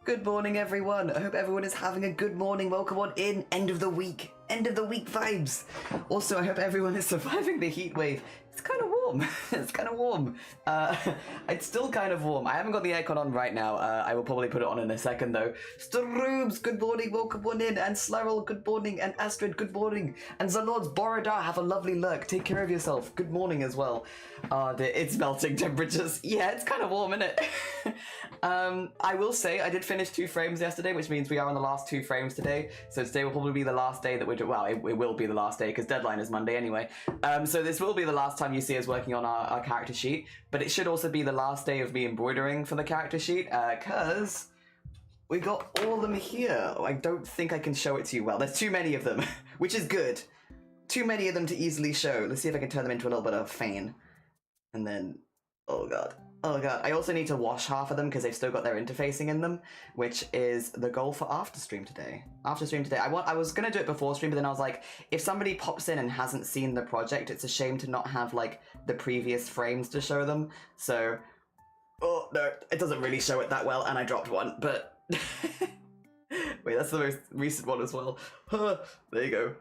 Good morning, everyone. I hope everyone is having a good morning. Welcome on in. End of the week vibes. Also, I hope everyone is surviving the heat wave. It's kind of warm. It's kind of warm. It's still kind of warm. I haven't got the aircon on right now. I will probably put it on in a second, though. Starooms, good morning. Welcome on in. And Slurl, good morning. And Astrid, good morning. And Zalord's Borodar, have a lovely lurk. Take care of yourself. Good morning as well. It's melting temperatures. Yeah, it's kind of warm, isn't it? I will say I did finish 2 frames yesterday, which means we are on the last 2 frames today. So today will probably be the last day that we're doing. Well, it will be the last day because deadline is Monday anyway. So this will be the last time you see us working on our character sheet, but it should also be the last day of me embroidering for the character sheet because we got all of them here. I don't think I can show it to you well. There's too many of them, which is good. Too many of them to easily show. Let's see if I can turn them into a little bit of fan. And then, oh god. Oh god, I also need to wash half of them because they've still got their interfacing in them, which is the goal for after stream today. I was gonna do it before stream, but then I was like, if somebody pops in and hasn't seen the project, it's a shame to not have like the previous frames to show them. So, oh no, it doesn't really show it that well, and I dropped one, but wait, that's the most recent one as well. There you go.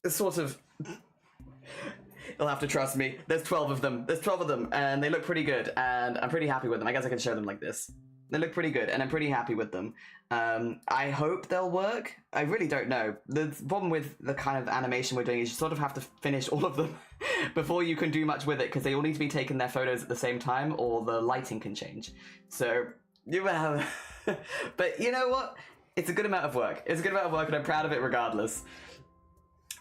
It's sort of. You'll have to trust me. There's 12 of them. There's 12 of them, and they look pretty good, and I'm pretty happy with them. I guess I can show them like this. They look pretty good, and I'm pretty happy with them. I hope they'll work. I really don't know. The problem with the kind of animation we're doing is you sort of have to finish all of them before you can do much with it, because they all need to be taking their photos at the same time, or the lighting can change. So, well, but you know what? It's a good amount of work. It's a good amount of work, and I'm proud of it regardless.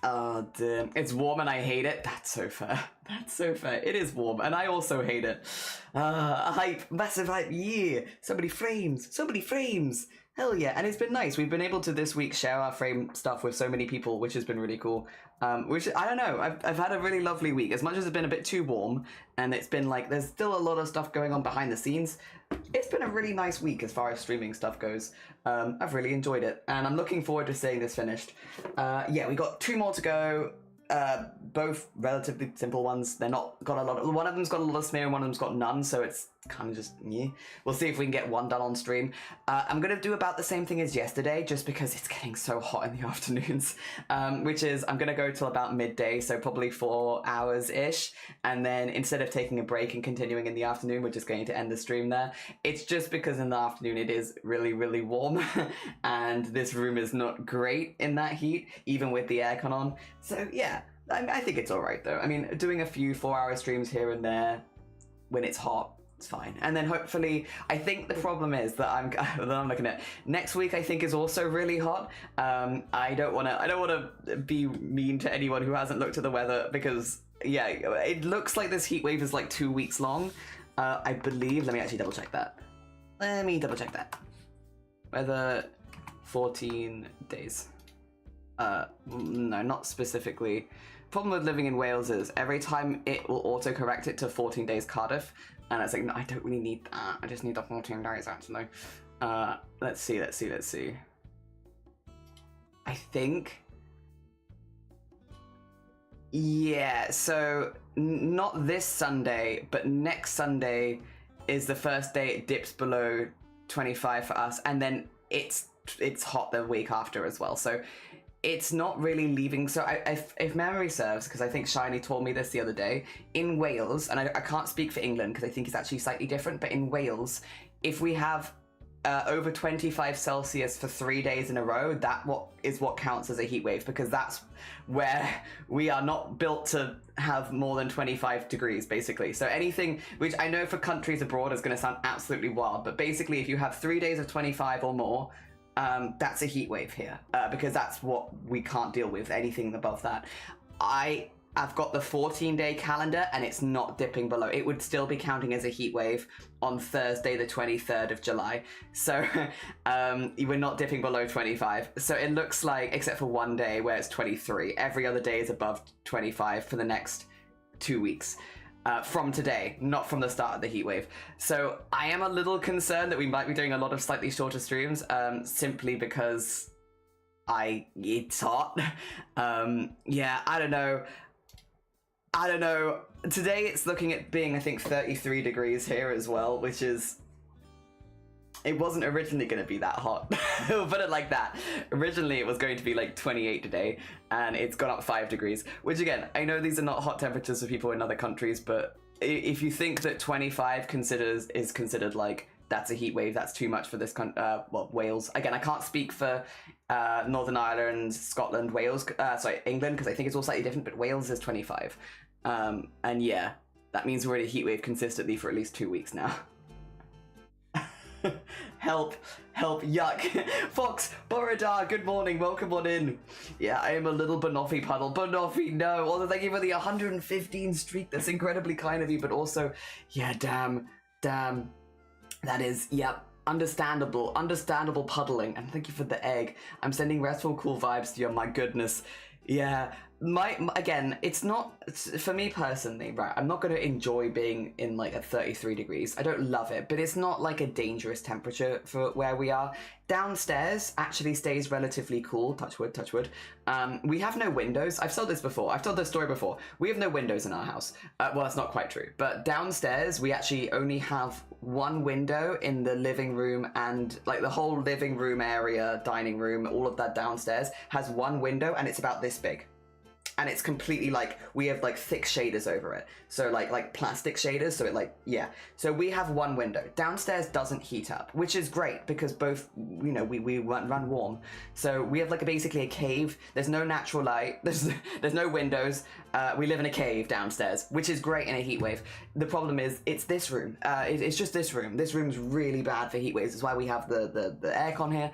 Oh, damn. It's warm and I hate it. That's so fair. That's so fair. It is warm and I also hate it. Hype. Massive hype. Yeah. So many frames. So many frames. Hell yeah. And it's been nice. We've been able to this week share our frame stuff with so many people, which has been really cool. Which, I don't know. I've had a really lovely week. As much as it's been a bit too warm and it's been like, there's still a lot of stuff going on behind the scenes. It's been a really nice week as far as streaming stuff goes. I've really enjoyed it, and I'm looking forward to seeing this finished. Yeah, we got 2 more to go. Both relatively simple ones. They're not got a lot of, one of them's got a lot of smear and one of them's got none, so it's kind of just, yeah. We'll see if we can get one done on stream. I'm gonna do about the same thing as yesterday, just because it's getting so hot in the afternoons, which is I'm gonna go till about midday, so probably 4 hours-ish, and then instead of taking a break and continuing in the afternoon, we're just going to end the stream there. It's just because in the afternoon it is really, really warm, and this room is not great in that heat, even with the aircon on. So yeah, I think it's alright though. I mean, doing a few 4-hour streams here and there when it's hot, it's fine. And then hopefully, I think the problem is that I'm looking at next week. I think is also really hot. I don't want to be mean to anyone who hasn't looked at the weather, because yeah, it looks like this heat wave is like 2 weeks long. I believe. Let me actually double check that. Weather 14 days. No, not specifically. Problem with living in Wales is every time it will auto-correct it to 14 days Cardiff, and it's like, no, I don't really need that. I just need the 14 days, actually. Let's see. I think... Yeah, so not this Sunday, but next Sunday is the first day it dips below 25 for us, and then it's hot the week after as well. So it's not really leaving. So if memory serves, because I think Shiny told me this the other day, in Wales, and I can't speak for England because I think it's actually slightly different, but in Wales, if we have over 25 Celsius for 3 days in a row, that is what counts as a heat wave, because that's where we are not built to have more than 25 degrees, basically. So anything, which I know for countries abroad is going to sound absolutely wild, but basically if you have 3 days of 25 or more, that's a heat wave here, because that's what we can't deal with, anything above that. I've got the 14-day calendar and it's not dipping below. It would still be counting as a heat wave on Thursday the 23rd of July. So we're not dipping below 25. So it looks like, except for one day where it's 23, every other day is above 25 for the next 2 weeks. From today, not from the start of the heat wave. So I am a little concerned that we might be doing a lot of slightly shorter streams, simply because it's hot. Yeah, I don't know. Today it's looking at being, I think, 33 degrees here as well, which is it wasn't originally going to be that hot. We'll put it like that. Originally, it was going to be like 28 today, and it's gone up 5 degrees, which again, I know these are not hot temperatures for people in other countries, but if you think that 25 is considered like, that's a heat wave, that's too much for this well, Wales. Again, I can't speak for Northern Ireland, Scotland, Wales, sorry, England, because I think it's all slightly different, but Wales is 25. And yeah, that means we're in a heat wave consistently for at least 2 weeks now. Help, yuck. Fox, Borodar, good morning, welcome on in. Yeah, I am a little Banoffee puddle. Banoffee, no. Also, thank you for the 115 streak. That's incredibly kind of you, but also, yeah, damn. That is, yep, understandable puddling. And thank you for the egg. I'm sending restful, cool vibes to you, my goodness. Yeah, again, it's not, for me personally, right, I'm not going to enjoy being in like at 33 degrees. I don't love it, but it's not like a dangerous temperature for where we are. Downstairs actually stays relatively cool, touch wood. We have no windows. I've told this story before. We have no windows in our house. Well, that's not quite true, but downstairs we actually only have one window in the living room, and like the whole living room area, dining room, all of that downstairs has one window, and it's about this big. And it's completely like, we have like thick shaders over it. So like plastic shaders, so it like, yeah. So we have one window. Downstairs doesn't heat up, which is great because both, you know, we run warm. So we have like basically a cave. There's no natural light. There's no windows. We live in a cave downstairs, which is great in a heat wave. The problem is it's this room. It's just this room. This room's really bad for heat waves. That's why we have the aircon here.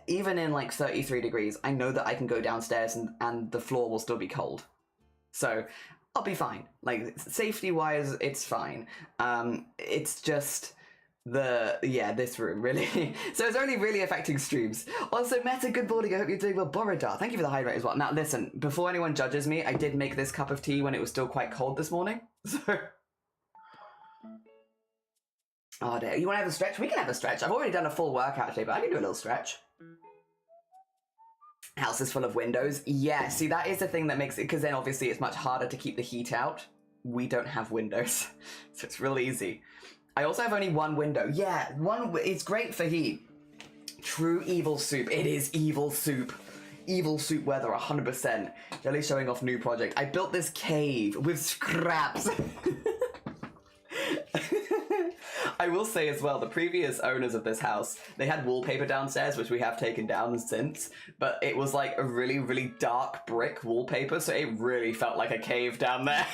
Even in like 33 degrees, I know that I can go downstairs and the floor will still be cold. So I'll be fine. Like safety wise, it's fine. It's just this room really. So it's only really affecting streams. Also, Meta, good morning. I hope you're doing well. Borodar, thank you for the hydrate as well. Now listen, before anyone judges me, I did make this cup of tea when it was still quite cold this morning. So, oh dear, you want to have a stretch? We can have a stretch. I've already done a full workout today, but I can do a little stretch. House is full of windows. Yeah, see, that is the thing that makes it, because then obviously it's much harder to keep the heat out. We don't have windows, so it's real easy. I also have only one window. Yeah, it's great for heat. True evil soup. It is evil soup. Evil soup weather, 100%. Jelly showing off new project. I built this cave with scraps. I will say as well, the previous owners of this house, they had wallpaper downstairs, which we have taken down since, but it was like a really, really dark brick wallpaper, so it really felt like a cave down there.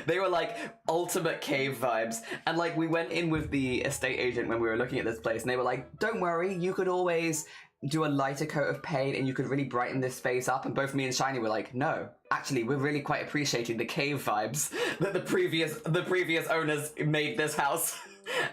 They were like ultimate cave vibes. And like we went in with the estate agent when we were looking at this place, and they were like, don't worry, you could always do a lighter coat of paint and you could really brighten this space up. And both me and Shiny were like, no, actually we're really quite appreciating the cave vibes that the previous owners made this house.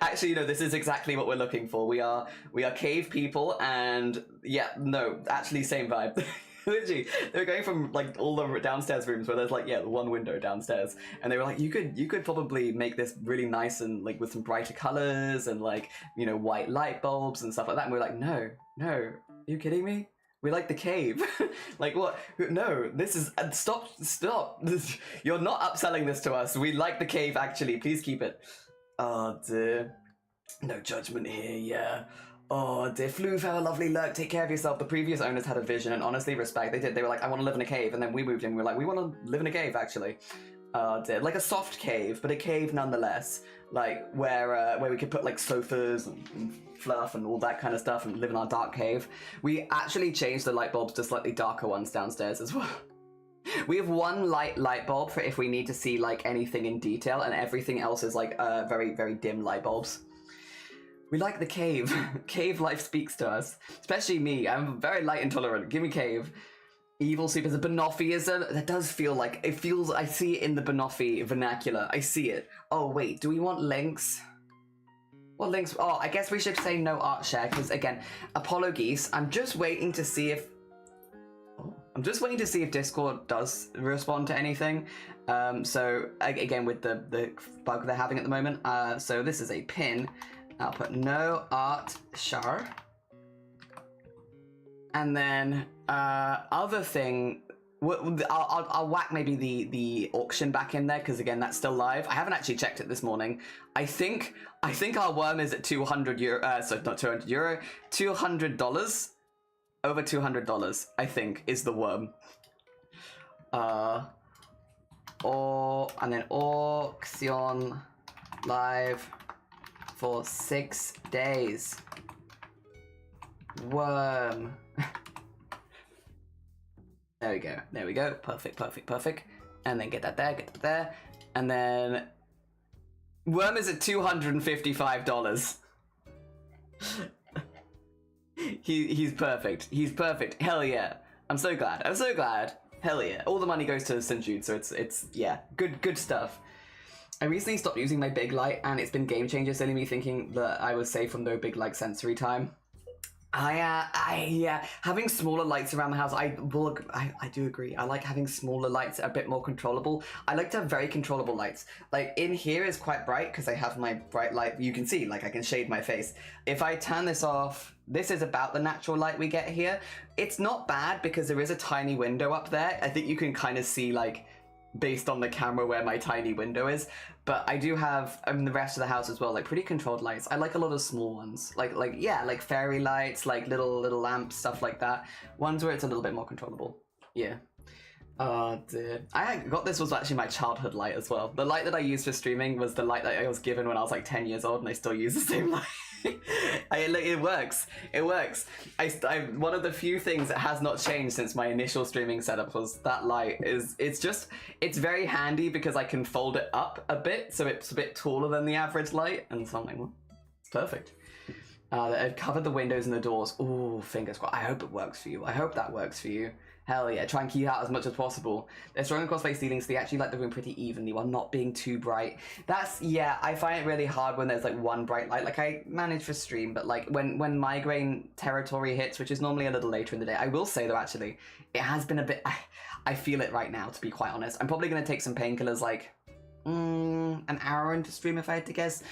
Actually, no, this is exactly what we're looking for. We are cave people, and yeah, no, actually same vibe. Literally, they were going from like all the downstairs rooms where there's like, yeah, one window downstairs, and they were like, you could probably make this really nice and like with some brighter colors and like, you know, white light bulbs and stuff like that. And we're like, no, are you kidding me? We like the cave. Like what? No, this is, stop. You're not upselling this to us. We like the cave, actually. Please keep it. Oh dear. No judgment here, yeah. Oh dear. Floof, have a lovely lurk. Take care of yourself. The previous owners had a vision, and honestly, respect. They did. They were like, I want to live in a cave. And then we moved in. We were like, we want to live in a cave, actually. Oh dear. Like a soft cave, but a cave nonetheless. Like where we could put like sofas and fluff and all that kind of stuff and live in our dark cave. We actually changed the light bulbs to slightly darker ones downstairs as well. We have one light bulb for if we need to see like anything in detail, and everything else is like very, very dim light bulbs. We like the cave. Cave life speaks to us. Especially me. I'm very light intolerant. Give me cave. Evil soup is a Banoffeism. That does feel like, it feels, I see it in the Banoffee vernacular. I see it. Oh wait, do we want links? What links? Oh, I guess we should say no art share, because again, Apollo Geese, I'm just waiting to see if Discord does respond to anything. So again, with the bug they're having at the moment. So this is a pin. I'll put no art share. And then other thing I'll whack maybe the auction back in there because again that's still live. I haven't actually checked it this morning. I think our worm is at 200 euro. So not 200 euro, $200. Over $200, I think, is the worm. And then auction live for 6 days. Worm. There we go. There we go. Perfect, perfect, perfect. And then get that there, get that there. And then worm is at $255. He's perfect. He's perfect. Hell yeah. I'm so glad. I'm so glad. Hell yeah. All the money goes to St. Jude, so it's yeah, good stuff. I recently stopped using my big light and it's been game changer, silly me thinking that I was safe from no big light sensory time. Yeah, having smaller lights around the house, I do agree. I like having smaller lights, a bit more controllable. I like to have very controllable lights. Like in here is quite bright because I have my bright light. You can see, like I can shade my face. If I turn this off, this is about the natural light we get here. It's not bad because there is a tiny window up there. I think you can kind of see like based on the camera where my tiny window is. But I do have the rest of the house as well, like pretty controlled lights. I like a lot of small ones, like fairy lights, like little lamps, stuff like that. Ones where it's a little bit more controllable. Yeah. Oh dear. I got this was actually my childhood light as well. The light that I used for streaming was the light that I was given when I was like 10 years old, and I still use the same light. It works. It works. One of the few things that has not changed since my initial streaming setup was that light. It's very handy because I can fold it up a bit, so it's a bit taller than the average light, and so I'm like, well, it's perfect. I've covered the windows and the doors. Ooh, fingers crossed. I hope it works for you. I hope that works for you. Hell yeah, try and keep out as much as possible. They're strong across face ceilings, so they actually light the room pretty evenly while not being too bright. Yeah, I find it really hard when there's like one bright light. Like I manage for stream, but like when migraine territory hits, which is normally a little later in the day, I will say though actually, it has been a bit, I feel it right now to be quite honest. I'm probably going to take some painkillers like an hour into stream if I had to guess.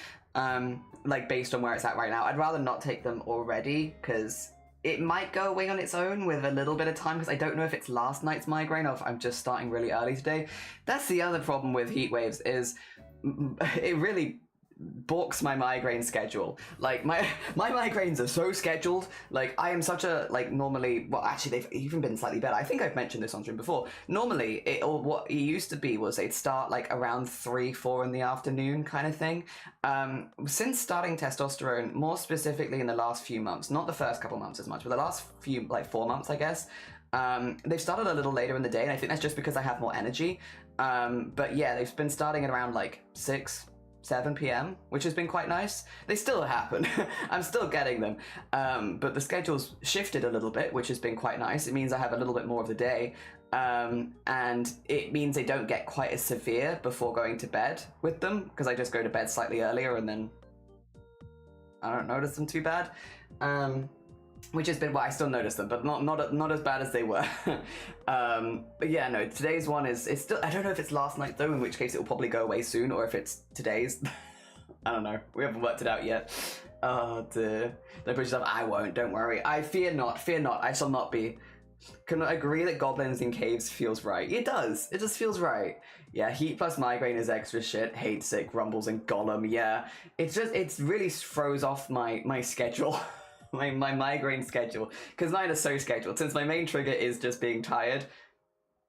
Like based on where it's at right now. I'd rather not take them already because it might go away on its own with a little bit of time because I don't know if it's last night's migraine or if I'm just starting really early today. That's the other problem with heat waves is it really balks my migraine schedule. Like my migraines are so scheduled. Like I am such a normally, well actually they've even been slightly better. I think I've mentioned this on stream before. Normally what it used to be was they'd start like around 3-4 in the afternoon kind of thing. Since starting testosterone, more specifically in the last few months, not the first couple months as much, but the last few like 4 months I guess, they've started a little later in the day, and I think that's just because I have more energy. But yeah, they've been starting at around like 7 p.m, which has been quite nice. They still happen. I'm still getting them. But the schedule's shifted a little bit, which has been quite nice. It means I have a little bit more of the day. And it means they don't get quite as severe before going to bed with them, because I just go to bed slightly earlier and then I don't notice them too bad. Which has been, well, I still notice them, but not as bad as they were. But yeah, no, today's one it's still, I don't know if it's last night though, in which case it will probably go away soon, or if it's today's. I don't know. We haven't worked it out yet. Oh dear. Don't push yourself. I won't, don't worry. I fear not, I shall not be. Can I agree that goblins in caves feels right? It does. It just feels right. Yeah, heat plus migraine is extra shit. Hate sick, rumbles and golem. Yeah, it's really throws off my schedule. my migraine schedule, because mine is so scheduled. Since my main trigger is just being tired,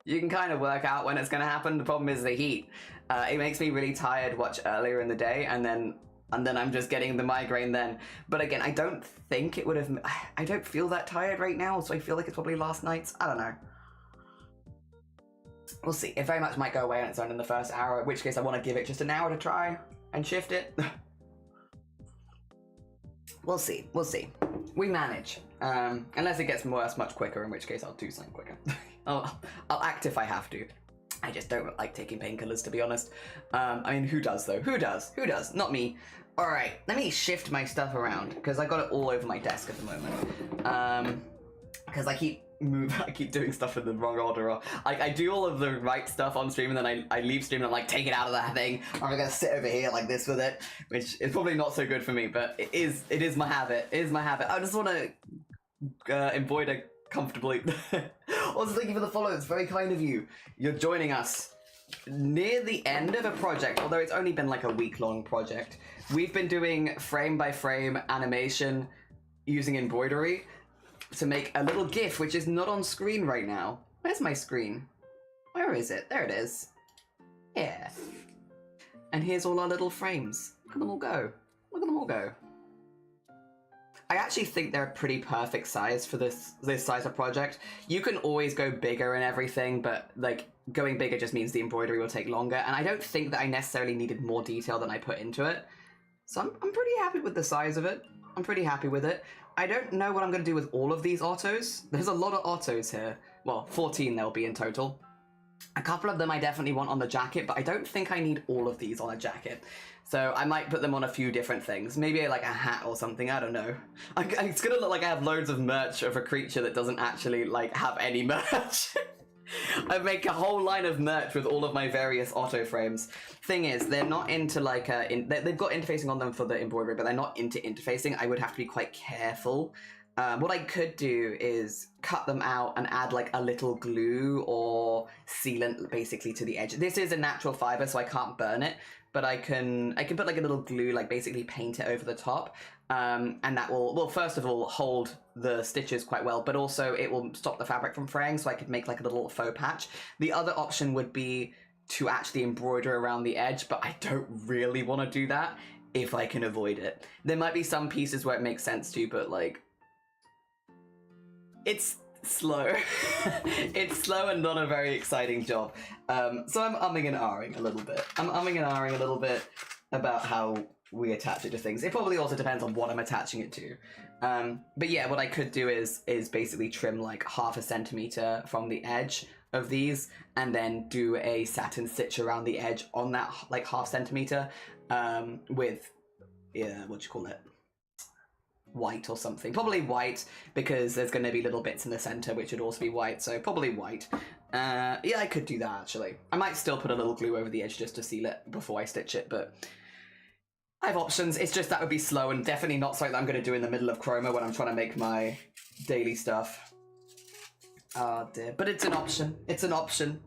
you can kind of work out when it's going to happen. The problem is the heat. It makes me really tired much earlier in the day, and then I'm just getting the migraine then. But again, I don't think it would have, I don't feel that tired right now, so I feel like it's probably last night's. I don't know. We'll see. It very much might go away on its own in the first hour, in which case I want to give it just an hour to try and shift it. We'll see. We'll see. We manage. Unless it gets worse much quicker, in which case I'll do something quicker. I'll act if I have to. I just don't like taking painkillers, to be honest. I mean, who does though? Who does? Who does? Not me. All right, let me shift my stuff around because I got it all over my desk at the moment. Because I keep doing stuff in the wrong order. Or I do all of the right stuff on stream, and then I leave stream and I'm like, take it out of that thing. Or I'm gonna sit over here like this with it, which is probably not so good for me, but it is my habit. It is my habit. I just want to embroider comfortably. Also, thank you for the follow. It's very kind of you. You're joining us near the end of a project, although it's only been like a week-long project. We've been doing frame-by-frame animation using embroidery to make a little GIF, which is not on screen right now. Where's my screen? Where is it? There it is. Yeah. And here's all our little frames. Look at them all go. Look at them all go. I actually think they're a pretty perfect size for this size of project. You can always go bigger and everything, but like going bigger just means the embroidery will take longer, and I don't think that I necessarily needed more detail than I put into it. So I'm pretty happy with the size of it. I'm pretty happy with it. I don't know what I'm going to do with all of these autos. There's a lot of autos here. Well, 14 there'll be in total. A couple of them I definitely want on the jacket, but I don't think I need all of these on a jacket. So I might put them on a few different things. Maybe like a hat or something, I don't know. It's gonna look like I have loads of merch of a creature that doesn't actually like have any merch. I make a whole line of merch with all of my various auto frames. Thing is, they're not into like, they've got interfacing on them for the embroidery, but they're not into interfacing. I would have to be quite careful. What I could do is cut them out and add like a little glue or sealant basically to the edge. This is a natural fiber, so I can't burn it, but I can put like a little glue, like basically paint it over the top. And that will, well, first of all, hold the stitches quite well, but also it will stop the fabric from fraying, so I could make like a little faux patch. The other option would be to actually embroider around the edge, but I don't really want to do that if I can avoid it. There might be some pieces where it makes sense to, but like, it's slow. It's slow and not a very exciting job. So I'm umming and ahhing a little bit. I'm umming and ahhing a little bit about how we attach it to things. It probably also depends on what I'm attaching it to. But yeah, what I could do is basically trim like 1/2 centimeter from the edge of these and then do a satin stitch around the edge on that like 1/2 centimeter with, yeah, what do you call it? White or something. Probably white, because there's going to be little bits in the center which would also be white, so probably white. Yeah, I could do that actually. I might still put a little glue over the edge just to seal it before I stitch it, but I have options. It's just that would be slow and definitely not something that I'm going to do in the middle of chroma when I'm trying to make my daily stuff. Oh dear, but it's an option. It's an option.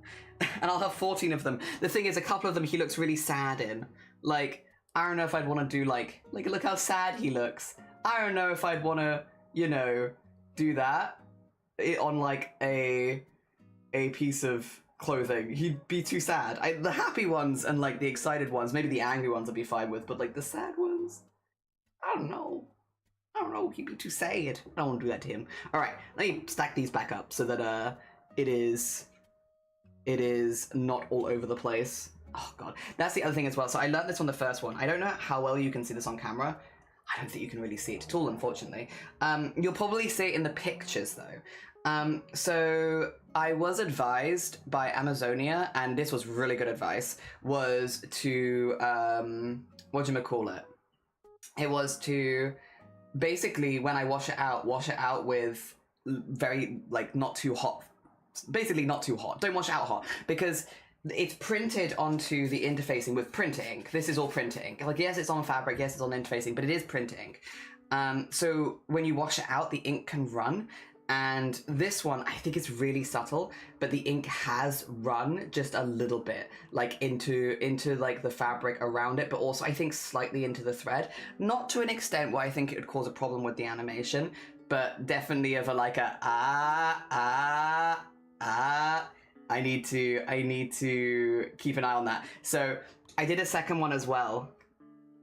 And I'll have 14 of them. The thing is, a couple of them he looks really sad in. Like, I don't know if I'd want to do like look how sad he looks. I don't know if I'd want to, you know, do that on like a piece of clothing. He'd be too sad. The happy ones and like the excited ones, maybe the angry ones I'd be fine with, but like the sad ones, I don't know. He'd be too sad. I don't want to do that to him. All right, let me stack these back up so that it is not all over the place. Oh god, that's the other thing as well. So I learned this on the first one. I don't know how well you can see this on camera. I don't think you can really see it at all, unfortunately. You'll probably see it in the pictures, though. So I was advised by Amazonia, and this was really good advice, was to, whatchamacallit? It was to, basically, when I wash it out with very, like, not too hot. Basically, not too hot. Don't wash it out hot, because it's printed onto the interfacing with print ink. This is all print ink. Like, yes, it's on fabric, yes, it's on interfacing, but it is print ink. So when you wash it out, the ink can run. And this one, I think it's really subtle, but the ink has run just a little bit, like into like the fabric around it, but also I think slightly into the thread. Not to an extent where I think it would cause a problem with the animation, but definitely of a like a I need to keep an eye on that. So I did a second one as well,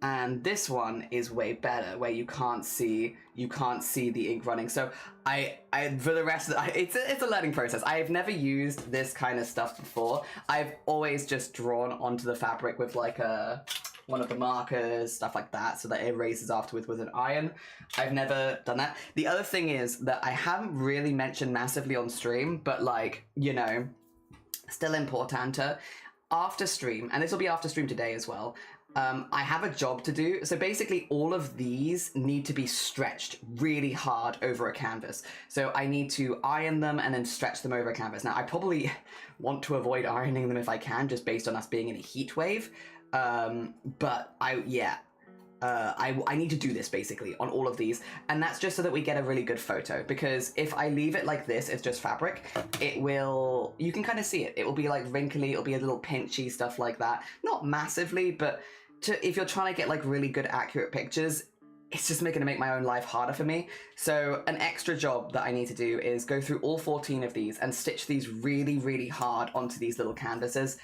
and this one is way better, where you can't see the ink running. So I for the rest of it's a learning process. I've never used this kind of stuff before. I've always just drawn onto the fabric with like one of the markers, stuff like that, so that it erases afterwards with an iron. I've never done that. The other thing is that I haven't really mentioned massively on stream, but like, you know, still importante. After stream, and this will be after stream today as well, I have a job to do. So basically all of these need to be stretched really hard over a canvas. So I need to iron them and then stretch them over a canvas. Now I probably want to avoid ironing them if I can, just based on us being in a heat wave. But I need to do this basically on all of these, and that's just so that we get a really good photo, because if I leave it like this, it's just fabric, it will, you can kind of see it, it will be like wrinkly, it'll be a little pinchy, stuff like that. Not massively, but if you're trying to get like really good accurate pictures, it's just going to make my own life harder for me. So an extra job that I need to do is go through all 14 of these and stitch these really, really hard onto these little canvases.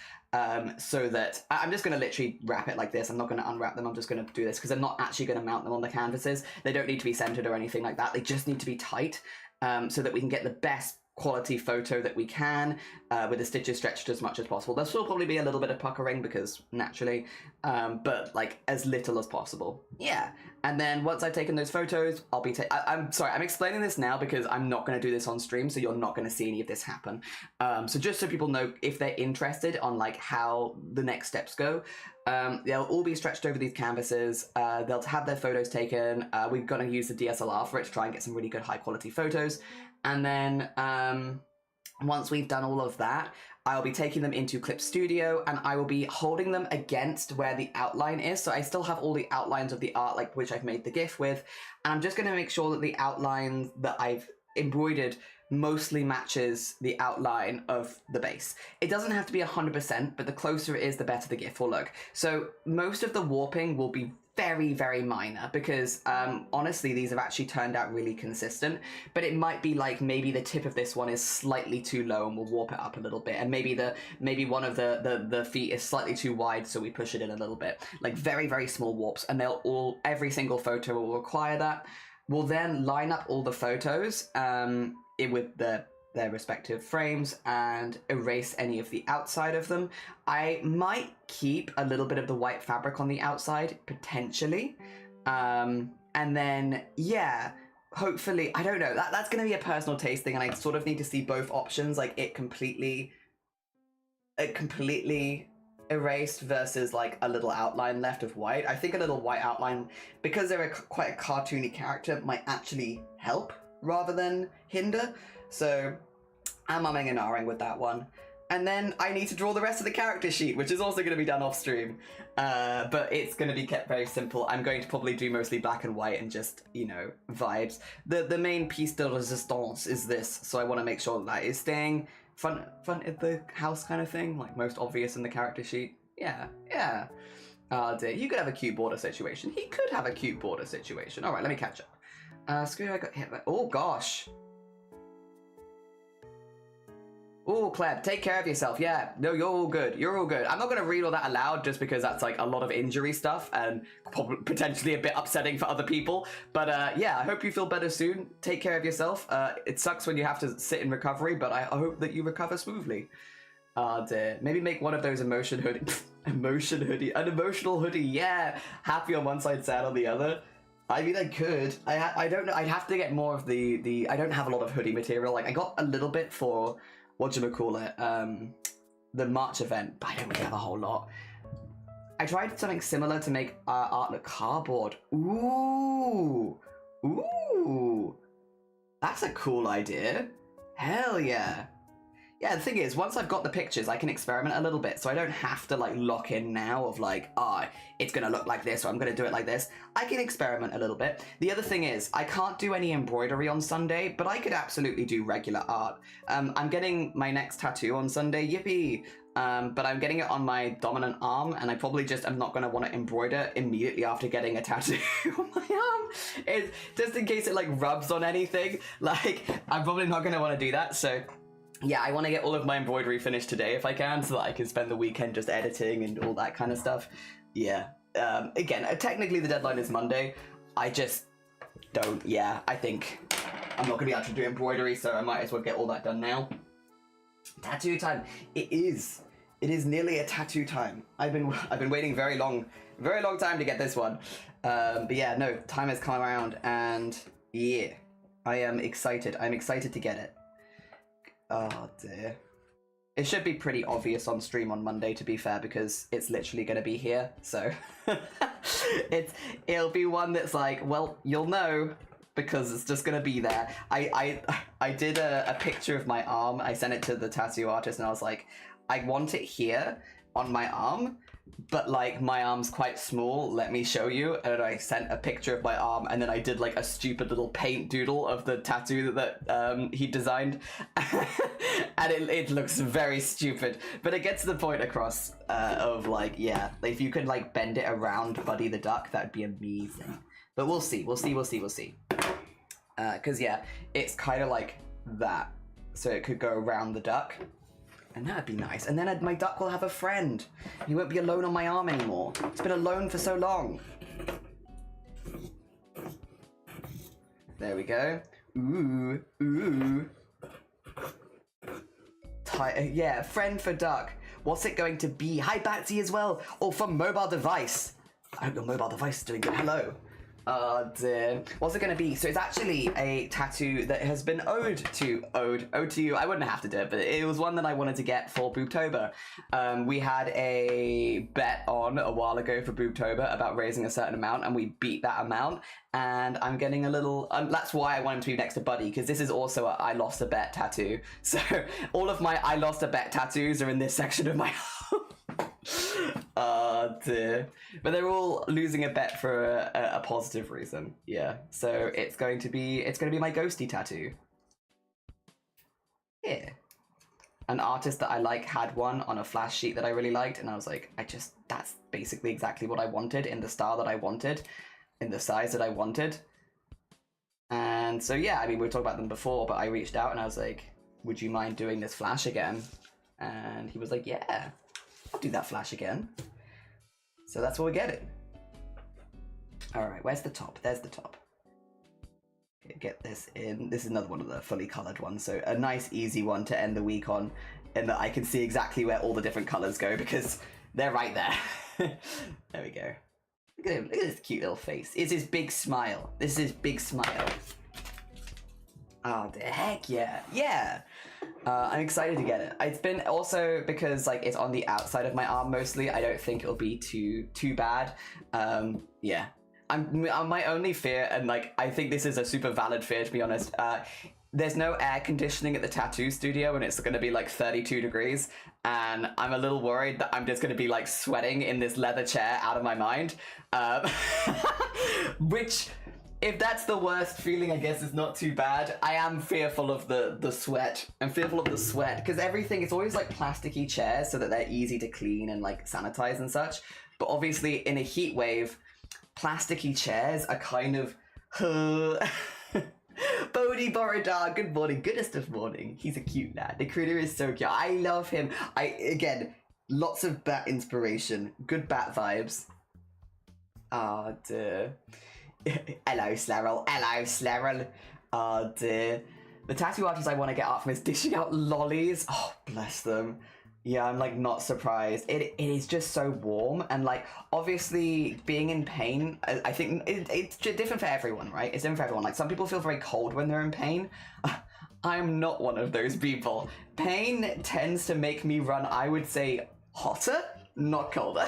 So that I'm just going to literally wrap it like this. I'm not going to unwrap them. I'm just going to do this because I'm not actually going to mount them on the canvases. They don't need to be centered or anything like that. They just need to be tight, so that we can get the best quality photo that we can, with the stitches stretched as much as possible. There'll still probably be a little bit of puckering because naturally, but like as little as possible. Yeah. And then once I've taken those photos, I'll be I'm sorry, I'm explaining this now because I'm not going to do this on stream, so you're not going to see any of this happen. So just so people know, if they're interested on like how the next steps go, they'll all be stretched over these canvases. They'll have their photos taken. We're going to use the DSLR for it to try and get some really good high quality photos. And then once we've done all of that, I'll be taking them into Clip Studio and I will be holding them against where the outline is. So I still have all the outlines of the art, like which I've made the GIF with. And I'm just going to make sure that the outline that I've embroidered mostly matches the outline of the base. It doesn't have to be 100%, but the closer it is, the better the GIF will look. So most of the warping will be very, very minor because honestly, these have actually turned out really consistent, but it might be like maybe the tip of this one is slightly too low and we'll warp it up a little bit, and maybe one of the feet is slightly too wide, so we push it in a little bit. Like very, very small warps, and every single photo will require that. We'll then line up all the photos with their respective frames and erase any of the outside of them. I might keep a little bit of the white fabric on the outside, potentially. And then, yeah, hopefully, I don't know, that's gonna be a personal taste thing, and I sort of need to see both options, like it completely erased versus like a little outline left of white. I think a little white outline, because they're quite a cartoony character, might actually help rather than hinder. So I'm umming and ahhing with that one. And then I need to draw the rest of the character sheet, which is also going to be done off stream. But it's going to be kept very simple. I'm going to probably do mostly black and white and just, you know, vibes. The main piece de resistance is this, so I want to make sure that is staying front of the house kind of thing, like most obvious in the character sheet. Yeah, yeah. Oh dear, you could have a cute border situation. He could have a cute border situation. All right, let me catch up. Screw, I got hit by, oh gosh. Oh, Kleb, take care of yourself. Yeah, no, you're all good. You're all good. I'm not going to read all that aloud just because that's like a lot of injury stuff and potentially a bit upsetting for other people. But yeah, I hope you feel better soon. Take care of yourself. It sucks when you have to sit in recovery, but I hope that you recover smoothly. Oh dear. Maybe make one of those emotion hoodie. An emotional hoodie. Yeah. Happy on one side, sad on the other. I mean, I could. I don't know. I'd have to get more of the. I don't have a lot of hoodie material. Like I got a little bit for whatchamacallit, the March event, but I don't really have a whole lot. I tried something similar to make art look cardboard. Ooh, that's a cool idea. Hell yeah. Yeah, the thing is, once I've got the pictures, I can experiment a little bit, so I don't have to like lock in now of like, it's gonna look like this, or I'm gonna do it like this. I can experiment a little bit. The other thing is, I can't do any embroidery on Sunday, but I could absolutely do regular art. I'm getting my next tattoo on Sunday, yippee! But I'm getting it on my dominant arm, and I probably just am not going to want to embroider immediately after getting a tattoo on my arm. It's just in case it like rubs on anything. Like, I'm probably not going to want to do that, so yeah, I want to get all of my embroidery finished today if I can, so that I can spend the weekend just editing and all that kind of stuff. Yeah. Again, technically the deadline is Monday. I just don't, yeah, I think I'm not going to be able to do embroidery, so I might as well get all that done now. Tattoo time. It is nearly a tattoo time. I've been waiting very long time to get this one. But yeah, no, time has come around, and yeah, I am excited. I'm excited to get it. Oh dear. It should be pretty obvious on stream on Monday, to be fair, because it's literally going to be here. So it'll be one that's like, well, you'll know, because it's just going to be there. I did a picture of my arm. I sent it to the tattoo artist, and I was like, I want it here on my arm, but like my arm's quite small. Let me show you. And I sent a picture of my arm, and then I did like a stupid little paint doodle of the tattoo that he designed, and it looks very stupid, but it gets the point across of like, yeah, if you could like bend it around Buddy the Duck, that'd be amazing. But we'll see. Because yeah, it's kind of like that, so it could go around the duck. And that'd be nice. And then my duck will have a friend. He won't be alone on my arm anymore. It's been alone for so long. There we go. Ooh, ooh. Yeah, friend for duck. What's it going to be? Hi, Batsy as well. Oh, from mobile device. I hope your mobile device is doing good. Hello. Oh dear. What's it going to be? So it's actually a tattoo that has been ode to you. I wouldn't have to do it, but it was one that I wanted to get for Boobtober. We had a bet on a while ago for Boobtober about raising a certain amount, and we beat that amount. And I'm getting a little... that's why I want him to be next to Buddy, because this is also a I lost a bet tattoo. So all of my I lost a bet tattoos are in this section of my oh dear. But they're all losing a bet for a positive reason. Yeah. So it's going to be my ghosty tattoo. Yeah. An artist that I like had one on a flash sheet that I really liked, and I was like, that's basically exactly what I wanted, in the style that I wanted, in the size that I wanted. And so yeah, I mean, we talked about them before, but I reached out and I was like, would you mind doing this flash again? And he was like, yeah, I'll do that flash again. So that's what we're getting. All right, where's the top? There's the top. Okay, get this in. This is another one of the fully colored ones, so a nice easy one to end the week on, in that I can see exactly where all the different colors go because they're right there. There we go. Look at him, look at this cute little face. It's his big smile. This is his big smile. Oh, the heck yeah. Yeah. I'm excited to get it. It's been also because like it's on the outside of my arm mostly. I don't think it'll be too bad. Yeah. My only fear, and like I think this is a super valid fear to be honest, there's no air conditioning at the tattoo studio and it's going to be like 32 degrees, and I'm a little worried that I'm just going to be like sweating in this leather chair out of my mind, which, if that's the worst feeling, I guess is not too bad. I am fearful of the sweat. I'm fearful of the sweat because everything, it's always like plasticky chairs so that they're easy to clean and like sanitize and such, but obviously in a heat wave, plasticky chairs are kind of Bodhi Borodar, good morning, goodest of morning. He's a cute lad. The critter is so cute. I love him. Again, lots of bat inspiration. Good bat vibes. Oh dear. Hello, Slarrel. Hello, Slarrel. Oh dear. The tattoo artist I want to get art from is dishing out lollies. Oh, bless them. Yeah, I'm like not surprised. It is just so warm, and like obviously being in pain, I think it's different for everyone, right? It's different for everyone. Like some people feel very cold when they're in pain. I'm not one of those people. Pain tends to make me run, I would say, hotter, not colder.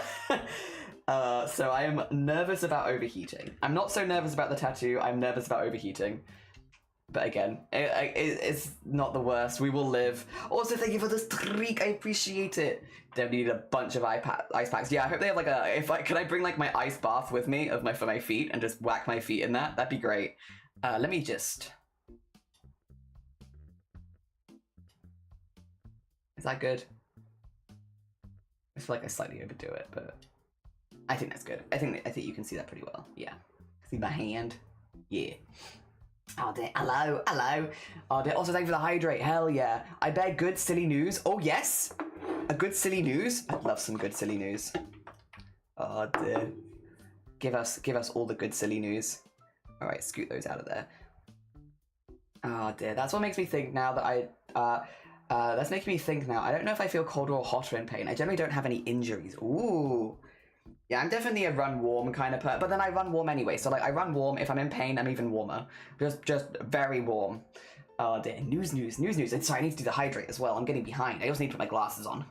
So I am nervous about overheating. I'm not so nervous about the tattoo. I'm nervous about overheating. But again, it's not the worst. We will live. Also, thank you for the streak. I appreciate it. Definitely need a bunch of ice packs. Yeah, I hope they have like a. Can I bring like my ice bath with me for my feet and just whack my feet in that? That'd be great. Let me just. Is that good? I feel like I slightly overdo it, but I think that's good. I think you can see that pretty well. Yeah. See my hand? Yeah. Oh dear, hello. Oh dear, also thank you for the hydrate, hell yeah. I bear good silly news. Oh yes, a good silly news. I love some good silly news. Oh dear. Give us all the good silly news. All right, scoot those out of there. Oh dear, that's what makes me think now that that's making me think now. I don't know if I feel colder or hotter in pain. I generally don't have any injuries. Ooh. Yeah, I'm definitely a run warm kind of person, but then I run warm anyway. So like I run warm. If I'm in pain, I'm even warmer. Just very warm. Oh dear, news. And sorry, I need to do the hydrate as well. I'm getting behind. I also need to put my glasses on.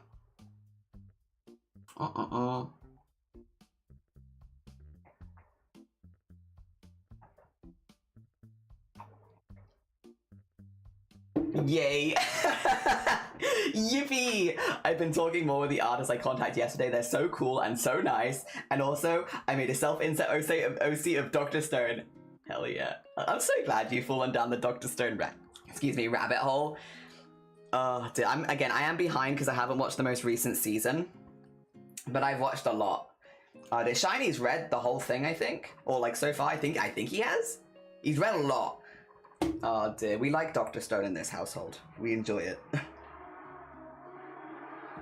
Yay. Yippee! I've been talking more with the artists I contacted yesterday. They're so cool and so nice. And also, I made a self-insert OC of Dr. Stone. Hell yeah. I'm so glad you've fallen down the Dr. Stone rabbit hole. Dude, I am behind because I haven't watched the most recent season. But I've watched a lot. The Shiny's read the whole thing, I think. Or like so far, I think he has. He's read a lot. Oh dear, we like Dr. Stone in this household. We enjoy it.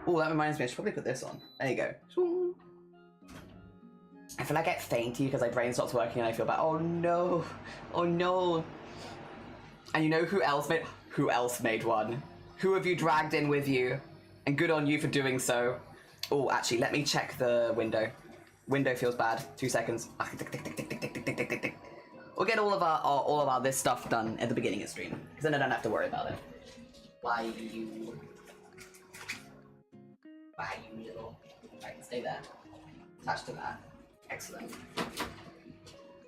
Oh, that reminds me, I should probably put this on. There you go. I feel like I get fainty because my brain stops working and I feel bad. Oh no. Oh no. And you know who else made one? Who have you dragged in with you? And good on you for doing so. Oh, actually, let me check the window. Window feels bad. 2 seconds. We'll get all of our this stuff done at the beginning of stream, because then I don't have to worry about it. Why you little? Right, stay there. Attach to that. Excellent.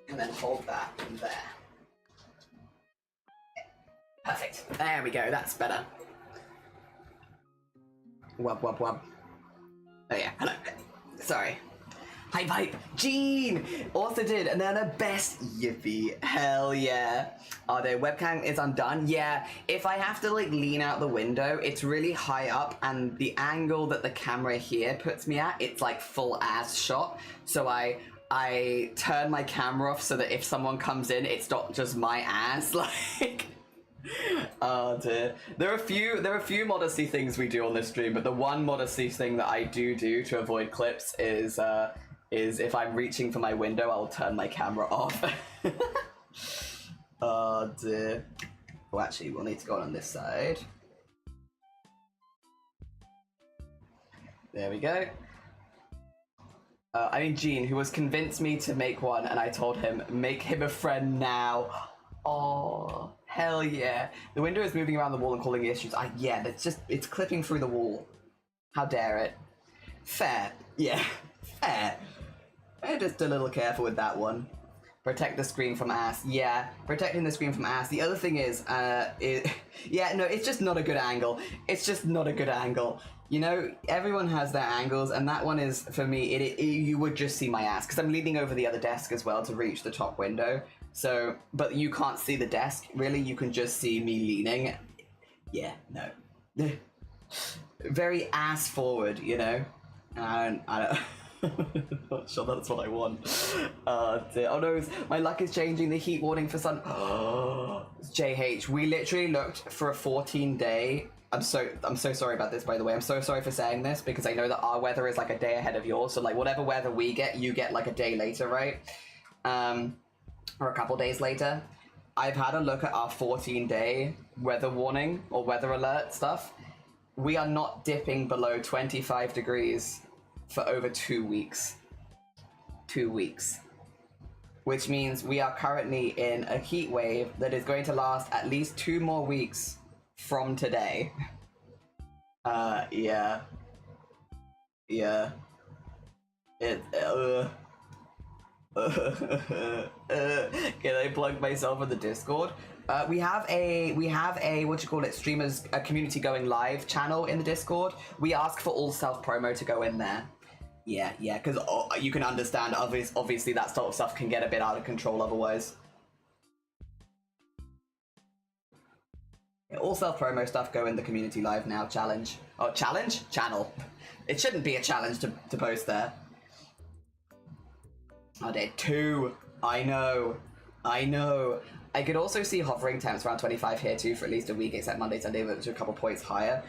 And then hold that there. Perfect. There we go. That's better. Wub wub wub. Oh yeah. Hello. Sorry. Hype hype. Jean also did, and then a best yippee. Hell yeah. Oh, the webcam is undone. Yeah, if I have to like lean out the window, it's really high up, and the angle that the camera here puts me at, it's like full ass shot. So I turn my camera off so that if someone comes in, it's not just my ass. Like, oh dear. There are a few modesty things we do on this stream, but the one modesty thing that I do to avoid clips is if I'm reaching for my window, I'll turn my camera off. Oh dear. Oh, actually, we'll need to go on this side. There we go. I mean, Gene, who has convinced me to make one, and I told him, make him a friend now. Oh, hell yeah. The window is moving around the wall and causing issues. Yeah, it's clipping through the wall. How dare it. Fair. Yeah, fair. I'm just a little careful with that one. Protect the screen from ass. Yeah, protecting the screen from ass. The other thing is, yeah, no, it's just not a good angle. It's just not a good angle. You know, everyone has their angles, and that one is, for me, you would just see my ass, because I'm leaning over the other desk as well to reach the top window. So, but you can't see the desk, really, you can just see me leaning. Yeah, no. Very ass forward, you know? I don't I'm not sure that's what I want. Dear. Oh no, my luck is changing. The heat warning for sun. JH, we literally looked for a 14-day. I'm so sorry about this, by the way. I'm so sorry for saying this, because I know that our weather is like a day ahead of yours. So like whatever weather we get, you get like a day later, right? Or a couple days later. I've had a look at our 14-day weather warning or weather alert stuff. We are not dipping below 25 degrees for over 2 weeks. 2 weeks. Which means we are currently in a heat wave that is going to last at least 2 more weeks from today. Yeah. Yeah. Can I plug myself in the Discord? We have a streamers, a community going live channel in the Discord. We ask for all self promo to go in there. Yeah, because you can understand, obviously that sort of stuff can get a bit out of control otherwise. Yeah, all self promo stuff go in the community live now challenge. Oh, challenge? Channel. It shouldn't be a challenge to post there. I did 2. I know. I could also see hovering temps around 25 here too for at least a week, except Monday, Sunday, which are a couple points higher.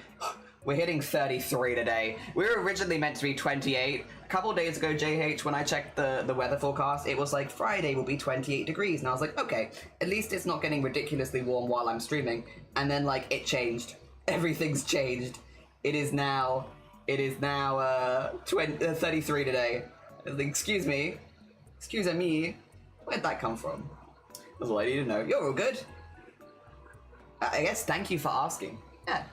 We're hitting 33 today. We were originally meant to be 28. A couple days ago, JH, when I checked the weather forecast, it was like Friday will be 28 degrees. And I was like, okay, at least it's not getting ridiculously warm while I'm streaming. And then like it changed. Everything's changed. It is now 33 today. Excuse me. Excuse me. Where'd that come from? That's all I need to know. You're all good. I guess thank you for asking. Yeah.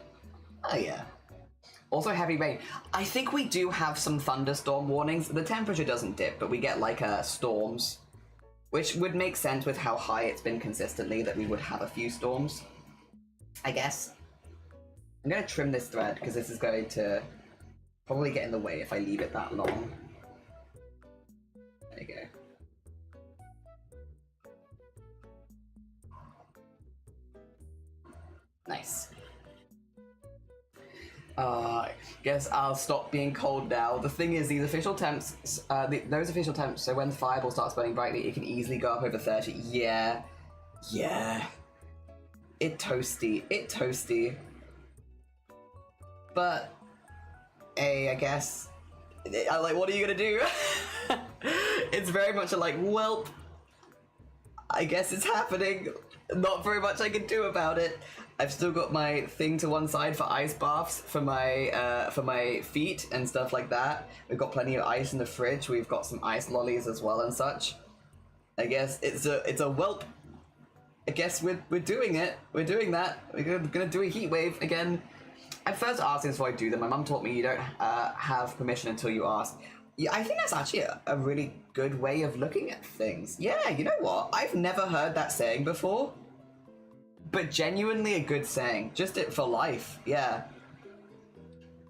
Oh yeah. Also heavy rain. I think we do have some thunderstorm warnings. The temperature doesn't dip, but we get like storms. Which would make sense with how high it's been consistently, that we would have a few storms. I guess. I'm gonna trim this thread because this is going to probably get in the way if I leave it that long. There you go. Nice. Guess I'll stop being cold now. The thing is, these official temps, those official temps, so when the fireball starts burning brightly, it can easily go up over 30. Yeah. Yeah. It toasty. But, hey, I guess, like, what are you gonna do? It's very much a like, welp, I guess it's happening. Not very much I can do about it. I've still got my thing to one side for ice baths for my feet and stuff like that. We've got plenty of ice in the fridge. We've got some ice lollies as well and such. I guess it's a whelp. I guess we're doing it. We're doing that. We're gonna do a heat wave again. I first asked this before I do them. My mum taught me you don't have permission until you ask. Yeah, I think that's actually a really good way of looking at things. Yeah, you know what? I've never heard that saying before. But genuinely a good saying. Just it for life, yeah.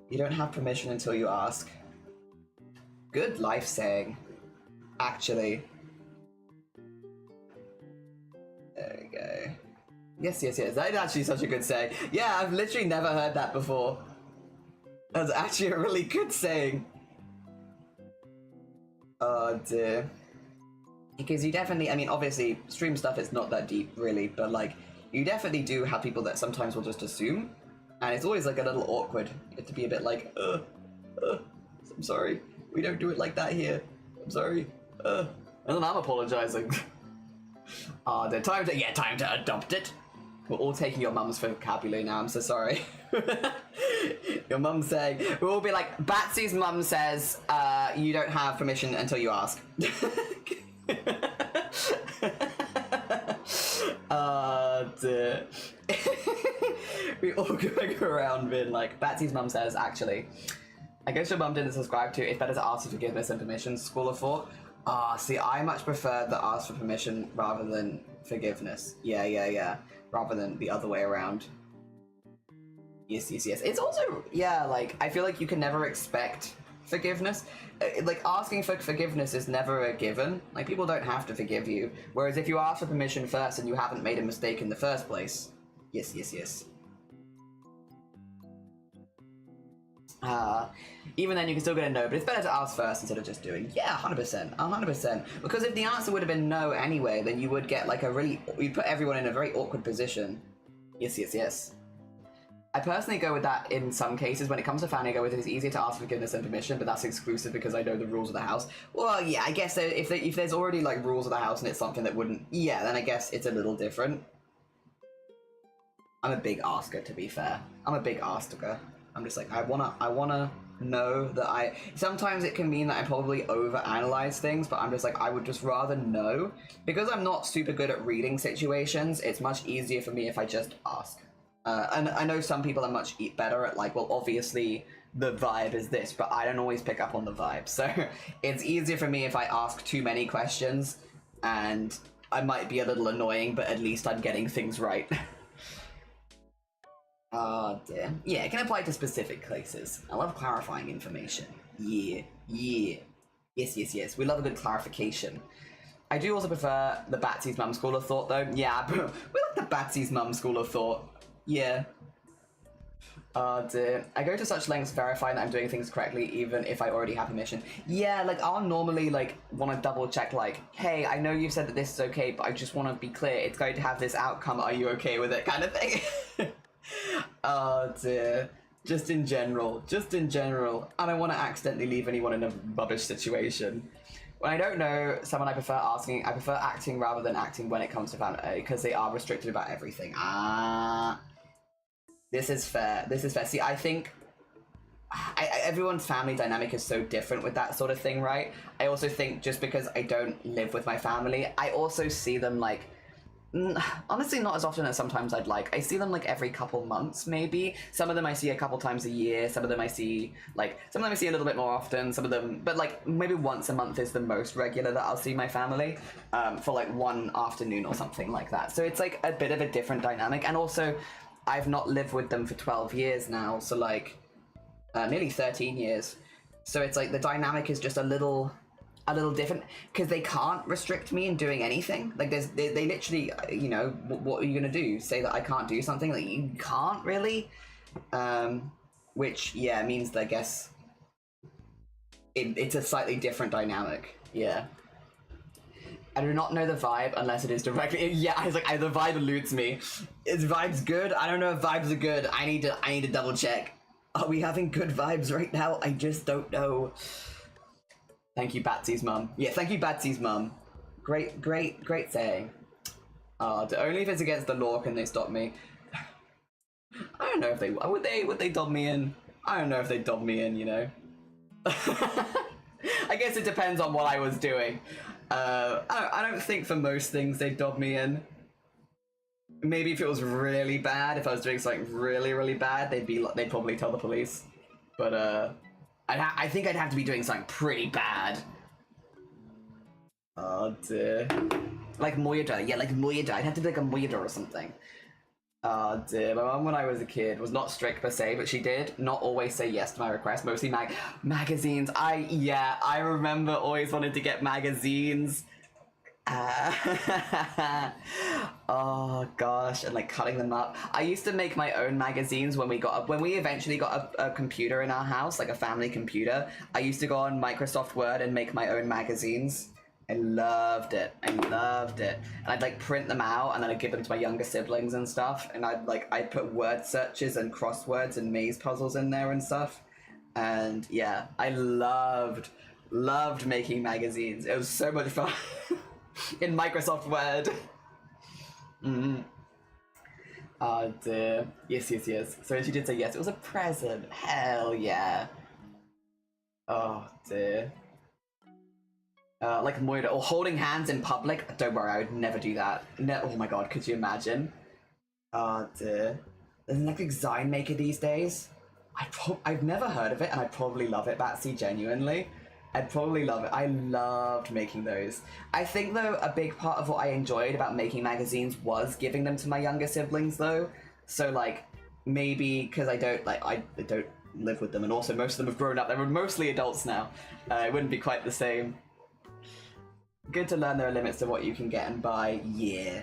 You don't have permission until you ask. Good life saying, actually. There we go. Yes. That's actually such a good saying. Yeah, I've literally never heard that before. That's actually a really good saying. Oh dear. Because you definitely, I mean, obviously, stream stuff is not that deep, really, but like, you definitely do have people that sometimes will just assume, and it's always like a little awkward. You have to be a bit like, I'm sorry, we don't do it like that here. I'm sorry, and then I'm apologizing. The time to adopt it. We're all taking your mum's vocabulary now, I'm so sorry. Your mum's saying, we'll all be like, Batsy's mum says, you don't have permission until you ask. Dear. We all going around being like, Batsy's mum says, actually, I guess your mum didn't subscribe to It's Better to Ask for Forgiveness and Permission School of Thought. See, I much prefer the ask for permission rather than forgiveness. Yeah. Rather than the other way around. Yes. It's also, yeah, like, I feel like you can never expect forgiveness. Like, asking for forgiveness is never a given. Like, people don't have to forgive you. Whereas if you ask for permission first and you haven't made a mistake in the first place, yes. Even then you can still get a no, but it's better to ask first instead of just doing. Yeah, 100%. Because if the answer would have been no anyway, then you would get like you'd put everyone in a very awkward position. Yes. I personally go with that in some cases. When it comes to family, I go with it. It's easier to ask forgiveness and permission, but that's exclusive because I know the rules of the house. Well, yeah, I guess if there's already like rules of the house and it's something that wouldn't, yeah, then I guess it's a little different. I'm a big asker, to be fair. I'm a big asker. I'm just like, I wanna know that sometimes it can mean that I probably overanalyze things, but I'm just like, I would just rather know. Because I'm not super good at reading situations, it's much easier for me if I just ask. And I know some people are much better at like, well, obviously the vibe is this, but I don't always pick up on the vibe. So it's easier for me if I ask too many questions, and I might be a little annoying, but at least I'm getting things right. Oh dear. Yeah, it can apply to specific cases. I love clarifying information. Yeah. Yes. We love a good clarification. I do also prefer the Batsy's mum school of thought, though. Yeah, we like the Batsy's mum school of thought. Yeah. Oh dear. I go to such lengths verifying that I'm doing things correctly, even if I already have permission. Yeah, like, I'll normally, like, want to double check, like, hey, I know you said that this is okay, but I just want to be clear. It's going to have this outcome. Are you okay with it? Kind of thing. Oh dear. Just in general. I don't want to accidentally leave anyone in a rubbish situation. When I don't know someone, I prefer acting rather than acting when it comes to family, because they are restricted about everything. This is fair. See, I think everyone's family dynamic is so different with that sort of thing, right? I also think just because I don't live with my family, I also see them like, honestly, not as often as sometimes I'd like. I see them like every couple months, maybe. Some of them I see a couple times a year. Some of them I see a little bit more often. Some of them, but like maybe once a month is the most regular that I'll see my family, for like one afternoon or something like that. So it's like a bit of a different dynamic. And also, I've not lived with them for 12 years now, so like nearly 13 years. So it's like the dynamic is just a little different because they can't restrict me in doing anything. Like they literally, you know, what are you gonna do? Say that I can't do something? Like you can't really, which yeah means that I guess it's a slightly different dynamic. Yeah. I do not know the vibe unless it is directly. Yeah, I was like, the vibe eludes me. Is vibes good? I don't know if vibes are good. I need to double check. Are we having good vibes right now? I just don't know. Thank you, Batsy's mum. Yeah, thank you, Batsy's mum. Great saying. Only if it's against the law can they stop me. I don't know if they would they dob me in. I don't know if they dob me in. You know. I guess it depends on what I was doing. I don't think for most things they'd dob me in. Maybe if it was really bad, if I was doing something really bad, they'd probably tell the police. But I think I'd have to be doing something pretty bad. Oh dear. Like Moyada, yeah, like Moyada. I'd have to be like a Moyada or something. Oh dear. My mum, when I was a kid, was not strict per se, but she did not always say yes to my request. Mostly magazines. I remember always wanting to get magazines. Oh gosh, and like cutting them up. I used to make my own magazines when we eventually got a computer in our house, like a family computer. I used to go on Microsoft Word and make my own magazines. I loved it. And I'd like print them out and then I'd give them to my younger siblings and stuff. And I'd put word searches and crosswords and maze puzzles in there and stuff. And yeah, I loved making magazines. It was so much fun. In Microsoft Word. Oh dear. Yes. So she did say yes. It was a present. Hell yeah. Oh dear. Like Moira, or holding hands in public. Don't worry, I would never do that. Oh my god, could you imagine? Oh dear. There's an epic Zine Maker these days. I've never heard of it, and I'd probably love it, Batsy, genuinely. I'd probably love it. I loved making those. I think, though, a big part of what I enjoyed about making magazines was giving them to my younger siblings, though. So, like, maybe because I don't live with them, and also most of them have grown up. They're mostly adults now. It wouldn't be quite the same. Good to learn there are limits to what you can get and buy. Yeah.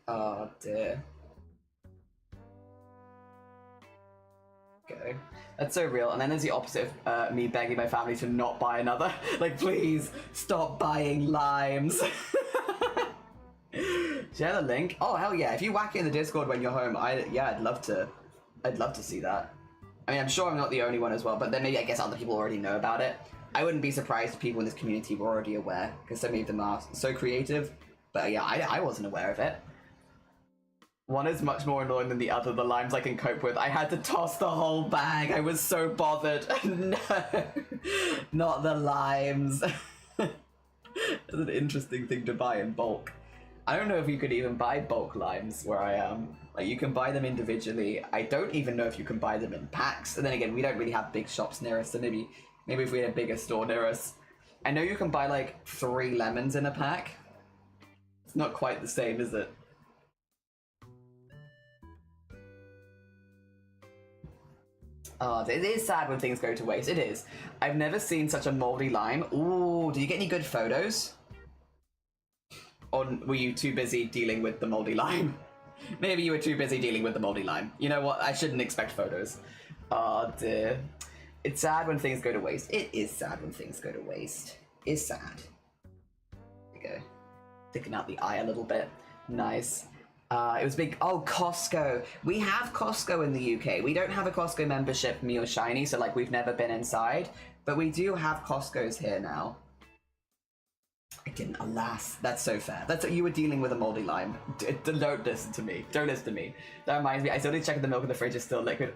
Oh, dear. Okay. That's so real. And then there's the opposite of me begging my family to not buy another. Like, please stop buying limes. Share the link. Oh hell yeah! If you whack it in the Discord when you're home, I'd love to see that. I mean, I'm sure I'm not the only one as well, but then maybe I guess other people already know about it. I wouldn't be surprised if people in this community were already aware, because so many of them are so creative. But yeah, I wasn't aware of it. One is much more annoying than the other. The limes I can cope with. I had to toss the whole bag. I was so bothered. No, not the limes. It's an interesting thing to buy in bulk. I don't know if you could even buy bulk limes where I am. Like, you can buy them individually. I don't even know if you can buy them in packs. And then again, we don't really have big shops near us, so maybe if we had a bigger store near us. I know you can buy like 3 lemons in a pack. It's not quite the same, is it? Oh, it is sad when things go to waste. It is. I've never seen such a moldy lime. Ooh, did you get any good photos? Or were you too busy dealing with the moldy lime? Maybe you were too busy dealing with the moldy lime. You know what? I shouldn't expect photos. Oh dear. It's sad when things go to waste. It is sad when things go to waste. It's sad. There we go. Sticking out the eye a little bit. Nice. It was big. Oh, Costco. We have Costco in the UK. We don't have a Costco membership, me or Shiny, so like we've never been inside. But we do have Costco's here now. I didn't, alas. That's so fair. That's you were dealing with a moldy lime. Don't listen to me. Don't listen to me. That reminds me, I still need to check if the milk in the fridge is still liquid.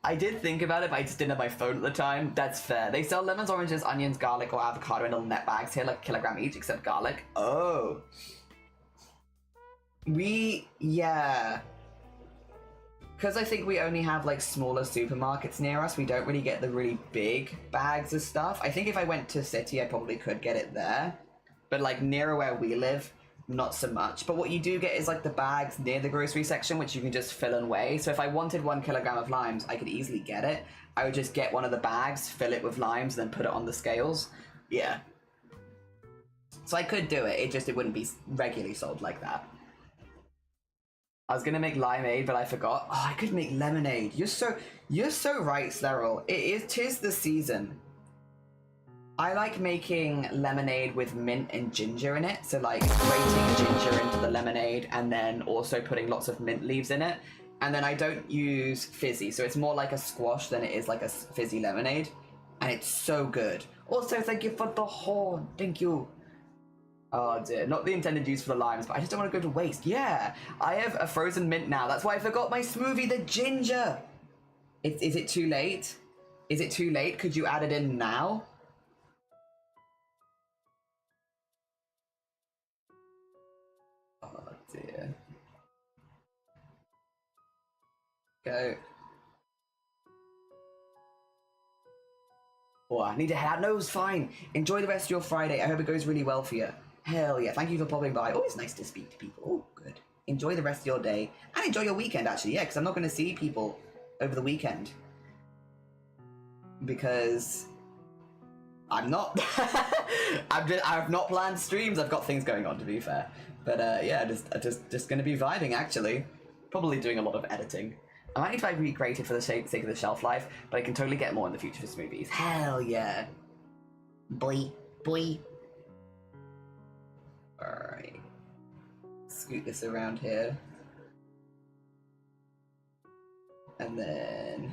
I did think about it, but I just didn't have my phone at the time. That's fair. They sell lemons, oranges, onions, garlic, or avocado in little net bags here, like a kilogram each, except garlic. Oh. Yeah. Because I think we only have like smaller supermarkets near us, we don't really get the really big bags of stuff. I think if I went to City, I probably could get it there. but like nearer where we live, not so much. But what you do get is like the bags near the grocery section, which you can just fill and weigh. So if I wanted 1 kilogram of limes, I could easily get it. I would just get one of the bags, fill it with limes, then put it on the scales. Yeah. So I could do it, it wouldn't be regularly sold like that. I was gonna make limeade, but I forgot. Oh, I could make lemonade. You're so right, Sleril. Tis the season. I like making lemonade with mint and ginger in it. So like grating ginger into the lemonade and then also putting lots of mint leaves in it. And then I don't use fizzy, so it's more like a squash than it is like a fizzy lemonade. And it's so good. Also, thank you for the horn. Thank you. Oh dear, not the intended use for the limes, but I just don't want to go to waste. Yeah, I have a frozen mint now. That's why I forgot my smoothie, the ginger. Is it too late? Is it too late? Could you add it in now? Oh dear. Go. Oh, I need to head out. No, it's fine. Enjoy the rest of your Friday. I hope it goes really well for you. Hell yeah. Thank you for popping by. Always nice to speak to people. Oh, good. Enjoy the rest of your day. And enjoy your weekend, actually. Yeah, because I'm not going to see people over the weekend. Because I'm not. I've not planned streams. I've got things going on, to be fair. But yeah, just going to be vibing, actually. Probably doing a lot of editing. I might need to recreate it for the sake of the shelf life, but I can totally get more in the future for smoothies. Hell yeah. Boy. Alright. Scoot this around here. And then...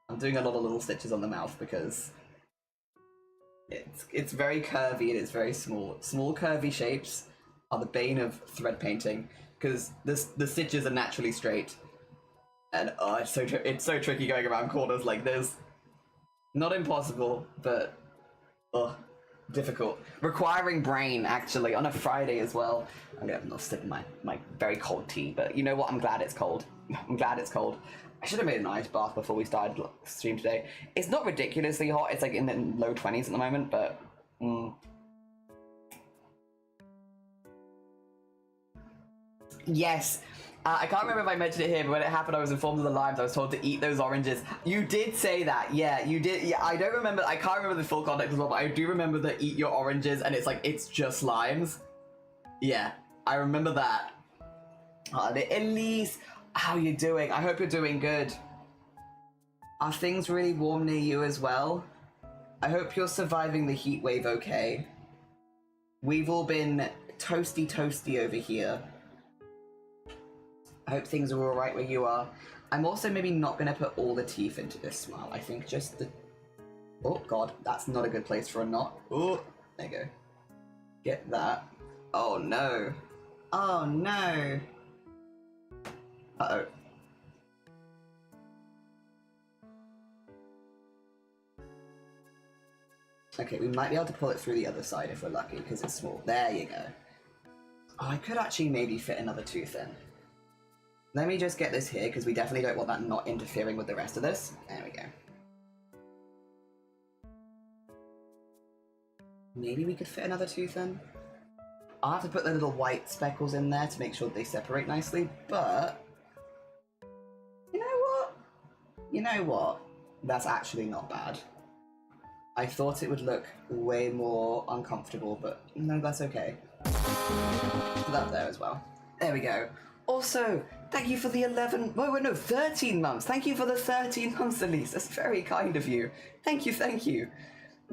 I'm doing a lot of little stitches on the mouth because it's very curvy and it's very small. Small curvy shapes are the bane of thread painting. Because the stitches are naturally straight, and oh, it's so tricky going around corners like this. Not impossible, but difficult. Requiring brain, actually, on a Friday as well. I'm gonna have a sip of my very cold tea, but you know what? I'm glad it's cold. I'm glad it's cold. I should have made an ice bath before we started the stream today. It's not ridiculously hot. It's like in the low 20s at the moment, but. Yes. I can't remember if I mentioned it here, but when it happened, I was informed of the limes. I was told to eat those oranges. You did say that. Yeah, you did. Yeah, I don't remember. I can't remember the full context as well, but I do remember the eat your oranges, and it's like, it's just limes. Yeah, I remember that. Elise, how you doing? I hope you're doing good. Are things really warm near you as well? I hope you're surviving the heat wave okay. We've all been toasty over here. I hope things are alright where you are. I'm also maybe not going to put all the teeth into this smile. I think just the... Oh, God. That's not a good place for a knot. Oh, there you go. Get that. Oh, no. Oh, no. Uh-oh. Okay, we might be able to pull it through the other side if we're lucky, because it's small. There you go. Oh, I could actually maybe fit another tooth in. Let me just get this here, because we definitely don't want that not interfering with the rest of this. There we go. Maybe we could fit another tooth in. I'll have to put the little white speckles in there to make sure they separate nicely, but... You know what? You know what? That's actually not bad. I thought it would look way more uncomfortable, but no, that's okay. Put that there as well. There we go. Also, thank you for the 13 months. Thank you for the 13 months, Elise. That's very kind of you. Thank you, thank you.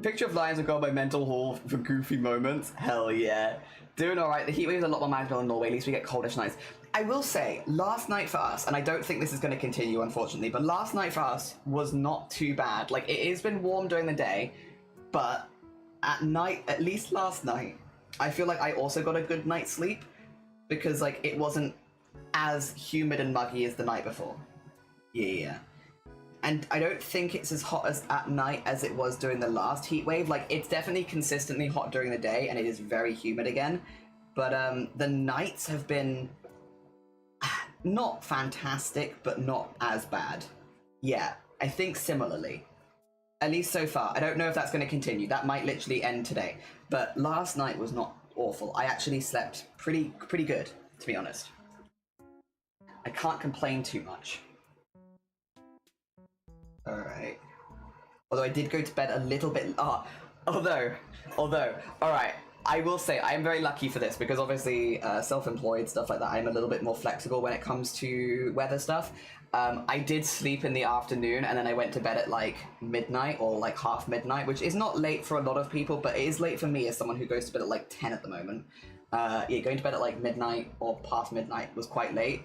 Picture of lions have got my mental hall for goofy moments. Hell yeah. Doing alright. The heat wave is a lot more manageable in Norway. At least we get coldish nights. I will say, last night for us, and I don't think this is going to continue, unfortunately, but last night for us was not too bad. Like, it has been warm during the day, but at night, at least last night, I feel like I also got a good night's sleep because, like, it wasn't as humid and muggy as the night before. Yeah. And I don't think it's as hot as at night as it was during the last heat wave. Like, it's definitely consistently hot during the day, and it is very humid again. But the nights have been not fantastic, but not as bad. Yeah, I think similarly. At least so far. I don't know if that's going to continue. That might literally end today. But last night was not awful. I actually slept pretty good, to be honest. I can't complain too much. Alright. Although I did go to bed a little bit... although, alright. I will say I am very lucky for this because obviously self-employed, stuff like that, I'm a little bit more flexible when it comes to weather stuff. I did sleep in the afternoon and then I went to bed at like midnight or like half midnight, which is not late for a lot of people, but it is late for me as someone who goes to bed at like 10 at the moment. Yeah, going to bed at like midnight or past midnight was quite late.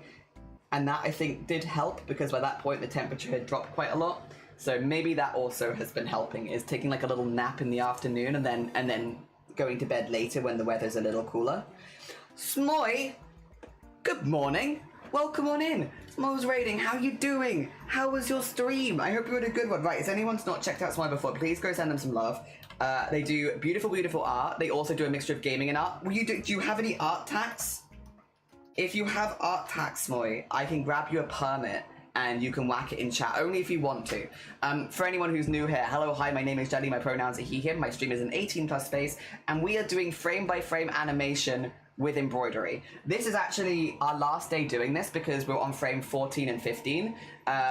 And that I think did help because by that point the temperature had dropped quite a lot. So maybe that also has been helping, is taking like a little nap in the afternoon and then going to bed later when the weather's a little cooler. Smoy, good morning. Welcome on in. Smo's Raiding, how you doing? How was your stream? I hope you had a good one. Right, if anyone's not checked out Smo before, please go send them some love. They do beautiful, beautiful art. They also do a mixture of gaming and art. Do you have any art tax? If you have art tax, Smoy, I can grab you a permit and you can whack it in chat, only if you want to. For anyone who's new here, hello, hi, my name is Jelly, my pronouns are he, him, my stream is an 18+ space, and we are doing frame-by-frame animation with embroidery. This is actually our last day doing this because we're on frame 14 and 15.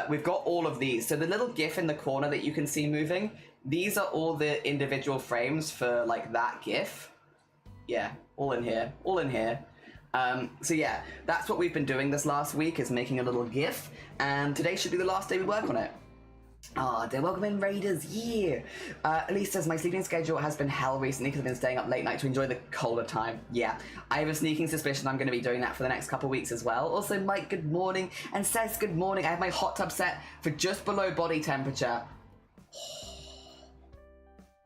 We've got all of these. So the little GIF in the corner that you can see moving, these are all the individual frames for like that GIF. Yeah, all in here, all in here. So yeah, that's what we've been doing this last week, is making a little GIF, and today should be the last day we work on it. Dear, welcome in, Raiders, yeah! Elise says, my sleeping schedule has been hell recently because I've been staying up late night to enjoy the colder time. Yeah, I have a sneaking suspicion I'm going to be doing that for the next couple weeks as well. Also, Mike, good morning, and says, good morning, I have my hot tub set for just below body temperature.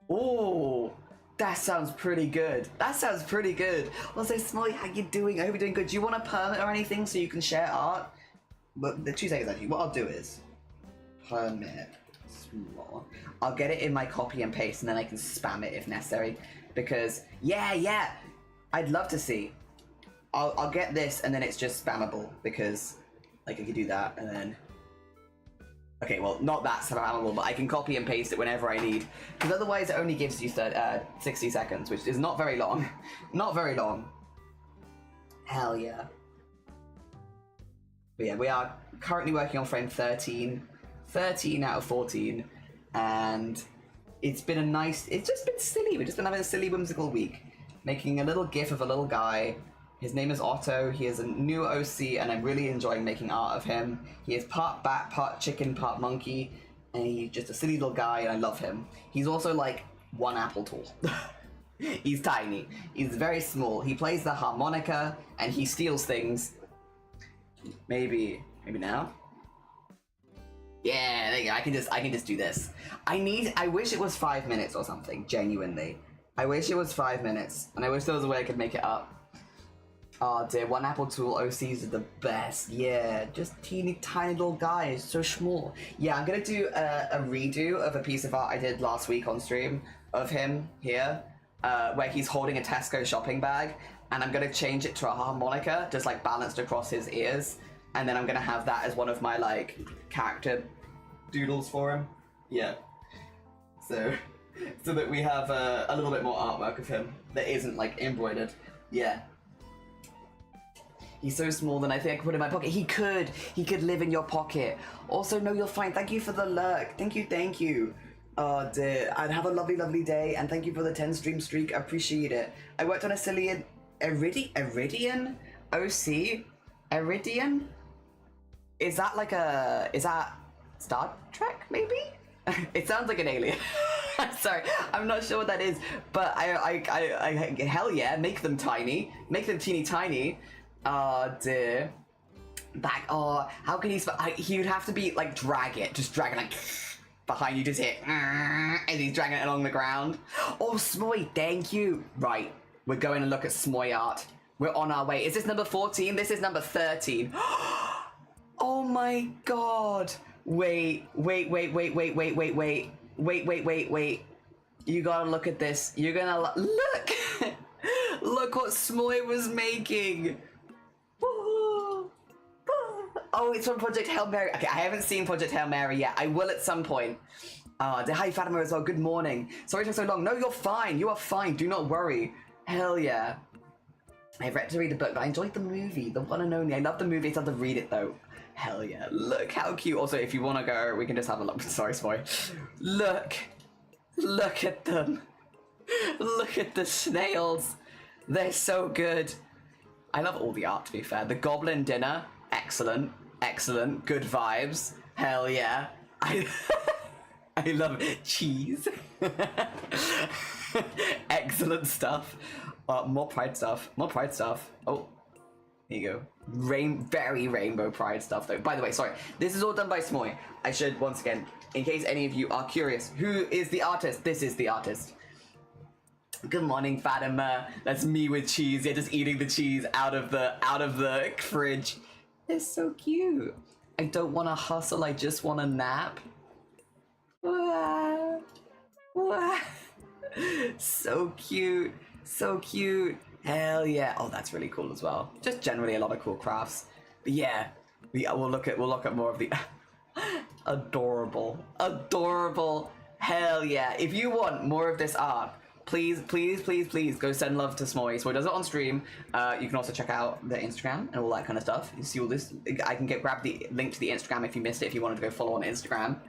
Oh, that sounds pretty good. That sounds pretty good. Also, Smiley, how you doing? I hope you're doing good. Do you want a permit or anything so you can share art? But the 2 seconds actually, what I'll do is permit small. I'll get it in my copy and paste and then I can spam it if necessary. Because yeah, I'd love to see. I'll get this and then it's just spammable because like I could do that and then okay, well, not that spammable, but I can copy and paste it whenever I need. Because otherwise it only gives you 60 seconds, which is not very long. Not very long. Hell yeah. But yeah, we are currently working on frame 13. 13 out of 14. And it's been a nice... It's just been silly. We've just been having a silly, whimsical week. Making a little gif of a little guy. His name is Otto. He is a new OC, and I'm really enjoying making art of him. He is part bat, part chicken, part monkey, and he's just a silly little guy, and I love him. He's also like 1 apple tall. He's tiny. He's very small. He plays the harmonica, and he steals things. Maybe now? Yeah, there you go. I can just do this. I wish it was 5 minutes or something, genuinely. I wish it was 5 minutes, and I wish there was a way I could make it up. Oh dear, 1 apple tool OCs are the best. Yeah, just teeny tiny little guys, so small. Yeah, I'm gonna do a redo of a piece of art I did last week on stream of him here, where he's holding a Tesco shopping bag, and I'm gonna change it to a harmonica, just like balanced across his ears, and then I'm gonna have that as one of my like character doodles for him. Yeah. So that we have a little bit more artwork of him that isn't like embroidered. Yeah. He's so small that I think I could put in my pocket. He could live in your pocket. Also, no, you're fine. Thank you for the lurk. Thank you. Oh dear, I'd have a lovely, lovely day, and thank you for the 10 stream streak. I appreciate it. I worked on a Cillian Iridian OC. Iridian? Is that Star Trek maybe? It sounds like an alien. Sorry, I'm not sure what that is, but I hell yeah, make them tiny, make them teeny tiny. Oh dear. How can he would have to be like drag it like behind you, just hit as he's dragging it along the ground. Oh Smoy, thank you. Right, we're going to look at Smoy art. We're on our way. Is this number 14? This is number 13. Oh my god. Wait. You gotta look at this. You're gonna look. Look what Smoy was making. Oh, it's from Project Hail Mary. Okay, I haven't seen Project Hail Mary yet. I will at some point. Hi Fatima as well, good morning. Sorry it took so long. No, you're fine, you are fine, do not worry. Hell yeah. I've read to read the book, but I enjoyed the movie, the one and only. I love the movie, it's hard to read it though. Hell yeah, look how cute. Also, if you want to go, we can just have a look. Sorry, Spoy. Look at them. Look at the snails. They're so good. I love all the art, to be fair. The goblin dinner, excellent, excellent, good vibes. Hell yeah. I love it. Cheese. Excellent stuff. More pride stuff. More pride stuff. Oh, here you go. Very rainbow pride stuff, though. By the way, sorry. This is all done by Smoy. I should, once again, in case any of you are curious, who is the artist? This is the artist. Good morning, Fatima. That's me with cheese. Yeah, just eating the cheese out of the fridge. It's so cute. I don't want to hustle. I just want to nap. Wah. Wah. So cute. So cute. Hell yeah. Oh, that's really cool as well. Just generally a lot of cool crafts. But yeah, we'll look at more of the adorable. Hell yeah. If you want more of this art, please go send love to Smoy. So he does it on stream. You can also check out the Instagram and all that kind of stuff. You see all this. I can grab the link to the Instagram if you missed it, if you wanted to go follow on Instagram.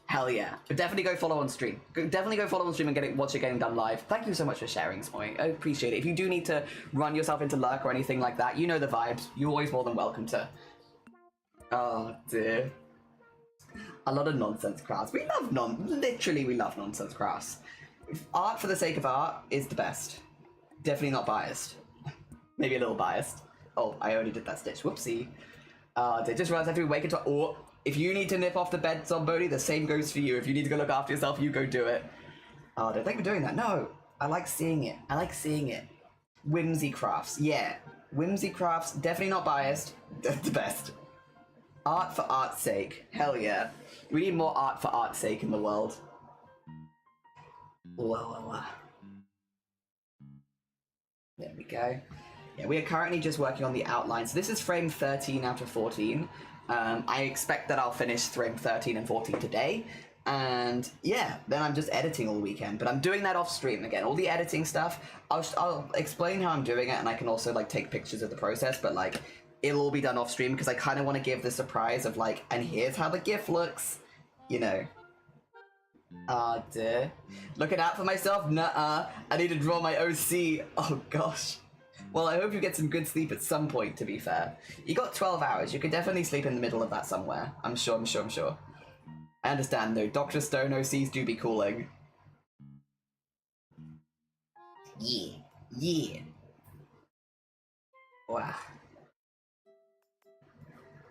Hell yeah. But definitely go follow on stream. Definitely go follow on stream and watch it getting done live. Thank you so much for sharing, Smoy. I appreciate it. If you do need to run yourself into lurk or anything like that, you know the vibes. You're always more than welcome to. Oh dear. A lot of nonsense crafts. We love literally we love nonsense crafts. Art for the sake of art is the best. Definitely not biased. Maybe a little biased. Oh, I already did that stitch. Whoopsie. They just realized I have to wake into. Or if you need to nip off the bed, Zombody, the same goes for you. If you need to go look after yourself, you go do it. Oh, don't think we're doing that. No, I like seeing it. I like seeing it. Whimsy crafts, yeah. Whimsy crafts, definitely not biased. The best. Art for art's sake. Hell yeah. We need more art for art's sake in the world. Whoa. There we go. Yeah, we are currently just working on the outline. So this is frame 13 out of 14. I expect that I'll finish frame 13 and 14 today. And yeah, then I'm just editing all weekend. But I'm doing that off stream again. All the editing stuff, I'll explain how I'm doing it, and I can also like take pictures of the process. But like, it'll all be done off stream because I kind of want to give the surprise of like, and here's how the GIF looks, you know. Ah, dear. Looking out for myself? Nuh-uh. I need to draw my OC. Oh, gosh. Well, I hope you get some good sleep at some point, to be fair. You got 12 hours. You could definitely sleep in the middle of that somewhere. I'm sure. I understand, though. Dr. Stone OCs do be cooling. Yeah. Wow.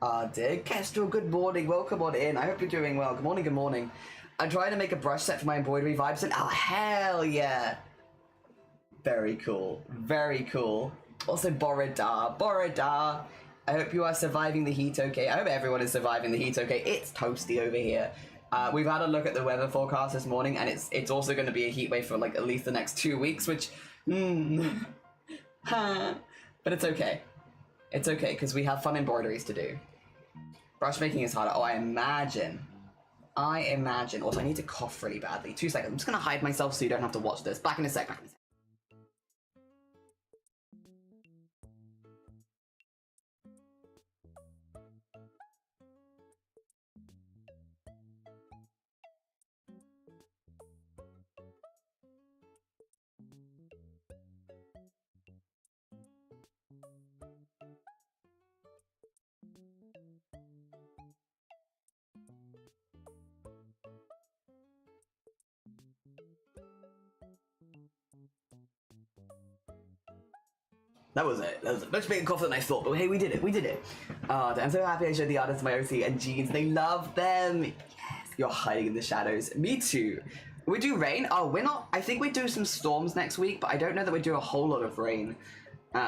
Ah, dear. Kestrel, good morning. Welcome on in. I hope you're doing well. Good morning. I'm trying to make a brush set for my embroidery vibes, and oh, hell yeah! Very cool. Also, Borodar. I hope you are surviving the heat okay. I hope everyone is surviving the heat okay. It's toasty over here. We've had a look at the weather forecast this morning, and it's also going to be a heat wave for like at least the next 2 weeks, which, but it's okay. It's okay, because we have fun embroideries to do. Brush making is harder. Oh, I imagine. Also, I need to cough really badly. 2 seconds. I'm just going to hide myself so you don't have to watch this. Back in a sec. That was it. Much bigger cough than I thought, but hey, we did it. I'm so happy I showed the artists my OC and jeans. They love them. Yes, you're hiding in the shadows. Me too. We do rain? Oh, we're not. I think we do some storms next week, but I don't know that we do a whole lot of rain.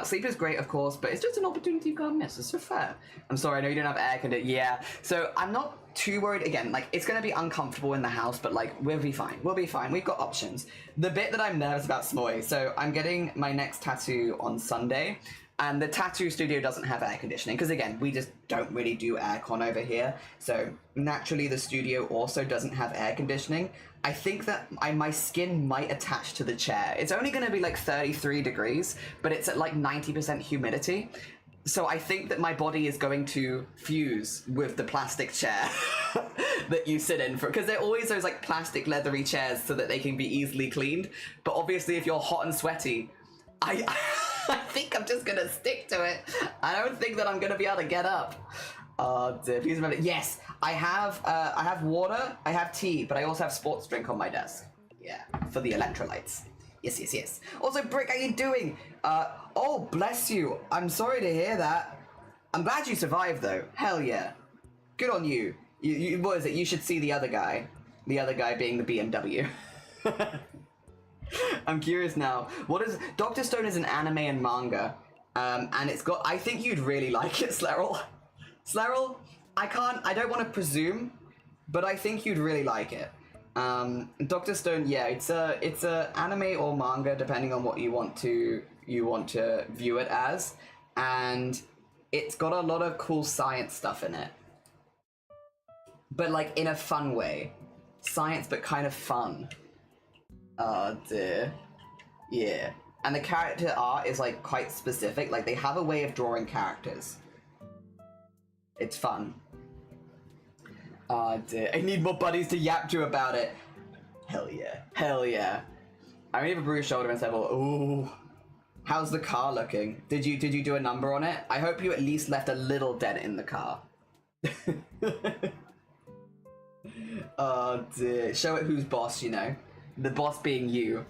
Sleep is great, of course, but it's just an opportunity you can't miss. It's so fair. I'm sorry, I know you don't have air conditioning. Yeah, so I'm not too worried. Again, like, it's going to be uncomfortable in the house, but, like, we'll be fine. We've got options. The bit that I'm nervous about, Smoy, so I'm getting my next tattoo on Sunday. And the tattoo studio doesn't have air conditioning because, again, we just don't really do aircon over here. So naturally, the studio also doesn't have air conditioning. I think that my skin might attach to the chair. It's only going to be like 33 degrees, but it's at like 90% humidity. So I think that my body is going to fuse with the plastic chair that you sit in for, because they're always those like plastic leathery chairs so that they can be easily cleaned. But obviously if you're hot and sweaty, I think I'm just gonna stick to it. I don't think that I'm gonna be able to get up. Oh dear, please remember, yes, I have water, I have tea, but I also have sports drink on my desk. Yeah, for the electrolytes. Yes, yes, yes. Also, Brick, how you doing? Oh, bless you. I'm sorry to hear that. I'm glad you survived, though. Hell yeah. Good on you. You what is it? You should see the other guy. The other guy being the BMW. I'm curious now. What is... Dr. Stone is an anime and manga. And it's got... I think you'd really like it, Slerrel. Slerrel, I don't want to presume, but I think you'd really like it. Dr. Stone, yeah, it's a anime or manga depending on what you want to view it as, and it's got a lot of cool science stuff in it, but like in a fun way. Science, but kind of fun. Oh dear. Yeah, and the character art is like quite specific. Like they have a way of drawing characters. It's fun. Oh dear, I need more buddies to yap to about it. Hell yeah, hell yeah. I only have a bruised shoulder and several. Ooh, how's the car looking? Did you do a number on it? I hope you at least left a little dent in the car. Oh dear, show it who's boss. You know, the boss being you.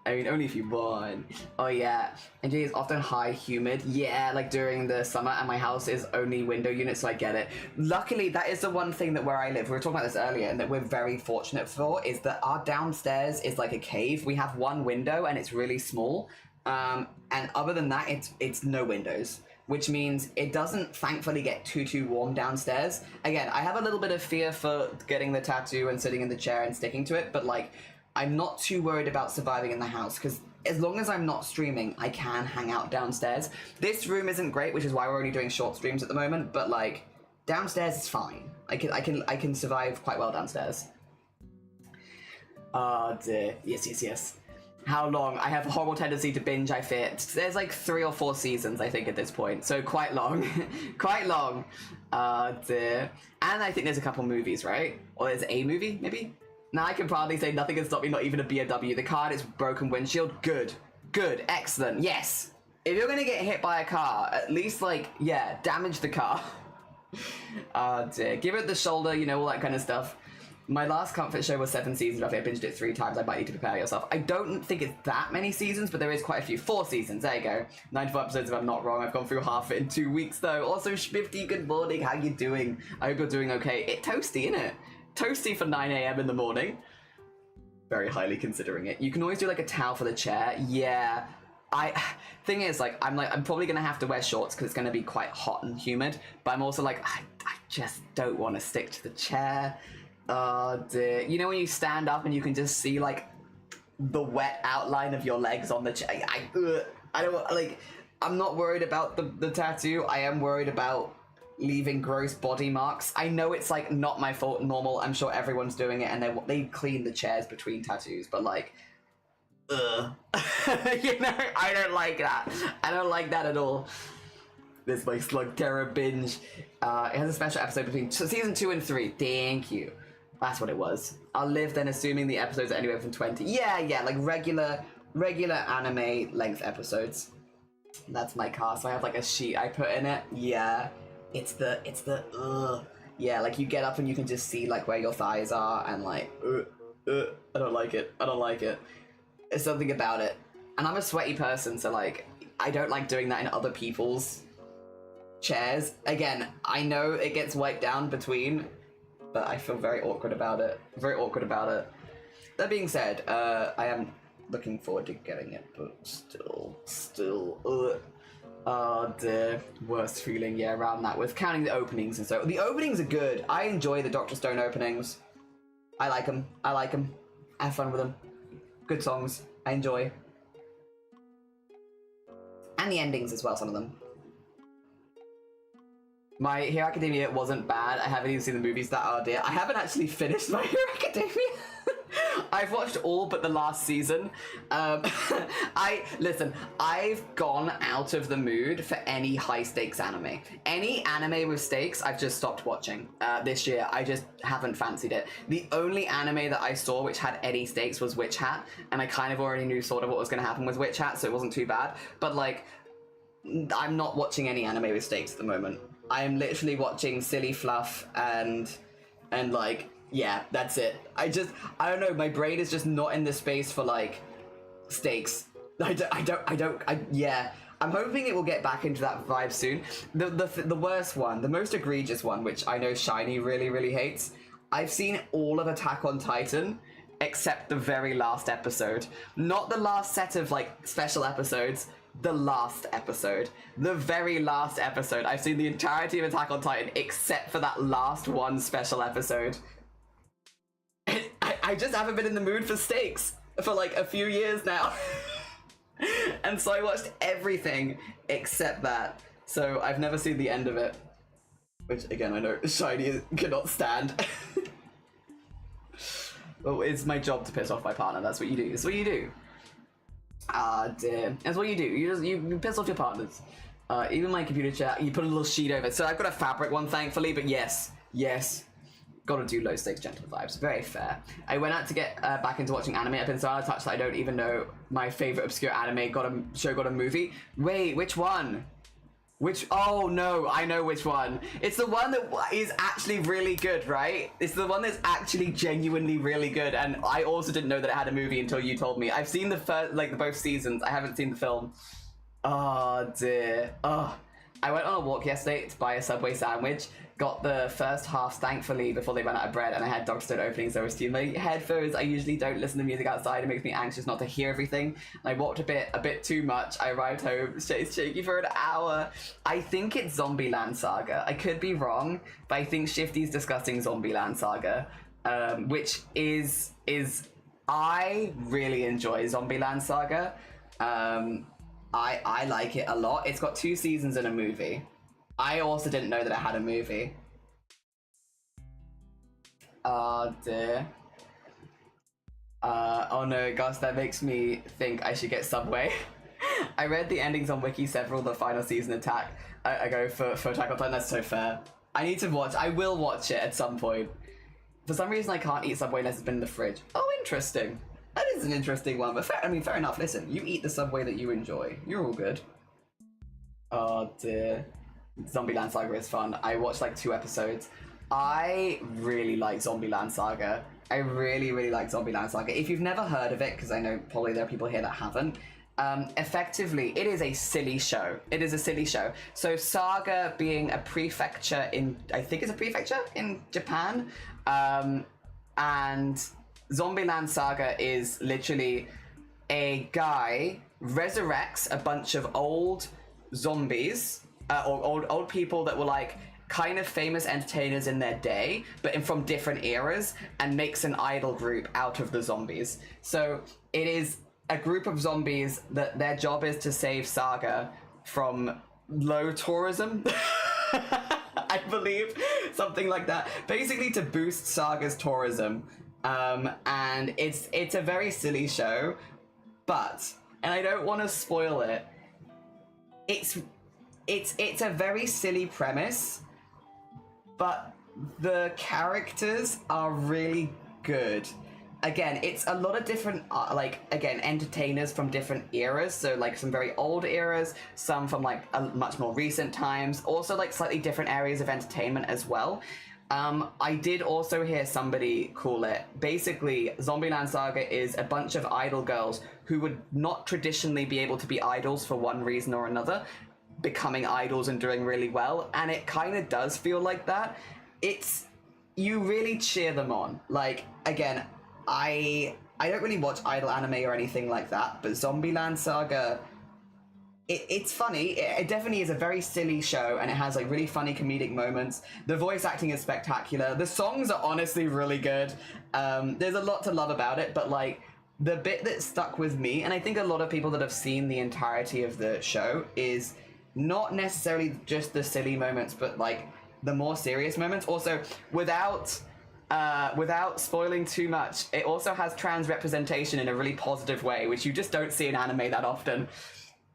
I mean, only if you want. Oh yeah, NJ is often high humid. Yeah, like during the summer, and my house is only window unit, so I get it. Luckily, that is the one thing that where I live, we were talking about this earlier, and that we're very fortunate for, is that our downstairs is like a cave. We have one window, and it's really small. And other than that, it's no windows, which means it doesn't thankfully get too warm downstairs. Again, I have a little bit of fear for getting the tattoo and sitting in the chair and sticking to it, but like, I'm not too worried about surviving in the house, because as long as I'm not streaming, I can hang out downstairs. This room isn't great, which is why we're only doing short streams at the moment, but like, downstairs is fine. I can survive quite well downstairs. Oh dear. Yes, yes, yes. How long? I have a horrible tendency to binge, I fear. There's like 3 or 4 seasons, I think, at this point, so quite long. Quite long. Dear. And I think there's a couple movies, right? Or there's a movie, maybe? Now I can proudly say nothing can stop me, not even a BMW. The car is broken windshield. Good. Good. Excellent. Yes. If you're gonna get hit by a car, at least, like, yeah, damage the car. Oh dear. Give it the shoulder, you know, all that kind of stuff. My last comfort show was 7 seasons. I think I binged it 3 times. I might need to prepare yourself. I don't think it's that many seasons, but there is quite a few. 4 seasons. There you go. 94 episodes if I'm not wrong. I've gone through half it in 2 weeks, though. Also, Schmifty, good morning. How you doing? I hope you're doing okay. It's toasty, innit? Toasty for 9 a.m. in the morning. Very highly considering it. You can always do like a towel for the chair. Yeah. Thing is, like, I'm probably gonna have to wear shorts because it's gonna be quite hot and humid. But I'm also like, I just don't want to stick to the chair. Oh dear. You know when you stand up and you can just see like the wet outline of your legs on the chair? I don't like. I'm not worried about the tattoo. I am worried about leaving gross body marks. I know it's like not my fault, normal. I'm sure everyone's doing it, and they clean the chairs between tattoos, but like, you know, I don't like that. I don't like that at all. This my Slug Terror binge. It has a special episode between season 2 and 3. Thank you. That's what it was. I'll live then, assuming the episodes are anywhere from 20. Yeah, like regular anime length episodes. That's my car. So I have like a sheet I put in it. Yeah. It's the yeah, like you get up and you can just see like where your thighs are, and like I don't like it. I don't like it. There's something about it. And I'm a sweaty person, so like I don't like doing that in other people's chairs. Again, I know it gets wiped down between, but I feel very awkward about it. Very awkward about it. That being said, I am looking forward to getting it, but still oh dear, worst feeling, yeah, around that, with counting the openings and so. The openings are good. I enjoy the Dr. Stone openings. I like them. I have fun with them. Good songs. I enjoy. And the endings as well, some of them. My Hero Academia wasn't bad. I haven't even seen the movies that are dear. I haven't actually finished My Hero Academia. I've watched all but the last season. Listen, I've gone out of the mood for any high stakes anime. Any anime with stakes, I've just stopped watching this year. I just haven't fancied it. The only anime that I saw which had any stakes was Witch Hat, and I kind of already knew sort of what was going to happen with Witch Hat, so it wasn't too bad. But like, I'm not watching any anime with stakes at the moment. I am literally watching silly fluff and like, yeah, that's it. I don't know, my brain is just not in the space for like stakes. Yeah. I'm hoping it will get back into that vibe soon. The worst one, the most egregious one, which I know Shiny really, really hates. I've seen all of Attack on Titan except the very last episode. Not the last set of like special episodes, the last episode. The very last episode. I've seen the entirety of Attack on Titan except for that last one special episode. I just haven't been in the mood for stakes for like a few years now. And so I watched everything except that. So I've never seen the end of it. Which again, I know Shiny cannot stand. Well, it's my job to piss off my partner. That's what you do. That's what you do. Ah, dear. That's what you do. You piss off your partners. Even my computer chat, you put a little sheet over it. So I've got a fabric one, thankfully, but yes. Gotta do low stakes, gentle vibes. Very fair. I went out to get back into watching anime. I've been so out of touch that I don't even know my favorite obscure anime got a movie. Wait, which one? Oh no, I know which one. It's the one that is actually really good, right? It's the one that's actually genuinely really good, and I also didn't know that it had a movie until you told me. I've seen the first, like, both seasons. I haven't seen the film. Oh dear. Oh. I went on a walk yesterday to buy a Subway sandwich, got the first half, thankfully, before they ran out of bread, and I had dog stone openings. I was to my headphones. I usually don't listen to music outside. It makes me anxious not to hear everything. And I walked a bit too much. I arrived home, stayed shaky for an hour. I think it's Zombieland Saga. I could be wrong, but I think Shifty's discussing Zombieland Saga, which is I really enjoy Zombieland Saga. I like it a lot. It's got 2 seasons and a movie. I also didn't know that it had a movie. Oh dear. Oh no, Gus, that makes me think I should get Subway. I read the endings on Wiki several the final season attack. I go for Attack on Titan. That's so fair. I will watch it at some point. For some reason I can't eat Subway unless it's been in the fridge. Oh, interesting. That is an interesting one, but fair enough. Listen, you eat the Subway that you enjoy. You're all good. Oh dear. Zombieland Saga is fun. I watched like 2 episodes. I really like Zombieland Saga. I really, really like Zombieland Saga. If you've never heard of it, because I know probably there are people here that haven't, effectively, it is a silly show. It is a silly show. So Saga being a prefecture in, I think it's a prefecture in Japan, and Zombieland Saga is literally a guy resurrects a bunch of old zombies, or old people that were like kind of famous entertainers in their day, but from different eras, and makes an idol group out of the zombies. So it is a group of zombies that their job is to save Saga from low tourism. I believe, something like that. Basically to boost Saga's tourism. And it's a very silly show, but, and I don't want to spoil it, it's a very silly premise, but the characters are really good. Again, it's a lot of different, entertainers from different eras. So, like, some very old eras, some from, like, much more recent times. Also, like, slightly different areas of entertainment as well. I did also hear somebody call it, basically, Zombieland Saga is a bunch of idol girls who would not traditionally be able to be idols for one reason or another, becoming idols and doing really well. And it kind of does feel like that. You really cheer them on. Like, again, I don't really watch idol anime or anything like that, but Zombieland Saga, it's funny. It definitely is a very silly show, and it has like really funny comedic moments. The voice acting is spectacular. The songs are honestly really good. There's a lot to love about it, but like the bit that stuck with me, and I think a lot of people that have seen the entirety of the show, is not necessarily just the silly moments, but like the more serious moments. Also, without spoiling too much, it also has trans representation in a really positive way, which you just don't see in anime that often.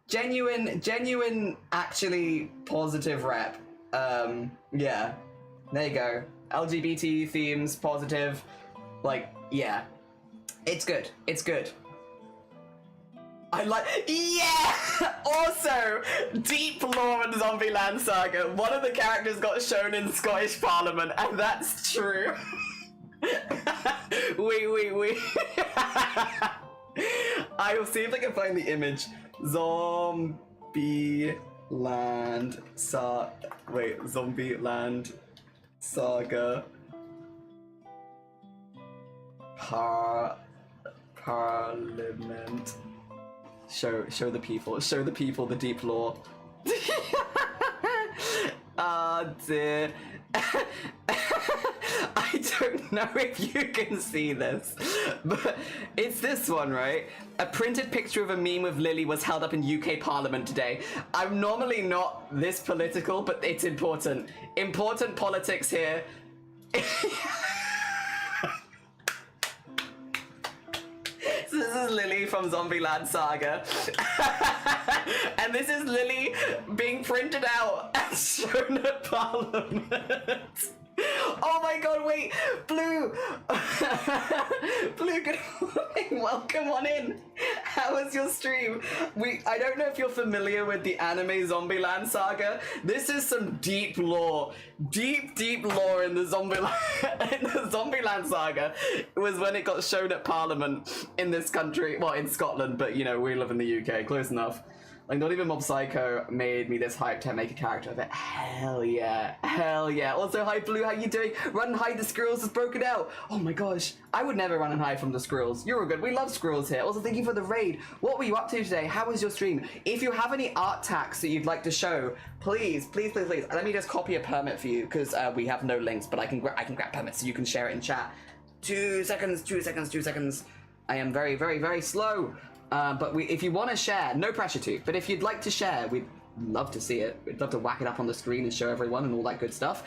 Genuine, actually positive rep. Yeah, there you go. LGBT themes, positive, like, yeah. It's good. It's good. I like... Yeah! Also, deep lore in Zombieland Saga. One of the characters got shown in Scottish Parliament, and that's true. Wait. I will see if I can find the image. Zombieland Saga. Parliament. Show the people the deep lore. Oh dear. I don't know if you can see this, but it's this one, right? A printed picture of a meme with Lily was held up in UK Parliament today. I'm normally not this political, but it's important. Important politics here. So this is Lily from Zombieland Saga. And this is Lily being printed out and shown at Parliament. Oh my god, wait! Blue! Blue, good morning! Welcome on in! How was your stream? I don't know if you're familiar with the anime Zombieland Saga. This is some deep lore. Deep lore in the Zombieland Saga. It was when it got shown at Parliament in this country. Well, in Scotland, but you know, we live in the UK, close enough. Like, not even Mob Psycho made me this hyped to make a character of it. Hell yeah. Hell yeah. Also, hi Blue, how you doing? Run and hide, the squirrels is broken out. Oh my gosh. I would never run and hide from the squirrels. You're good. We love squirrels here. Also, thank you for the raid. What were you up to today? How was your stream? If you have any art tacks that you'd like to show, please. Let me just copy a permit for you, because we have no links, but I can grab permits so you can share it in chat. 2 seconds. I am very, very, very slow. But if you want to share, no pressure to, but if you'd like to share, we'd love to see it. We'd love to whack it up on the screen and show everyone and all that good stuff.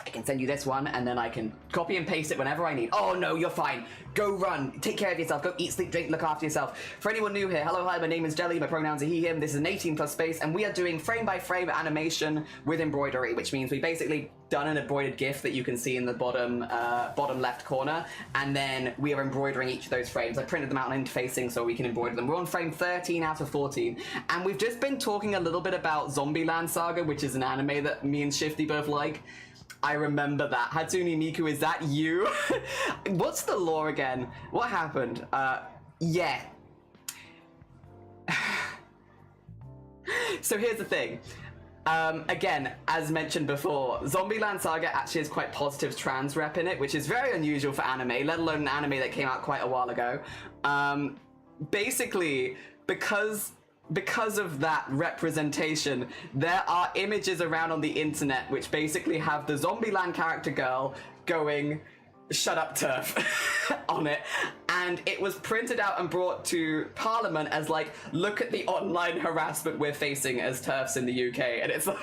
I can send you this one, and then I can copy and paste it whenever I need. Oh no, you're fine. Go run. Take care of yourself. Go eat, sleep, drink, look after yourself. For anyone new here, hello, hi, my name is Jelly. My pronouns are he, him. This is an 18+ space, and we are doing frame-by-frame animation with embroidery, which means we basically done an embroidered GIF that you can see in the bottom left corner, and then we are embroidering each of those frames. I printed them out on interfacing so we can embroider them. We're on frame 13 out of 14, and we've just been talking a little bit about Zombieland Saga, which is an anime that me and Shifty both like. I remember that. Hatsune Miku, is that you? What's the lore again? What happened? Yeah. So here's the thing. Again, as mentioned before, Zombieland Saga actually has quite positive trans rep in it, which is very unusual for anime, let alone an anime that came out quite a while ago. Basically, because of that representation, there are images around on the internet which basically have the Zombieland character girl going, "Shut up, TERF," on it, and it was printed out and brought to Parliament as like, look at the online harassment we're facing as TERFs in the UK, and it's like...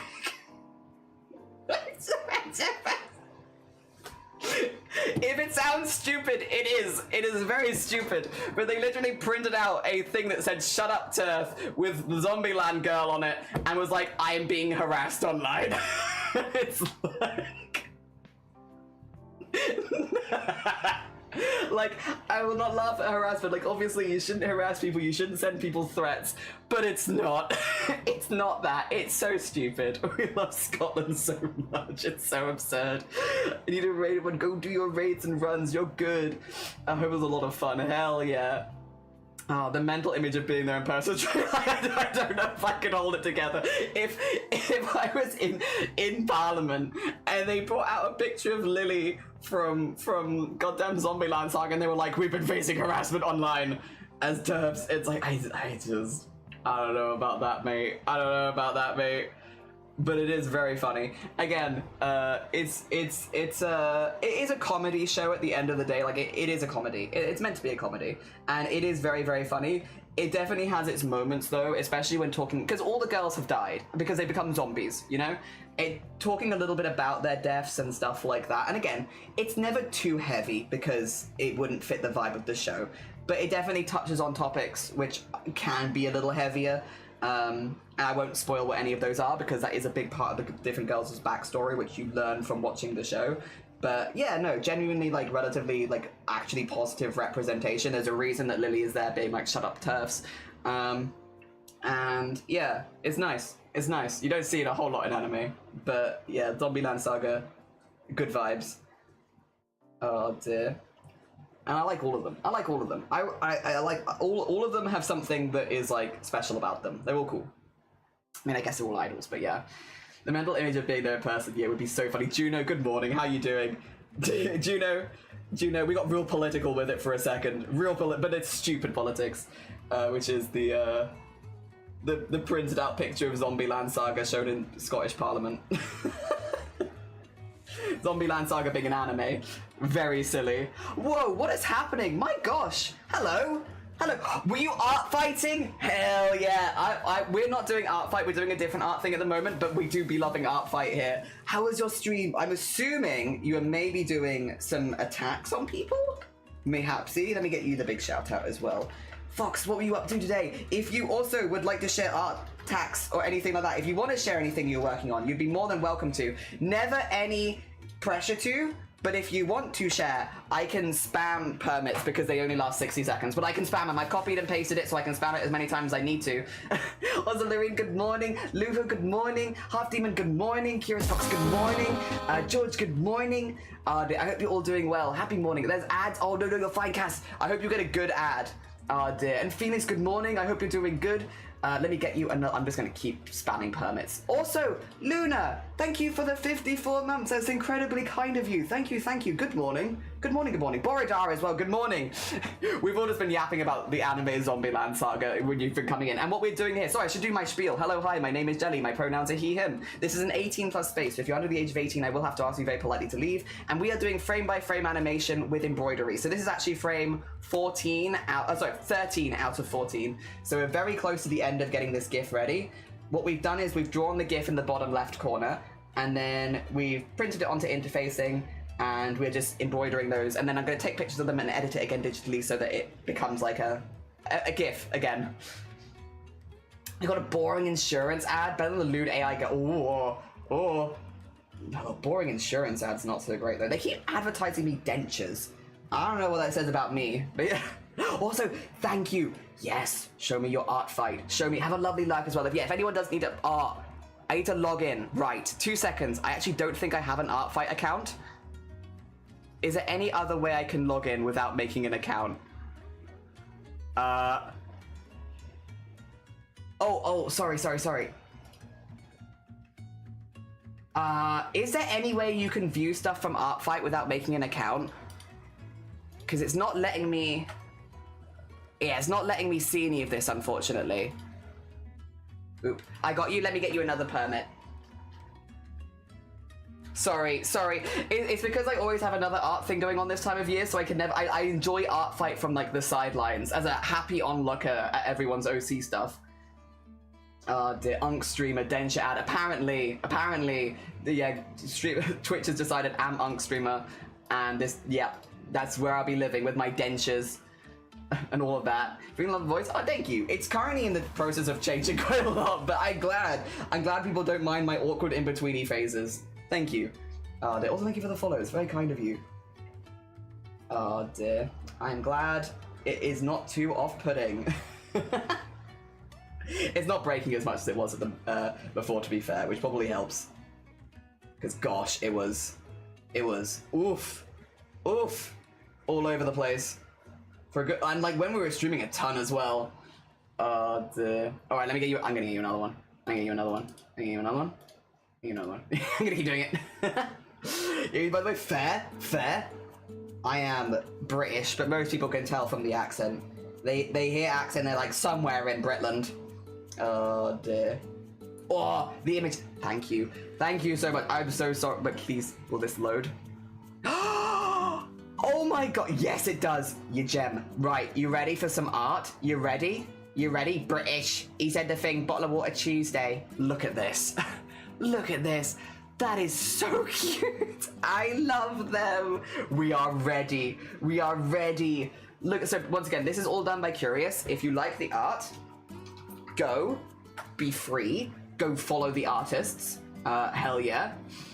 If it sounds stupid, it is. It is very stupid. But they literally printed out a thing that said, "Shut up, TERF," with the Zombieland girl on it, and was like, "I am being harassed online." It's like... Like, I will not laugh at harassment. Like, obviously, you shouldn't harass people, you shouldn't send people threats, but it's not. It's not that. It's so stupid. We love Scotland so much. It's so absurd. I need a raid one. Go do your raids and runs. You're good. I hope it was a lot of fun. Hell yeah. Oh, the mental image of being there in person. I don't know if I can hold it together. If I was in Parliament and they brought out a picture of Lily from goddamn Zombieland Saga and they were like, "We've been facing harassment online as TERFs," it's like, I don't know about that, mate. I don't know about that, mate. but it is very funny. Again, it is a comedy show at the end of the day. Like, it is a comedy. It's meant to be a comedy, and it is very, very funny. It definitely has its moments, though, especially when talking, because all the girls have died because they become zombies, you know? Talking a little bit about their deaths and stuff like that. And again, it's never too heavy because it wouldn't fit the vibe of the show, but it definitely touches on topics which can be a little heavier. And I won't spoil what any of those are because that is a big part of the different girls' backstory, which you learn from watching the show. But yeah, no, genuinely, like, relatively, like, actually positive representation. There's a reason that Lily is there being like, shut up TERFs. And yeah, it's nice. It's nice. You don't see it a whole lot in anime. But yeah, Zombieland Saga, good vibes. Oh dear. And I like all of them. I like all of them. I like all of them have something that is like special about them. They're all cool. I mean, I guess they're all idols, but yeah. The mental image of being there in person, yeah, would be so funny. Juno, good morning. How you doing? Juno, we got real political with it for a second. But it's stupid politics, which is the printed out picture of Zombieland Saga shown in Scottish Parliament. Zombieland Saga being an anime. Very silly. Whoa, what is happening? My gosh. Hello. Hello. Were you art fighting? Hell yeah. We're not doing art fight. We're doing a different art thing at the moment, but we do be loving art fight here. How was your stream? I'm assuming you are maybe doing some attacks on people? Mayhapsy. Let me get you the big shout out as well. Fox, what were you up to today? If you also would like to share art attacks or anything like that, if you want to share anything you're working on, you'd be more than welcome to. Never any pressure to, but if you want to share, I can spam permits because they only last 60 seconds, but I can spam them. I copied and pasted it so I can spam it as many times as I need to. Also, Lorraine, good morning. Luva, good morning. Half Demon, good morning. Kira Fox, good morning. George, good morning. I hope you're all doing well. Happy morning. There's ads. Oh, no, you're fine, Cass. I hope you get a good ad. Oh dear. And Phoenix, good morning. I hope you're doing good. Let me get you another. I'm just going to keep spamming permits. Also, Luna, thank you for the 54 months. That's incredibly kind of you. Thank you, thank you. Good morning. Good morning, good morning. Borodar as well, good morning. We've all just been yapping about the anime Zombieland Saga when you've been coming in. And what we're doing here, sorry, I should do my spiel. Hello, hi, my name is Jelly. My pronouns are he, him. This is an 18 plus space. So if you're under the age of 18, I will have to ask you very politely to leave. And we are doing frame by frame animation with embroidery. So this is actually frame 13 out of 14. So we're very close to the end of getting this GIF ready. What we've done is we've drawn the GIF in the bottom left corner, and then we've printed it onto interfacing, and we're just embroidering those, and then I'm going to take pictures of them and edit it again digitally so that it becomes like a GIF again. I got a boring insurance ad, better than the lewd AI go. No, boring insurance ad's not so great though. They keep advertising me dentures. I don't know what that says about me, but yeah. Also, thank you. Yes, show me your art fight. Show me. Have a lovely life as well. If anyone does need art, I need to log in. Right, 2 seconds. I actually don't think I have an art fight account. Is there any other way I can log in without making an account? Sorry. Is there any way you can view stuff from art fight without making an account? Because it's not letting me... Yeah, it's not letting me see any of this, unfortunately. Oop. I got you. Let me get you another permit. Sorry. It's because I always have another art thing going on this time of year, so I can never... I enjoy art fight from, like, the sidelines as a happy onlooker at everyone's OC stuff. Dear Unk streamer, Densha ad. Apparently, Twitch has decided I'm Unk streamer, and this, yeah, that's where I'll be living with my dentures. And all of that. Feeling love the voice? Oh, thank you. It's currently in the process of changing quite a lot, but I'm glad people don't mind my awkward in-betweeny phases. Thank you. Oh dear. Also, thank you for the follow. It's very kind of you. Oh dear. I'm glad it is not too off-putting. It's not breaking as much as it was at the before, to be fair, which probably helps. Because gosh, it was oof, all over the place. For a good, and like when we were streaming a ton as well. All right, let me get you. I'm gonna get you another one. I'm gonna keep doing it. Yeah, by the way, fair. I am British, but most people can tell from the accent. They hear accent, they're like somewhere in Britland. Oh dear. Oh, the image. Thank you. Thank you so much. I'm so sorry, but please, will this load? Oh my god. Yes, it does. You gem. Right, you ready for some art? You ready? You ready? British. He said the thing, bottle of water Tuesday. Look at this. Look at this. That is so cute. I love them. We are ready. We are ready. Look, so once again, this is all done by Curious. If you like the art, go, be free, go follow the artists. Hell yeah.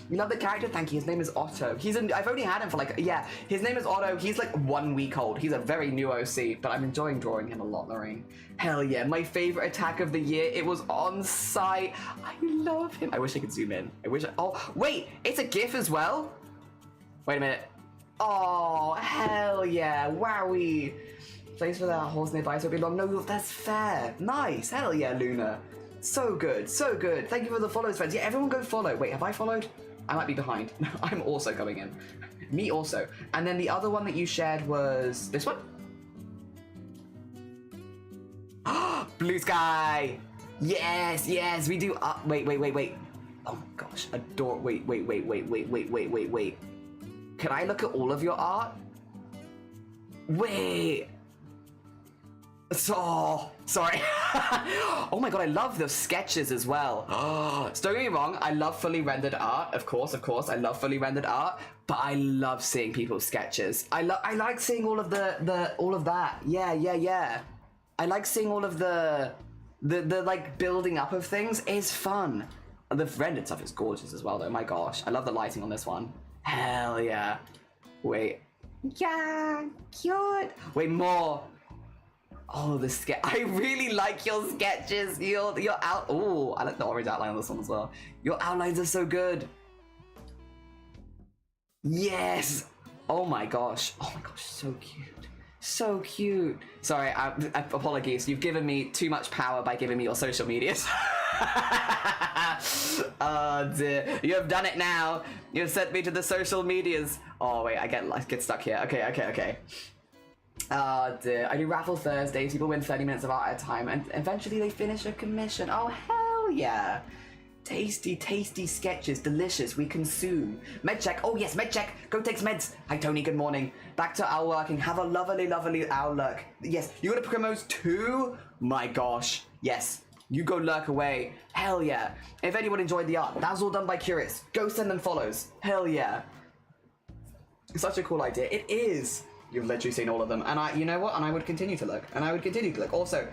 You love the character? Thank you. His name is Otto. I've only had him for like, yeah, his name is Otto. He's like 1 week old. He's a very new OC, but I'm enjoying drawing him a lot, Lorraine. Hell yeah. My favorite attack of the year. It was on site. I love him. I wish I could zoom in. Oh, wait, it's a GIF as well? Wait a minute. Oh, hell yeah. Wowie. Place for that horse nearby so it'll be long. No, that's fair. Nice. Hell yeah, Luna. So good, so good. Thank you for the follows, friends. Yeah, everyone go follow. Wait, have I followed? I might be behind. I'm also going in. Me also. And then the other one that you shared was this one? Blue sky. Yes, yes, we do. Wait. Oh my gosh, adore. Wait. Can I look at all of your art? Wait. So sorry. Oh my god, I love those sketches as well. So don't get me wrong, I love fully rendered art. Of course, I love fully rendered art. But I love seeing people's sketches. I like seeing all of all of that. Yeah. I like seeing all of the like building up of things is fun. The rendered stuff is gorgeous as well, though. My gosh, I love the lighting on this one. Hell yeah. Wait. Yeah, cute. Wait, more. Oh, the sketch. I really like your sketches. Your out. Oh, I like the orange outline on this one as well. Your outlines are so good. Yes. Oh my gosh, so cute. So cute. Sorry, apologies. You've given me too much power by giving me your social medias. Oh dear. You have done it now. You have sent me to the social medias. Oh wait, I get stuck here. Okay. Oh dear. I do raffle Thursdays. People win 30 minutes of art at a time and eventually they finish a commission. Oh hell yeah. Tasty sketches, delicious, we consume. Med check, oh yes, med check, go take meds. Hi Tony, good morning. Back to owl working, have a lovely owl lurk. Yes, you gonna promote too? My gosh, yes. You go lurk away, hell yeah. If anyone enjoyed the art, that was all done by Curious. Go send them follows, hell yeah. It's such a cool idea, it is. You've literally seen all of them, and you know what? And I would continue to look, Also,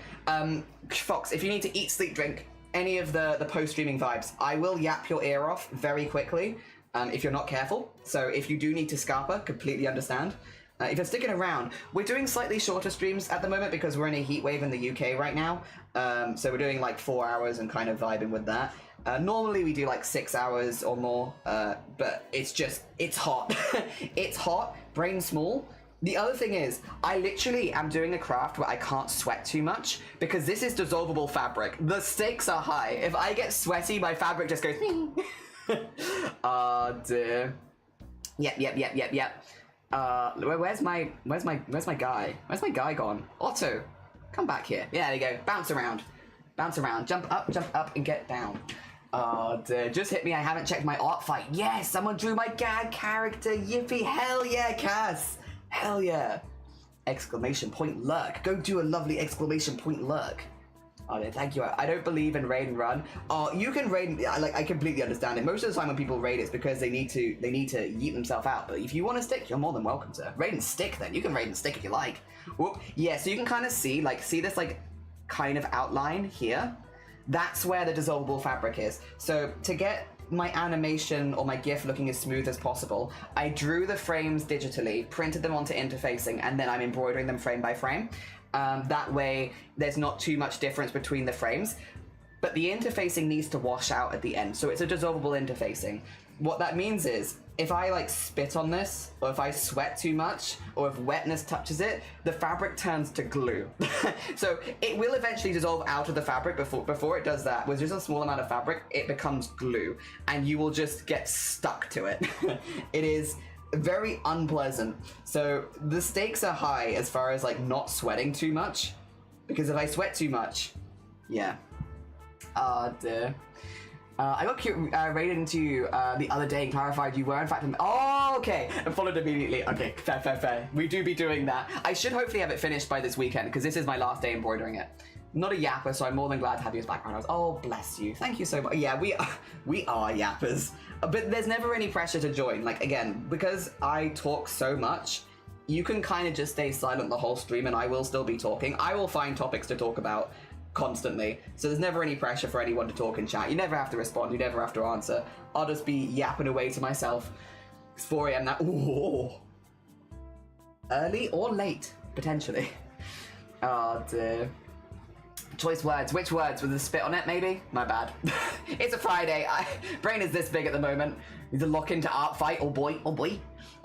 Fox, if you need to eat, sleep, drink, any of the post-streaming vibes, I will yap your ear off very quickly if you're not careful. So if you do need to scarper, completely understand. If you're sticking around, we're doing slightly shorter streams at the moment because we're in a heat wave in the UK right now. So we're doing like 4 hours and kind of vibing with that. Normally we do like 6 hours or more, but it's hot. It's hot, brain small. The other thing is, I literally am doing a craft where I can't sweat too much because this is dissolvable fabric. The stakes are high. If I get sweaty, my fabric just goes. Oh dear. Yep. Where's my guy? Where's my guy gone? Otto, come back here. Yeah, there you go. Bounce around, jump up, and get down. Oh dear. Just hit me. I haven't checked my art fight. Yes, someone drew my gag character. Yippee! Hell yeah, Cass. Hell yeah! Exclamation point lurk. Go do a lovely exclamation point lurk. Oh no, thank you. I don't believe in raid and run. Oh, you can raid. I completely understand it. Most of the time when people raid, it's because they need to yeet themselves out. But if you want to stick, you're more than welcome to raid and stick. Then you can raid and stick if you like. Whoop. Yeah. So you can kind of see this kind of outline here. That's where the dissolvable fabric is. So to get my animation or my GIF looking as smooth as possible, I drew the frames digitally, printed them onto interfacing, and then I'm embroidering them frame by frame. That way there's not too much difference between the frames, but the interfacing needs to wash out at the end, so it's a dissolvable interfacing. What that means is, if I spit on this, or if I sweat too much, or if wetness touches it, the fabric turns to glue. So it will eventually dissolve out of the fabric before it does that. With just a small amount of fabric, it becomes glue, and you will just get stuck to it. It is very unpleasant. So the stakes are high as far as not sweating too much, because if I sweat too much, yeah. Oh dear. I got raided into you the other day and clarified you were in fact oh, okay, and followed immediately. Okay, fair. We do be doing that. I should hopefully have it finished by this weekend because this is my last day embroidering it. I'm not a yapper, so I'm more than glad to have you as background. Oh, bless you. Thank you so much. Yeah, we are yappers. But there's never any pressure to join. Like, again, because I talk so much, you can kind of just stay silent the whole stream and I will still be talking. I will find topics to talk about constantly, so there's never any pressure for anyone to talk in chat. You never have to respond, you never have to answer. I'll just be yapping away to myself. It's 4 a.m. now. Ooh. Early or late, potentially. Oh dear. Choice words. Which words? With a spit on it, maybe? My bad. It's a Friday. Brain is this big at the moment. Need to lock into art fight. Oh boy. Oh boy.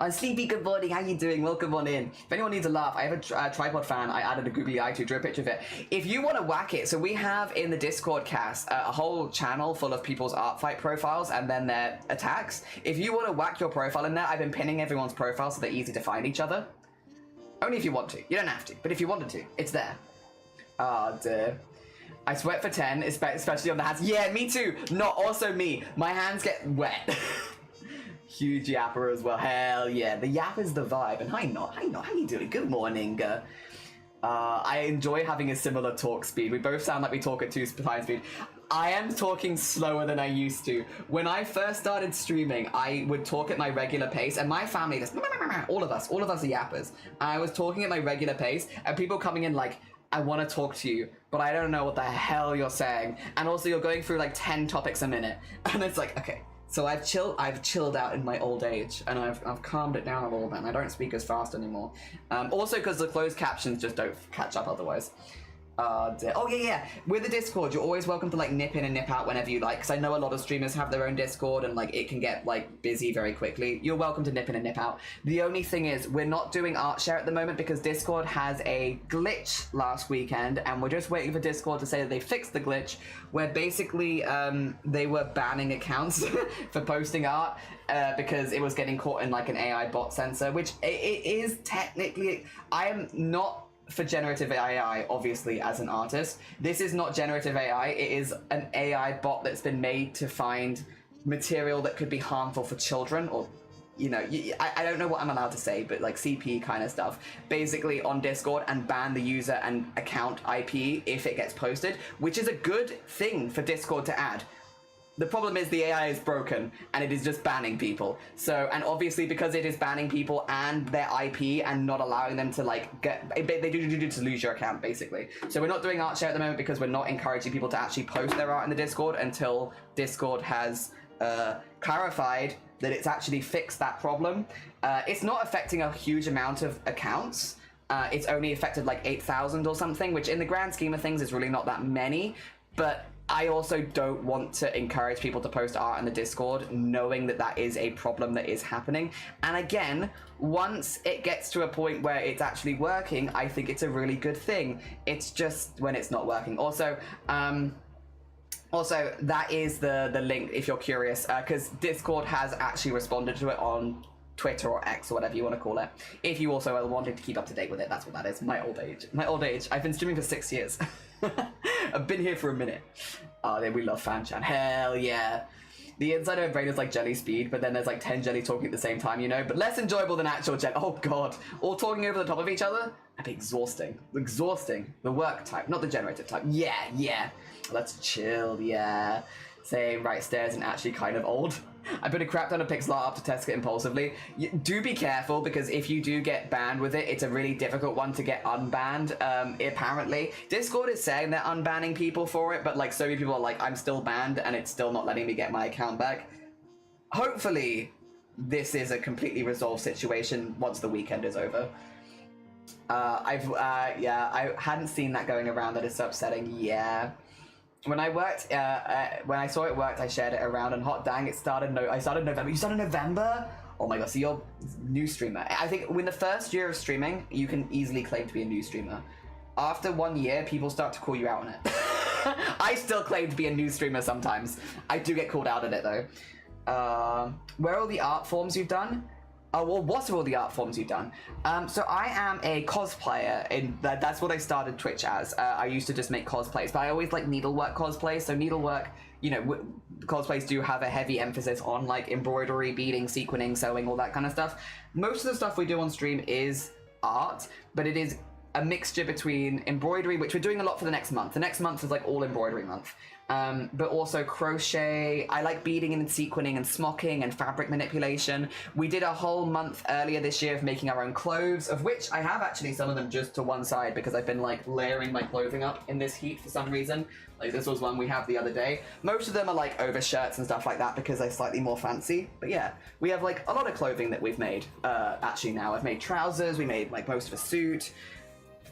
Sleepy, good morning. How you doing? Welcome on in. If anyone needs a laugh, I have a tripod fan. I added a googly eye to drew a picture of it. If you want to whack it, so we have in the Discord cast a whole channel full of people's art fight profiles and then their attacks. If you want to whack your profile in there, I've been pinning everyone's profile so they're easy to find each other. Only if you want to. You don't have to, but if you wanted to, it's there. Oh dear. I sweat for 10, especially on the hands. Yeah, me too. Not also me. My hands get wet. Huge yapper as well. Hell yeah. The yap is the vibe. And hi Not. How you doing? Good morning. I enjoy having a similar talk speed. We both sound like we talk at 2 times speed. I am talking slower than I used to. When I first started streaming, I would talk at my regular pace, and my family just all of us are yappers. I was talking at my regular pace, and people coming in like, I want to talk to you, but I don't know what the hell you're saying. And also you're going through like 10 topics a minute. And it's like, okay. So I've chilled out in my old age, and I've calmed it down a little bit, and I don't speak as fast anymore. Also because the closed captions just don't catch up otherwise. Oh yeah. With the Discord, you're always welcome to like nip in and nip out whenever you like, because I know a lot of streamers have their own Discord and like it can get like busy very quickly. You're welcome to nip in and nip out. The only thing is we're not doing art share at the moment because Discord has a glitch last weekend, and we're just waiting for Discord to say that they fixed the glitch where basically they were banning accounts for posting art because it was getting caught in like an AI bot sensor, which it is technically. I am not for generative AI, obviously, as an artist. This is not generative AI. It is an AI bot that's been made to find material that could be harmful for children, or, you know, I don't know what I'm allowed to say, but like CP kind of stuff, basically on Discord, and ban the user and account IP if it gets posted, which is a good thing for Discord to add. The problem is the AI is broken and it is just banning people. So, and obviously because it is banning people and their IP and not allowing them to like they do to lose your account basically. So we're not doing art share at the moment because we're not encouraging people to actually post their art in the Discord until Discord has clarified that it's actually fixed that problem. It's not affecting a huge amount of accounts. It's only affected like 8,000 or something, which in the grand scheme of things is really not that many, but I also don't want to encourage people to post art in the Discord knowing that that is a problem that is happening. And again, once it gets to a point where it's actually working, I think it's a really good thing. It's just when it's not working. Also, that is the link if you're curious, because Discord has actually responded to it on Twitter or X or whatever you want to call it. If you also are wanting to keep up to date with it, that's what that is. My old age. I've been streaming for 6 years. I've been here for a minute. Oh, we love fan chat. Hell yeah. The inside of my brain is like jelly speed, but then there's like 10 jelly talking at the same time, you know? But less enjoyable than actual jelly. Oh god. All talking over the top of each other? That'd be exhausting. Exhausting. The work type, not the generative type. Yeah. Let's chill, yeah. Same, right, stairs and actually kind of old. I put a crap ton of pixel art up to test it impulsively. Do be careful, because if you do get banned with it, it's a really difficult one to get unbanned, apparently. Discord is saying they're unbanning people for it, but like so many people are like, I'm still banned and it's still not letting me get my account back. Hopefully, this is a completely resolved situation once the weekend is over. I hadn't seen that going around. That is so upsetting. Yeah. When I worked, when I saw it worked, I shared it around, and hot dang, I started November. You started November? Oh my god, so you're a new streamer. I think in the first year of streaming, you can easily claim to be a new streamer. After 1 year, people start to call you out on it. I still claim to be a new streamer sometimes. I do get called out on it though. Where are all the art forms you've done? Oh, well, what are all the art forms you've done? So I am a cosplayer, and that's what I started Twitch as. I used to just make cosplays, but I always like needlework cosplays. So needlework, you know, cosplays do have a heavy emphasis on like embroidery, beading, sequining, sewing, all that kind of stuff. Most of the stuff we do on stream is art, but it is a mixture between embroidery, which we're doing a lot for the next month. The next month is like all embroidery month. But also crochet. I like beading and sequining and smocking and fabric manipulation. We did a whole month earlier this year of making our own clothes, of which I have actually some of them just to one side because I've been like layering my clothing up in this heat for some reason. Like this was one we have the other day. Most of them are like over shirts and stuff like that because they're slightly more fancy. But yeah, we have like a lot of clothing that we've made actually now. I've made trousers, we made like most of a suit.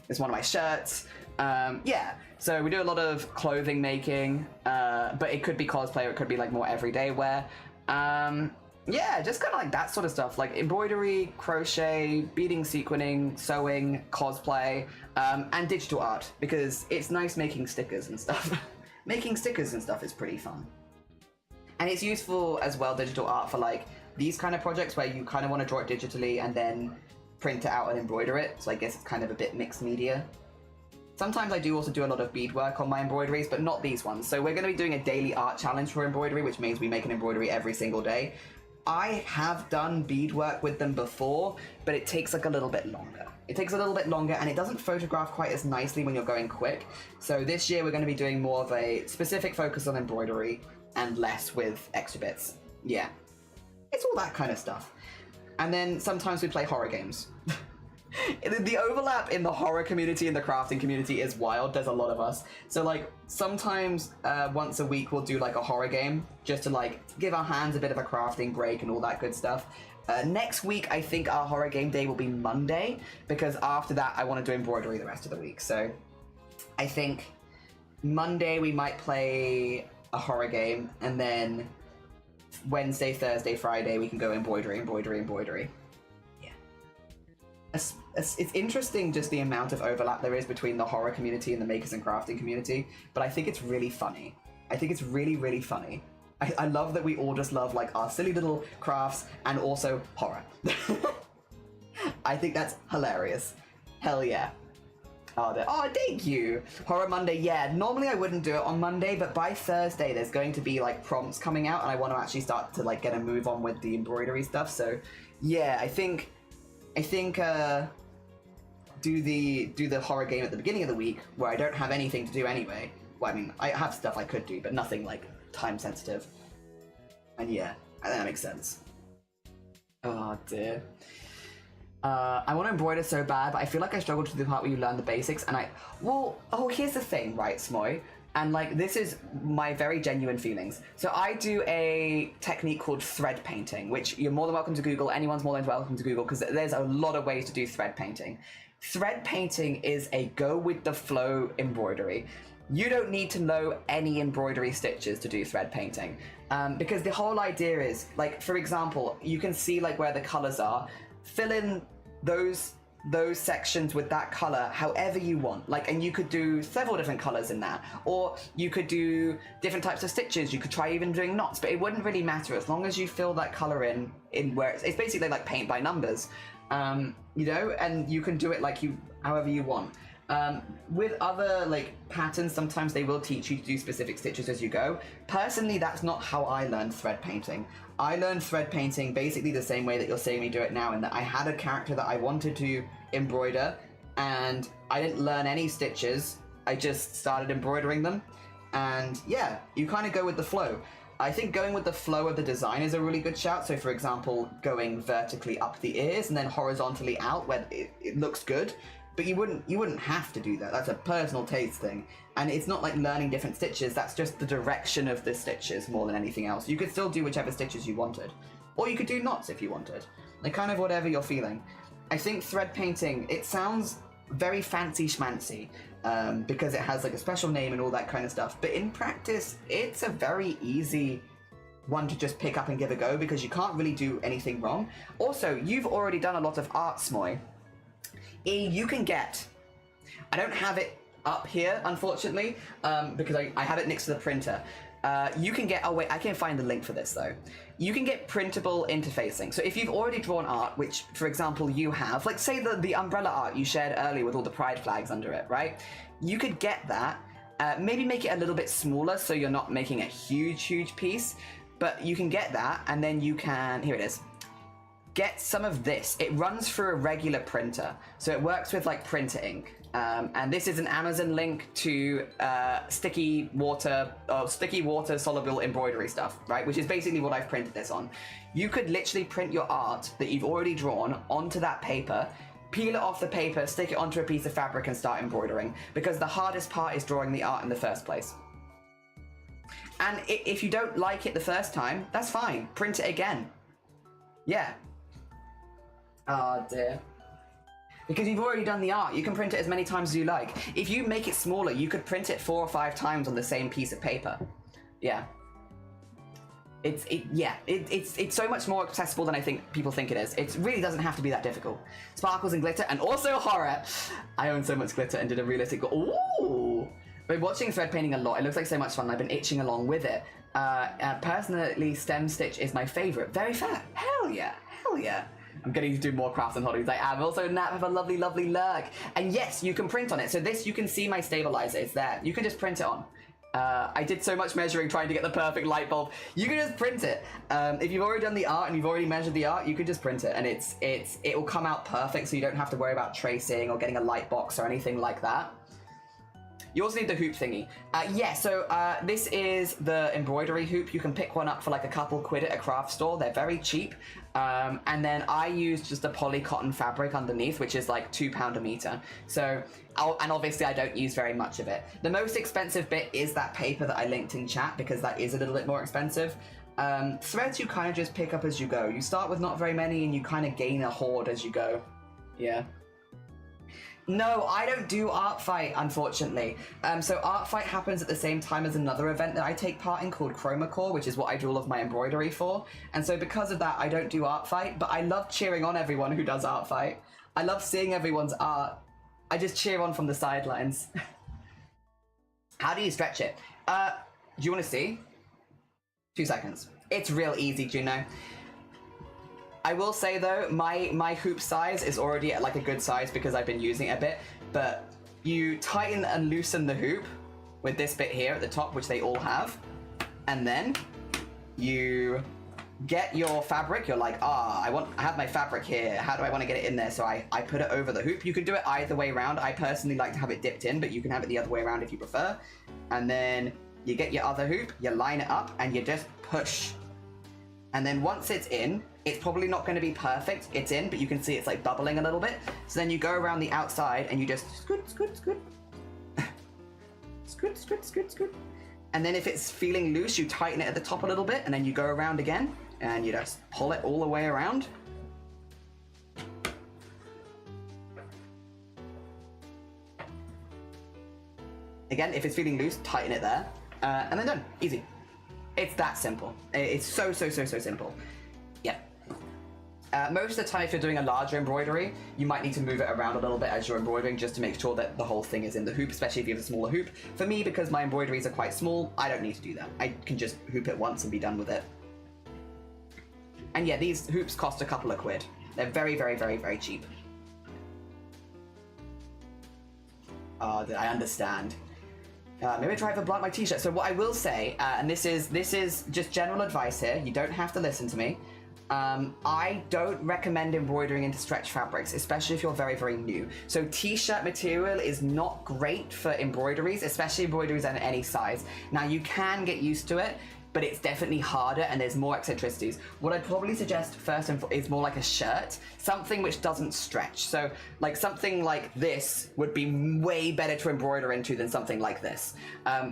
It's one of my shirts. Yeah, so we do a lot of clothing making, but it could be cosplay or it could be like more everyday wear. Yeah, just kind of like that sort of stuff, like embroidery, crochet, beading, sequining, sewing, cosplay, and digital art, because it's nice making stickers and stuff. Making stickers and stuff is pretty fun. And it's useful as well, digital art, for like these kind of projects where you kind of want to draw it digitally and then print it out and embroider it, so I guess it's kind of a bit mixed media. Sometimes I do also do a lot of beadwork on my embroideries, but not these ones. So we're going to be doing a daily art challenge for embroidery, which means we make an embroidery every single day. I have done beadwork with them before, but it takes like a little bit longer. It takes a little bit longer and it doesn't photograph quite as nicely when you're going quick. So this year we're going to be doing more of a specific focus on embroidery and less with extra bits. Yeah, it's all that kind of stuff. And then sometimes we play horror games. The overlap in the horror community and the crafting community is wild. There's a lot of us. So like sometimes once a week we'll do like a horror game just to like give our hands a bit of a crafting break and all that good stuff. Next week I think our horror game day will be Monday, because after that I want to do embroidery the rest of the week. So I think Monday we might play a horror game, and then Wednesday, Thursday, Friday we can go embroidery. Yeah. It's interesting just the amount of overlap there is between the horror community and the makers and crafting community, but I think it's really funny. I think it's really, really funny. I love that we all just love like our silly little crafts and also horror. I think that's hilarious. Hell yeah. Oh, thank you. Horror Monday, yeah. Normally I wouldn't do it on Monday, but by Thursday there's going to be like prompts coming out and I want to actually start to like get a move on with the embroidery stuff. So yeah, I think do the horror game at the beginning of the week where I don't have anything to do anyway. Well, I mean, I have stuff I could do, but nothing like time sensitive. And yeah, I think that makes sense. Oh dear. I want to embroider so bad, but I feel like I struggle to do the part where you learn the basics, and here's the thing, right, Smoy? And like, this is my very genuine feelings. So I do a technique called thread painting, which you're more than welcome to Google. Anyone's more than welcome to Google, because there's a lot of ways to do thread painting. Thread painting is a go with the flow embroidery. You don't need to know any embroidery stitches to do thread painting, because the whole idea is, like, for example, you can see like where the colors are. Fill in those sections with that color however you want, like, and you could do several different colors in that, or you could do different types of stitches. You could try even doing knots, but it wouldn't really matter as long as you fill that color in where it's basically like paint by numbers, you know, and you can do it like however you want. With other like patterns, sometimes they will teach you to do specific stitches as you go. Personally, that's not how I learned thread painting. I learned thread painting basically the same way that you're seeing me do it now, in that I had a character that I wanted to embroider, and I didn't learn any stitches. I just started embroidering them, and yeah, you kind of go with the flow. I think going with the flow of the design is a really good shout. So for example, going vertically up the ears and then horizontally out where it looks good. But you wouldn't have to do that. That's a personal taste thing. And it's not like learning different stitches, that's just the direction of the stitches more than anything else. You could still do whichever stitches you wanted. Or you could do knots if you wanted. Like kind of whatever you're feeling. I think thread painting, it sounds very fancy schmancy, because it has like a special name and all that kind of stuff. But in practice, it's a very easy one to just pick up and give a go, because you can't really do anything wrong. Also, you've already done a lot of art, Smoy. You can get, I don't have it up here, unfortunately, because I have it next to the printer. you can get, oh wait, I can find the link for this though. You can get printable interfacing. So if you've already drawn art, which for example you have, like say the umbrella art you shared earlier with all the pride flags under it, right? You could get that, maybe make it a little bit smaller so you're not making a huge piece, but you can get that and then you can, here it is. Get some of this. It runs through a regular printer. So it works with like printer ink. And this is an Amazon link to sticky water soluble embroidery stuff, right? Which is basically what I've printed this on. You could literally print your art that you've already drawn onto that paper, peel it off the paper, stick it onto a piece of fabric and start embroidering, because the hardest part is drawing the art in the first place. And if you don't like it the first time, that's fine. Print it again. Yeah. Oh dear. Because you've already done the art, you can print it as many times as you like. If you make it smaller, you could print it 4 or 5 times on the same piece of paper. Yeah. It's so much more accessible than I think people think it is. It really doesn't have to be that difficult. Sparkles and glitter, and also horror. I own so much glitter and did a realistic. Ooh! I've been watching thread painting a lot. It looks like so much fun. I've been itching along with it. Personally, stem stitch is my favorite. Very fair. Hell yeah. Hell yeah. I'm getting to do more crafts and hobbies. I am. Also, Nat have a lovely, lovely lurk. And yes, you can print on it. So this, you can see my stabilizer. It's there. You can just print it on. I did so much measuring trying to get the perfect light bulb. You can just print it. If you've already done the art and you've already measured the art, you can just print it, and it will come out perfect. So you don't have to worry about tracing or getting a light box or anything like that. You also need the hoop thingy. This is the embroidery hoop. You can pick one up for like a couple quid at a craft store. They're very cheap. And then I use just a poly cotton fabric underneath, which is like £2 a meter. So, and obviously I don't use very much of it. The most expensive bit is that paper that I linked in chat, because that is a little bit more expensive. Threads you kind of just pick up as you go. You start with not very many and you kind of gain a hoard as you go. Yeah. No, I don't do Art Fight, unfortunately. So Art Fight happens at the same time as another event that I take part in called Chromacore, which is what I do all of my embroidery for. And so because of that, I don't do Art Fight, but I love cheering on everyone who does Art Fight. I love seeing everyone's art. I just cheer on from the sidelines. How do you stretch it? Do you want to see? 2 seconds. It's real easy, Juno. I will say though, my hoop size is already at like a good size because I've been using it a bit, but you tighten and loosen the hoop with this bit here at the top, which they all have, and then you get your fabric. You're like, I have my fabric here. How do I want to get it in there? So I put it over the hoop. You can do it either way around. I personally like to have it dipped in, but you can have it the other way around if you prefer. And then you get your other hoop, you line it up, and you just push. And then once it's in, it's probably not going to be perfect. It's in, but you can see it's like bubbling a little bit. So then you go around the outside and you just scoot, scoot, scoot. Scoot, scoot, scoot, scoot. And then if it's feeling loose, you tighten it at the top a little bit, and then you go around again and you just pull it all the way around. Again, if it's feeling loose, tighten it there. And then done. Easy. It's that simple. It's so simple. Yeah. Most of the time, if you're doing a larger embroidery, you might need to move it around a little bit as you're embroidering, just to make sure that the whole thing is in the hoop, especially if you have a smaller hoop. For me, because my embroideries are quite small, I don't need to do that. I can just hoop it once and be done with it. And yeah, these hoops cost a couple of quid. They're very cheap. I understand. Maybe try to block my t-shirt. So what I will say, and this is just general advice here, you don't have to listen to me. I don't recommend embroidering into stretch fabrics, especially if you're very new. So t-shirt material is not great for embroideries, especially embroideries at any size. Now you can get used to it, but it's definitely harder and there's more eccentricities. What I'd probably suggest first is more like a shirt, something which doesn't stretch. So like something like this would be way better to embroider into than something like this.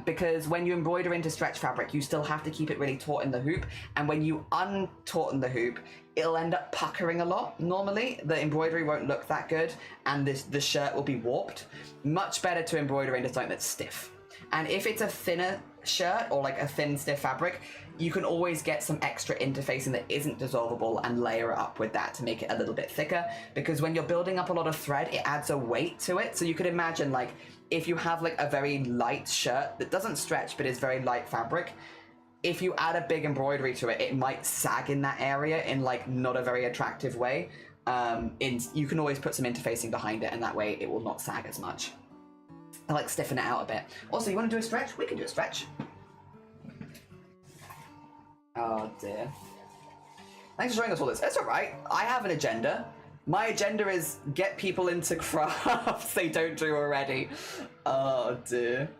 Because when you embroider into stretch fabric, you still have to keep it really taut in the hoop. And when you untauten the hoop, it'll end up puckering a lot. Normally, the embroidery won't look that good and the shirt will be warped. Much better to embroider into something that's stiff. And if it's a thinner shirt or like a thin stiff fabric, you can always get some extra interfacing that isn't dissolvable and layer it up with that to make it a little bit thicker, because when you're building up a lot of thread, it adds a weight to it. So you could imagine like if you have like a very light shirt that doesn't stretch but is very light fabric, if you add a big embroidery to it, it might sag in that area in like not a very attractive way. You can always put some interfacing behind it, and that way it will not sag as much. I like stiffen it out a bit. Also, you want to do a stretch? We can do a stretch. Oh dear. Thanks for showing us all this. It's alright. I have an agenda. My agenda is get people into crafts they don't do already. Oh dear.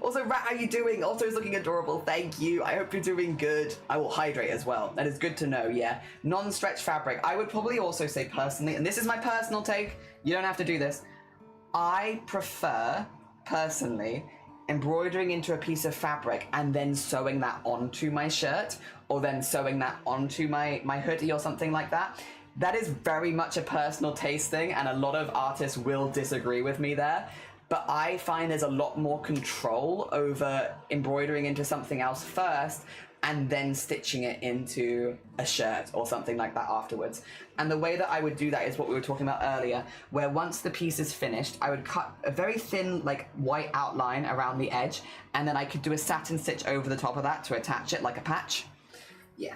Also, Rat, how you doing? Also, is looking adorable. Thank you. I hope you're doing good. I will hydrate as well. That is good to know, yeah. Non-stretch fabric. I would probably also say personally, and this is my personal take, you don't have to do this. I prefer, personally, embroidering into a piece of fabric and then sewing that onto my shirt, or then sewing that onto my hoodie or something like that. That is very much a personal taste thing, and a lot of artists will disagree with me there. But I find there's a lot more control over embroidering into something else first and then stitching it into a shirt or something like that afterwards. And the way that I would do that is what we were talking about earlier, where once the piece is finished, I would cut a very thin, like, white outline around the edge, and then I could do a satin stitch over the top of that to attach it like a patch. Yeah.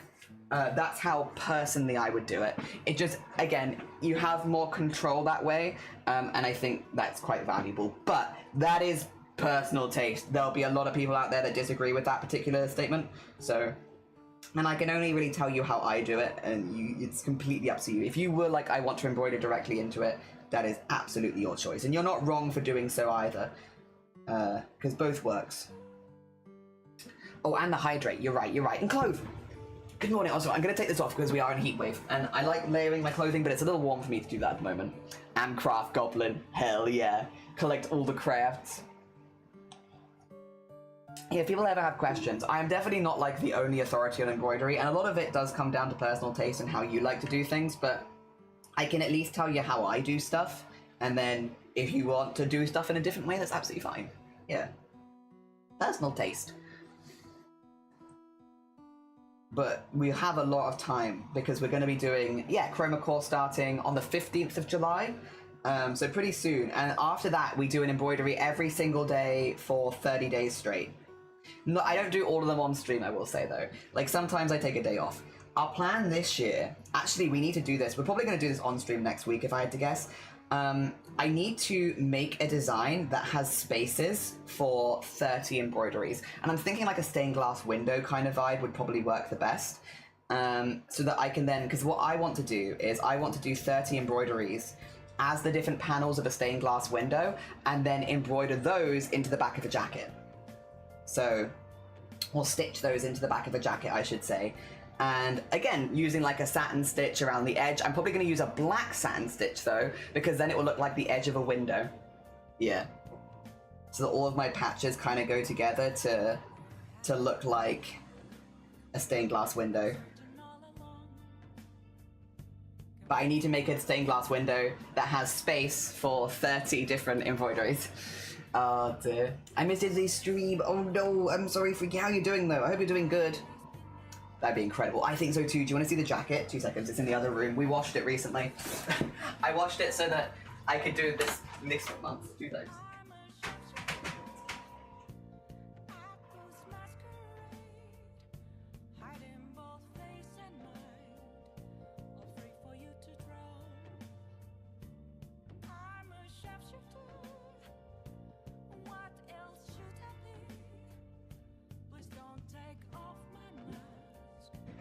That's how personally I would do it. It just, again, you have more control that way, and I think that's quite valuable. But that is personal taste. There'll be a lot of people out there that disagree with that particular statement. So, and I can only really tell you how I do it, and it's completely up to you. If you were like, I want to embroider directly into it, that is absolutely your choice. And you're not wrong for doing so either, because both works. Oh, and the hydrate. You're right. And clothes. Good morning. Also, I'm going to take this off because we are in a heat wave, and I like layering my clothing, but it's a little warm for me to do that at the moment. And craft goblin. Hell yeah. Collect all the crafts. Yeah, if people ever have questions, I am definitely not like the only authority on embroidery, and a lot of it does come down to personal taste and how you like to do things, but I can at least tell you how I do stuff, and then if you want to do stuff in a different way, that's absolutely fine. Yeah. Personal taste. But we have a lot of time because we're going to be doing, Chroma Core starting on the 15th of July. So pretty soon. And after that, we do an embroidery every single day for 30 days straight. No, I don't do all of them on stream, I will say, though. Like, sometimes I take a day off. Our plan this year, actually, we need to do this. We're probably going to do this on stream next week, if I had to guess. I need to make a design that has spaces for 30 embroideries. And I'm thinking like a stained glass window kind of vibe would probably work the best. So that I can then, because what I want to do is I want to do 30 embroideries as the different panels of a stained glass window, and then embroider those into the back of a jacket. So, or stitch those into the back of a jacket, I should say. And again, using like a satin stitch around the edge. I'm probably going to use a black satin stitch though, because then it will look like the edge of a window. Yeah. So that all of my patches kind of go together to look like a stained glass window. But I need to make a stained glass window that has space for 30 different embroideries. Oh dear. I missed the stream. Oh no, I'm sorry for you. How are you doing though? I hope you're doing good. That'd be incredible. I think so too. Do you want to see the jacket? 2 seconds. It's in the other room. We washed it recently. I washed it so that I could do this next month. 2 times.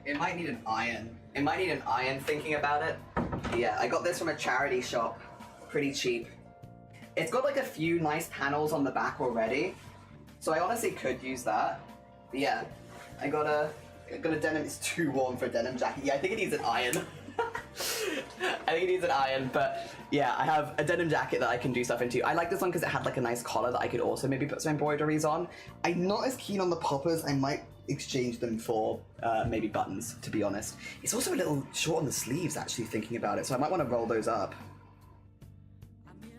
It might need an iron. It might need an iron thinking about it. Yeah, I got this from a charity shop. Pretty cheap. It's got like a few nice panels on the back already. So I honestly could use that. But yeah, I got a denim. It's too warm for a denim jacket. Yeah, I think it needs an iron. I think it needs an iron, but yeah, I have a denim jacket that I can do stuff into. I like this one because it had like a nice collar that I could also maybe put some embroideries on. I'm not as keen on the poppers. I might exchange them for maybe buttons, to be honest. It's also a little short on the sleeves, actually, thinking about it, so I might want to roll those up.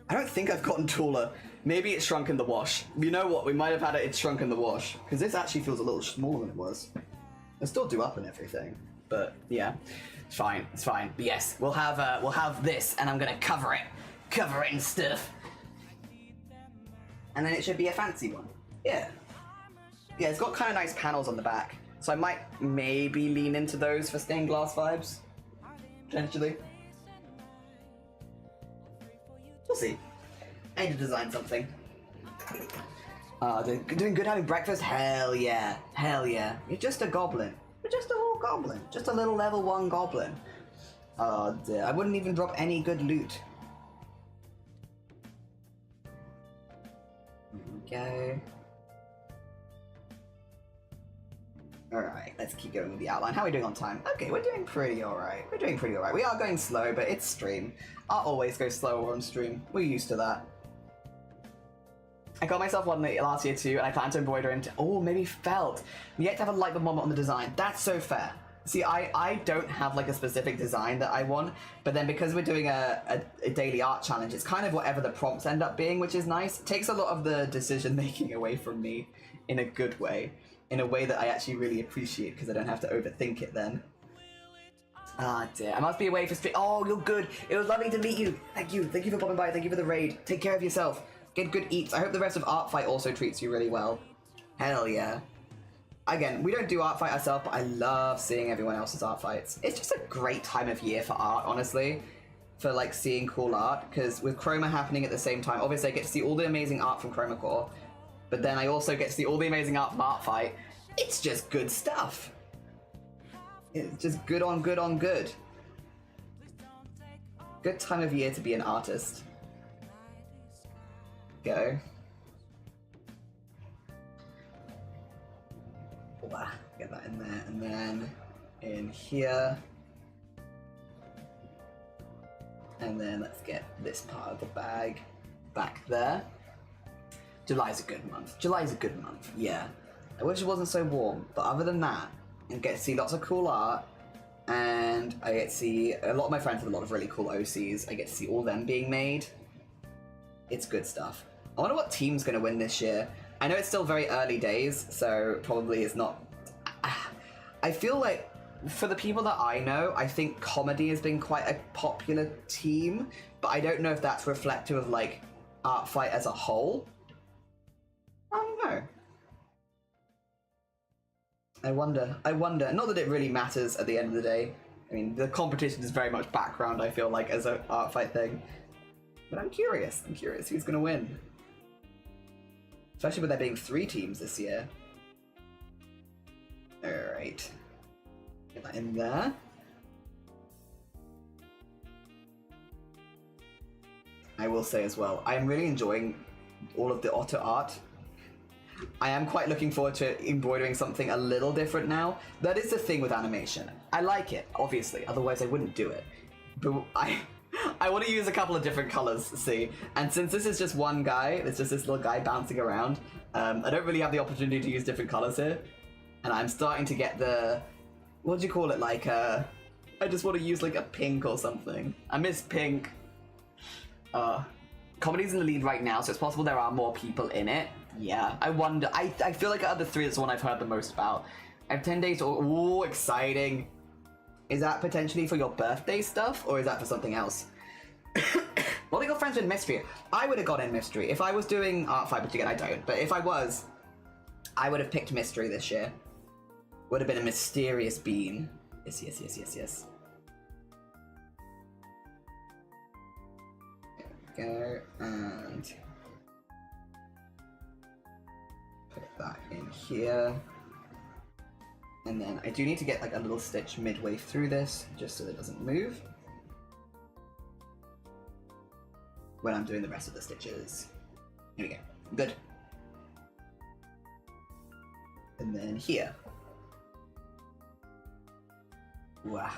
I don't think I've gotten taller. Maybe it's shrunk in the wash. You know what? We might have had it's shrunk in the wash, because this actually feels a little smaller than it was. I still do up and everything, but yeah, it's fine. It's fine. But yes, we'll have this, and I'm gonna cover it and stuff, and then it should be a fancy one. Yeah. Yeah, it's got kind of nice panels on the back. So I might maybe lean into those for stained glass vibes, potentially. We'll see. I need to design something. Doing good having breakfast? Hell yeah. Hell yeah. You're just a goblin. You're just a little goblin. Just a little level 1 goblin. Oh dear. I wouldn't even drop any good loot. Okay. Alright, let's keep going with the outline. How are we doing on time? Okay, we're doing pretty alright. We're doing pretty alright. We are going slow, but it's stream. I'll always go slower on stream. We're used to that. I got myself one last year too, and I plan to embroider into, oh, maybe felt. We yet to have a light bulb moment on the design. That's so fair. See, I don't have like a specific design that I want, but then because we're doing a daily art challenge, it's kind of whatever the prompts end up being, which is nice. It takes a lot of the decision making away from me in a good way. In a way that I actually really appreciate, because I don't have to overthink it then. Ah dear, I must be away for stream. Oh, you're good. It was lovely to meet you. Thank you for popping by. Thank you for the raid. Take care of yourself. Get good eats. I hope the rest of Art Fight also treats you really well. Hell yeah. Again, we don't do Art Fight ourselves, but I love seeing everyone else's art fights. It's just a great time of year for art, honestly. For like seeing cool art, because with Chroma happening at the same time, obviously I get to see all the amazing art from Chroma Core, but then I also get to see all the amazing art from Art Fight. It's just good stuff. It's just good on good on good. Good time of year to be an artist. Go. Wow, get that in there, and then in here. And then let's get this part of the bag back there. July's a good month. July's a good month, yeah. I wish it wasn't so warm, but other than that, I get to see lots of cool art, and I get to see a lot of my friends have a lot of really cool OCs. I get to see all them being made. It's good stuff. I wonder what team's going to win this year. I know it's still very early days, so probably it's not... I feel like, for the people that I know, I think comedy has been quite a popular team, but I don't know if that's reflective of, like, Art Fight as a whole. I don't know. I wonder. Not that it really matters at the end of the day. I mean, the competition is very much background, I feel like, as an Art Fight thing. But I'm curious who's going to win. Especially with there being 3 teams this year. Alright. Get that in there. I will say as well, I am really enjoying all of the auto art. I am quite looking forward to embroidering something a little different now. That is the thing with animation. I like it, obviously, otherwise I wouldn't do it. But I want to use a couple of different colors, see? And since this is just one guy, it's just this little guy bouncing around, I don't really have the opportunity to use different colors here. And I'm starting to get the... What do you call it? Like, I just want to use, like, a pink or something. I miss pink. Comedy's in the lead right now, so it's possible there are more people in it. Yeah, I wonder. I feel like out of the 3, it's the one I've heard the most about. I have 10 days to... Ooh, exciting. Is that potentially for your birthday stuff, or is that for something else? Well, they got friends with Mystery. I would have got in Mystery. If I was doing Art Fight, but again, I don't. But if I was, I would have picked Mystery this year. Would have been a mysterious bean. Yes. There we go, and... put that in here. And then I do need to get like a little stitch midway through this, just so that it doesn't move when I'm doing the rest of the stitches. Here we go. Good. And then here. Wow.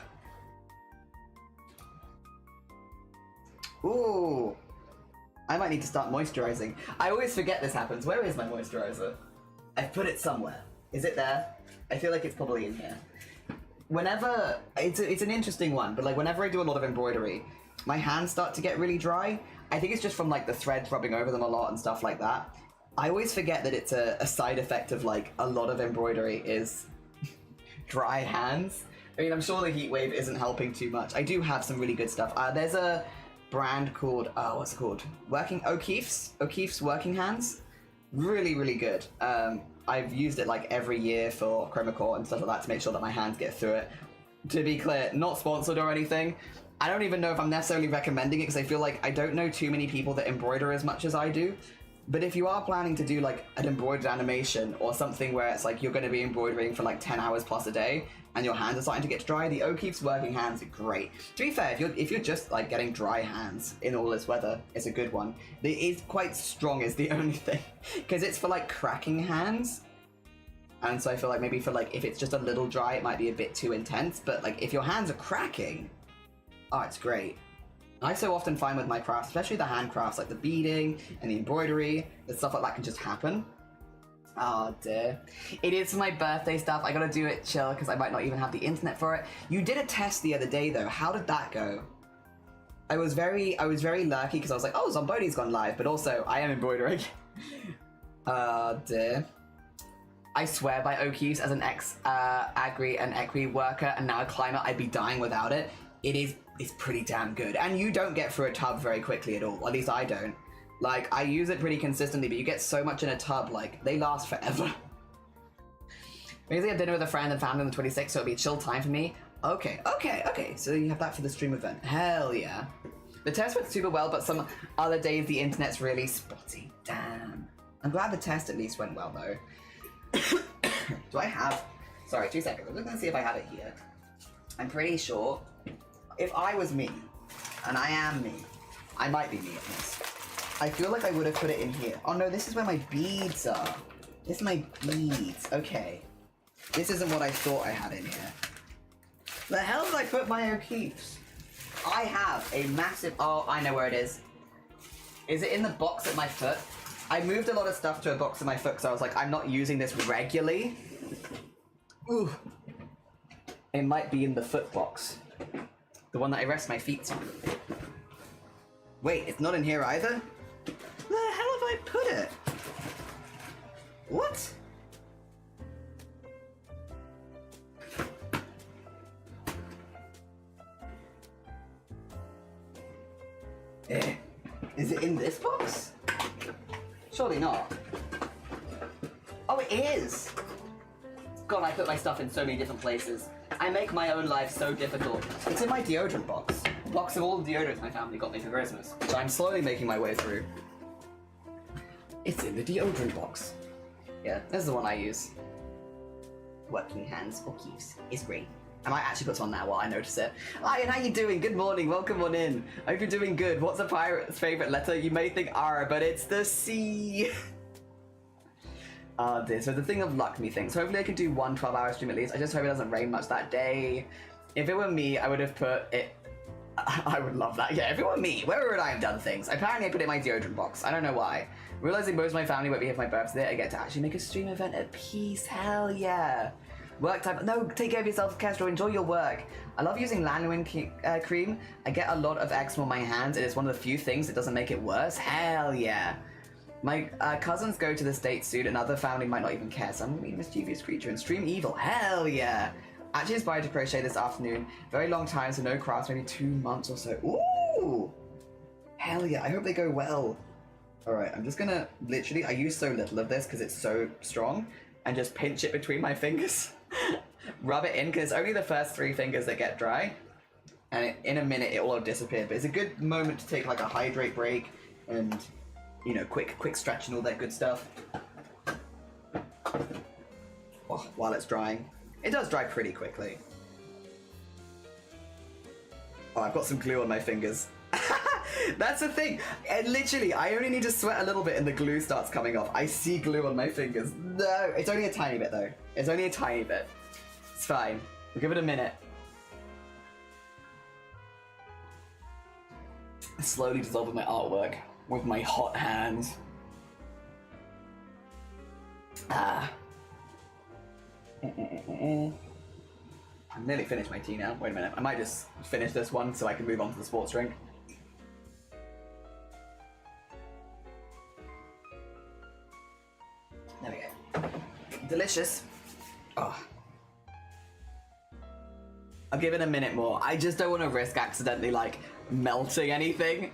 Ooh. I might need to start moisturizing. I always forget this happens. Where is my moisturizer? I've put it somewhere. Is it there? I feel like it's probably in here. Whenever, it's an interesting one, but like whenever I do a lot of embroidery, my hands start to get really dry. I think it's just from like the threads rubbing over them a lot and stuff like that. I always forget that it's a side effect of like a lot of embroidery is dry hands. I mean, I'm sure the heat wave isn't helping too much. I do have some really good stuff. There's a brand called, what's it called? O'Keefe's Working Hands. Really, really good. I've used it like every year for chroma core and stuff like that to make sure that my hands get through it. To be clear, not sponsored or anything. I don't even know if I'm necessarily recommending it because I feel like I don't know too many people that embroider as much as I do. But if you are planning to do like an embroidered animation or something where it's like you're going to be embroidering for like 10 hours plus a day and your hands are starting to get dry, the O'Keeffe's working hands are great. To be fair, if you're just like getting dry hands in all this weather, it's a good one. It is quite strong is the only thing because it's for like cracking hands. And so I feel like maybe for like, if it's just a little dry, it might be a bit too intense. But like if your hands are cracking, oh, it's great. I so often find with my crafts, especially the hand crafts, like the beading and the embroidery, that stuff like that can just happen. Oh dear. It is for my birthday stuff. I gotta do it chill because I might not even have the internet for it. You did a test the other day though. How did that go? I was very lucky because I was like, oh, Zomboni's gone live, but also I am embroidering. Oh dear. I swear by O'Keeffe's as an ex-agri and equi worker and now a climber, I'd be dying without it. It's pretty damn good. And you don't get through a tub very quickly at all. At least I don't. Like, I use it pretty consistently, but you get so much in a tub, like, they last forever. Basically, I have dinner with a friend and family on the 26th, so it'll be a chill time for me. Okay. So you have that for the stream event. Hell yeah. The test went super well, but some other days the internet's really spotty. Damn. I'm glad the test at least went well, though. Do I have... Sorry, 2 seconds. I'm just gonna see if I have it here. I'm pretty sure if I was me, and I am me, I might be me at this. I feel like I would have put it in here. Oh no, this is where my beads are. This is my beads. Okay. This isn't what I thought I had in here. The hell did I put my O'Keeffe's? I have a massive... Oh, I know where it is. Is it in the box at my foot? I moved a lot of stuff to a box at my foot because I was like, I'm not using this regularly. Ooh. It might be in the foot box. The one that I rest my feet on. Wait, it's not in here either? Where the hell have I put it? What? Is it in this box? Surely not. Oh, it is! God, I put my stuff in so many different places. I make my own life so difficult. It's in my deodorant box. A box of all the deodorants my family got me for Christmas, which I'm slowly making my way through. It's in the deodorant box. Yeah, this is the one I use. Working Hands O'Keeffe's is great. I might actually put some on now while I notice it. Hi, and how you doing? Good morning, welcome on in. I hope you're doing good. What's a pirate's favorite letter? You may think R, but it's the C. Oh dear, so the thing of luck, methinks. Hopefully I can do one 12-hour stream at least. I just hope it doesn't rain much that day. If it were me, I would have put it... I would love that. Yeah, if it were me, where would I have done things? Apparently I put it in my deodorant box. I don't know why. Realizing most of my family won't be here for my birthday, I get to actually make a stream event at peace. Hell yeah. Work time. No, take care of yourself, Castro. Enjoy your work. I love using lanolin cream. I get a lot of eczema on my hands. It is one of the few things that doesn't make it worse. Hell yeah. My cousins go to the States soon, and other family might not even care, so I'm gonna be a mischievous creature and stream evil. Hell yeah! Actually inspired to crochet this afternoon. Very long time, so no crafts, maybe 2 months or so. Ooh! Hell yeah, I hope they go well. Alright, I'm just gonna, literally, I use so little of this because it's so strong, and just pinch it between my fingers. Rub it in, because it's only the first 3 fingers that get dry, and in a minute it will all disappear, but it's a good moment to take like a hydrate break, and... you know, quick stretch and all that good stuff. Oh, while it's drying. It does dry pretty quickly. Oh, I've got some glue on my fingers. That's the thing. Literally, I only need to sweat a little bit and the glue starts coming off. I see glue on my fingers. No, it's only a tiny bit though. It's only a tiny bit. It's fine. We'll give it a minute. Slowly dissolving my artwork with my hot hands. Ah. I'm nearly finished my tea now. Wait a minute. I might just finish this one so I can move on to the sports drink. There we go. Delicious. Oh. I'll give it a minute more. I just don't want to risk accidentally, like, melting anything.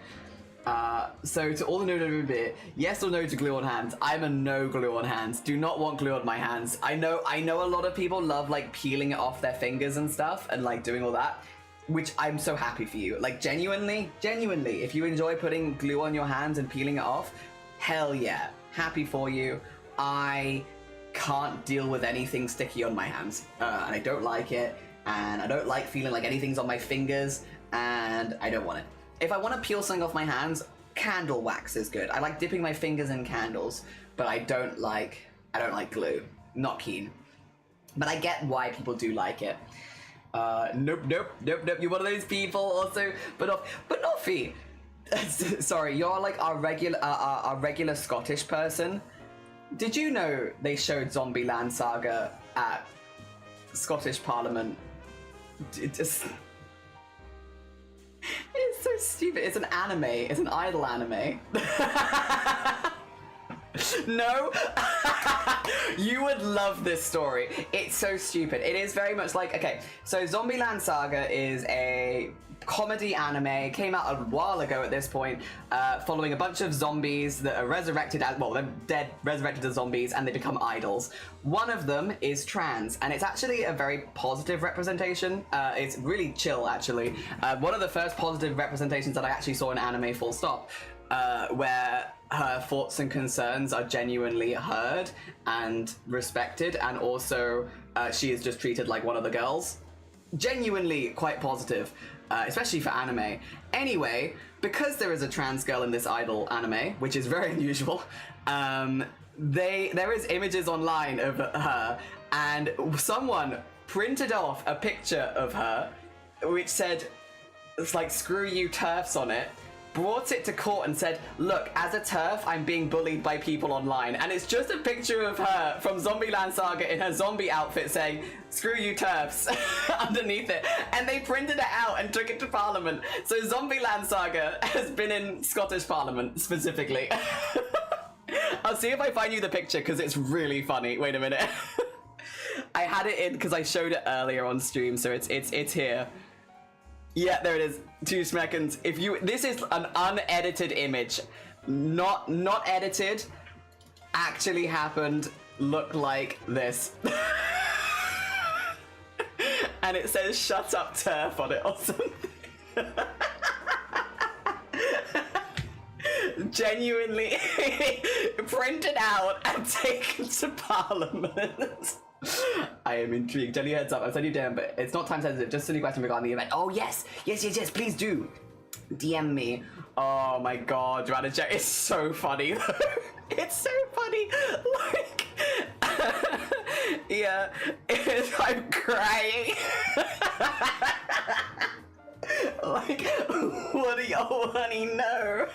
So to all the no, yes or no to glue on hands? I'm a no glue on hands. Do not want glue on my hands. I know a lot of people love like peeling it off their fingers and stuff and like doing all that, which I'm so happy for you. Like genuinely, if you enjoy putting glue on your hands and peeling it off, hell yeah, happy for you. I can't deal with anything sticky on my hands, and I don't like it, and I don't like feeling like anything's on my fingers, and I don't want it. If I want to peel something off my hands, candle wax is good. I like dipping my fingers in candles, but I don't like glue. Not keen. But I get why people do like it. Nope. You're one of those people also, but not Fee. Sorry, you're like our regular Scottish person. Did you know they showed Zombieland Saga at Scottish Parliament? It's so stupid. It's an anime. It's an idol anime. No? You would love this story. It's so stupid. It is very much like, okay, so Zombieland Saga is a comedy anime, came out a while ago at this point, following a bunch of zombies that are resurrected as, well, they're dead, resurrected as zombies, and they become idols. One of them is trans, and it's actually a very positive representation. It's really chill, actually. One of the first positive representations that I actually saw in anime, full stop, where her thoughts and concerns are genuinely heard and respected, and also she is just treated like one of the girls. Genuinely quite positive, especially for anime. Anyway, because there is a trans girl in this idol anime, which is very unusual, there is images online of her, and someone printed off a picture of her which said, it's like, "Screw you TERFs" on it, brought it to court and said, "Look, as a TERF, I'm being bullied by people online." And it's just a picture of her from Zombieland Saga in her zombie outfit saying, "Screw you TERFs" underneath it. And they printed it out and took it to Parliament. So Zombieland Saga has been in Scottish Parliament specifically. I'll see if I find you the picture because it's really funny. Wait a minute. I had it in because I showed it earlier on stream, so it's here. Yeah, there it is. 2 seconds. This is an unedited image, not edited. Actually happened. Look like this, and it says "Shut up, TERF" on it or something. Genuinely printed out and taken to Parliament. I am intrigued. Tell you heads up, I'll send you DM, but it's not time sensitive. Just silly question regarding the event. Oh yes, please do DM me. Oh my god, Joanna Jack, it's so funny though. It's so funny. Like, yeah, I'm crying. Like, what do y'all want to know?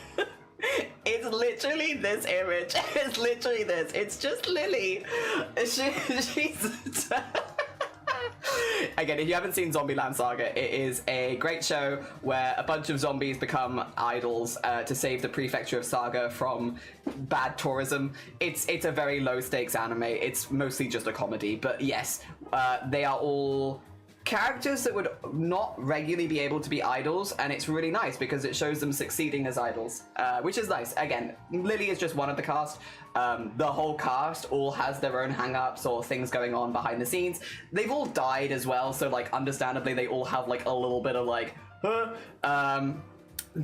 It's literally this image. It's literally this. It's just Lily. She's... Again, if you haven't seen Zombieland Saga, it is a great show where a bunch of zombies become idols to save the prefecture of Saga from bad tourism. It's a very low stakes anime. It's mostly just a comedy, but yes, they are all characters that would not regularly be able to be idols, and it's really nice because it shows them succeeding as idols, which is nice. Again, Lily is just one of the cast. The whole cast all has their own hang-ups or things going on behind the scenes. They've all died as well, so like understandably they all have like a little bit of like, but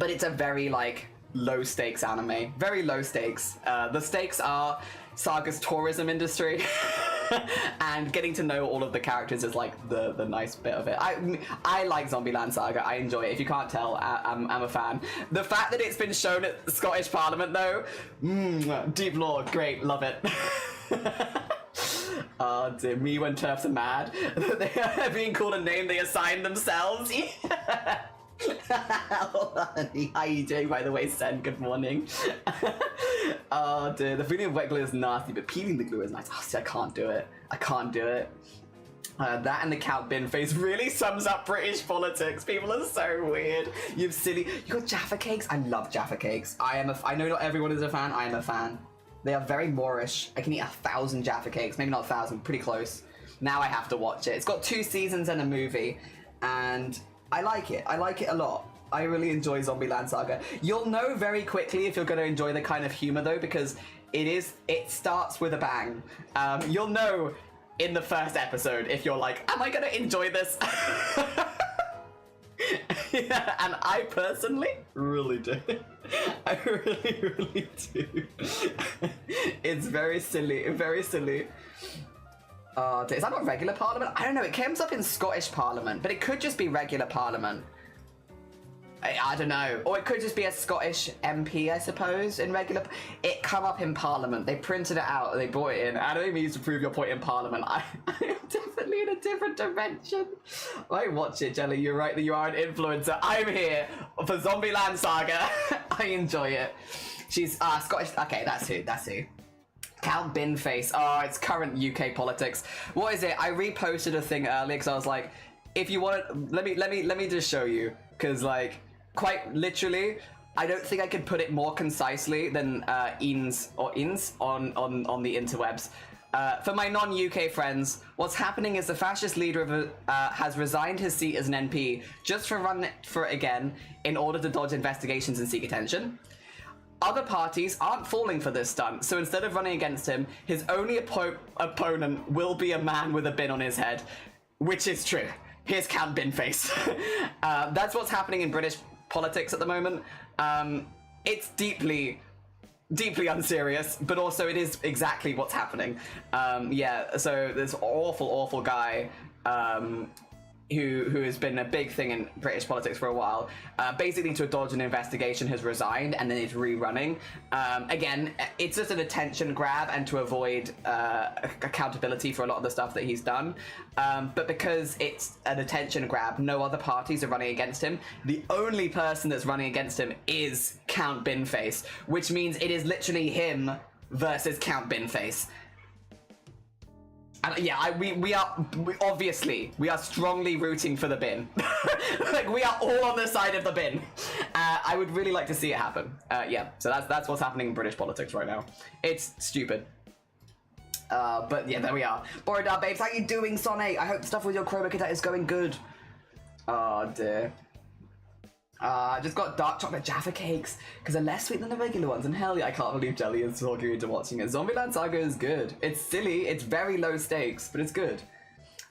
it's a very like low stakes anime, very low stakes. The stakes are Saga's tourism industry. And getting to know all of the characters is like the nice bit of it. I like Zombieland Saga. I enjoy it. If you can't tell, I'm a fan. The fact that it's been shown at the Scottish Parliament though, deep lore, great, love it. Oh dear me, when TERFs are mad. They are being called a name they assign themselves. Honey, how you doing, by the way, Sen? Good morning. Oh dear, the feeling of wet glue is nasty, but peeling the glue is nice. Oh, see, I can't do it. That and the count bin face really sums up British politics. People are so weird. You got Jaffa cakes? I love Jaffa cakes. I know not everyone is a fan. I am a fan. They are very Moorish. I can eat 1,000 Jaffa cakes. Maybe not 1,000, pretty close. Now I have to watch it. It's got 2 seasons and a movie, and I like it. I like it a lot. I really enjoy Zombieland Saga. You'll know very quickly if you're going to enjoy the kind of humor though, because it starts with a bang. You'll know in the first episode if you're like, am I going to enjoy this? Yeah, and I personally really do. I really do. It's very silly, very silly. Is that not regular Parliament? I don't know, it comes up in Scottish Parliament, but it could just be regular Parliament. I don't know. Or it could just be a Scottish MP, I suppose, in regular... It come up in Parliament. They printed it out and they brought it in. I don't even use to prove your point in Parliament. I'm definitely in a different dimension. I watch it, Jelly. You're right that you are an influencer. I'm here for Zombieland Saga. I enjoy it. She's Scottish... Okay, that's who. That's who. Count Binface. Oh, it's current UK politics. What is it? I reposted a thing earlier because I was like, if you want to... Let me just show you. Because, like... Quite literally, I don't think I could put it more concisely than Ins on the interwebs. For my non-UK friends, what's happening is the fascist leader has resigned his seat as an MP just for run for it again in order to dodge investigations and seek attention. Other parties aren't falling for this stunt, so instead of running against him, his only opponent will be a man with a bin on his head, which is true. Here's Count Binface. That's what's happening in British politics at the moment. It's deeply unserious, but also it is exactly what's happening. Yeah, so this awful guy who has been a big thing in British politics for a while, basically to dodge an investigation has resigned and then is rerunning. Again, it's just an attention grab and to avoid accountability for a lot of the stuff that he's done. But because it's an attention grab, no other parties are running against him. The only person that's running against him is Count Binface, which means it is literally him versus Count Binface. And yeah, we are strongly rooting for the bin. Like, we are all on the side of the bin. I would really like to see it happen. Yeah, so that's what's happening in British politics right now. It's stupid. But yeah, there we are. Borodar babes, how you doing, Sonny? I hope stuff with your chroma kit is going good. Oh dear. Just got dark chocolate Jaffa cakes because they're less sweet than the regular ones, and hell yeah, I can't believe Jelly is talking into watching it. Zombieland Saga is good. It's silly, it's very low stakes, but it's good.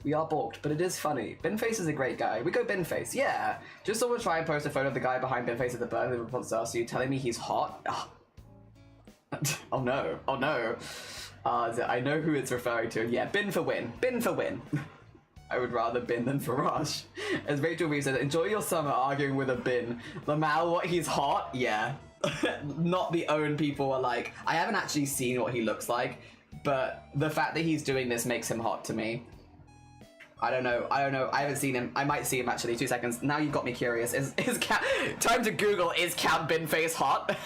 We are balked, but it is funny. Binface is a great guy. We go Binface, yeah. Just someone try and post a photo of the guy behind Binface at the burn in response to us. So you telling me he's hot? Oh, oh no, oh no. I know who it's referring to. Yeah, bin for win, bin for win. I would rather bin than Farage. As Rachel Reeves said, enjoy your summer arguing with a bin. Lamal, what, he's hot? Yeah. Not the own people are like, I haven't actually seen what he looks like, but the fact that he's doing this makes him hot to me. I don't know, I haven't seen him. I might see him actually, 2 seconds. Now you've got me curious. Time to Google, is Count Binface hot?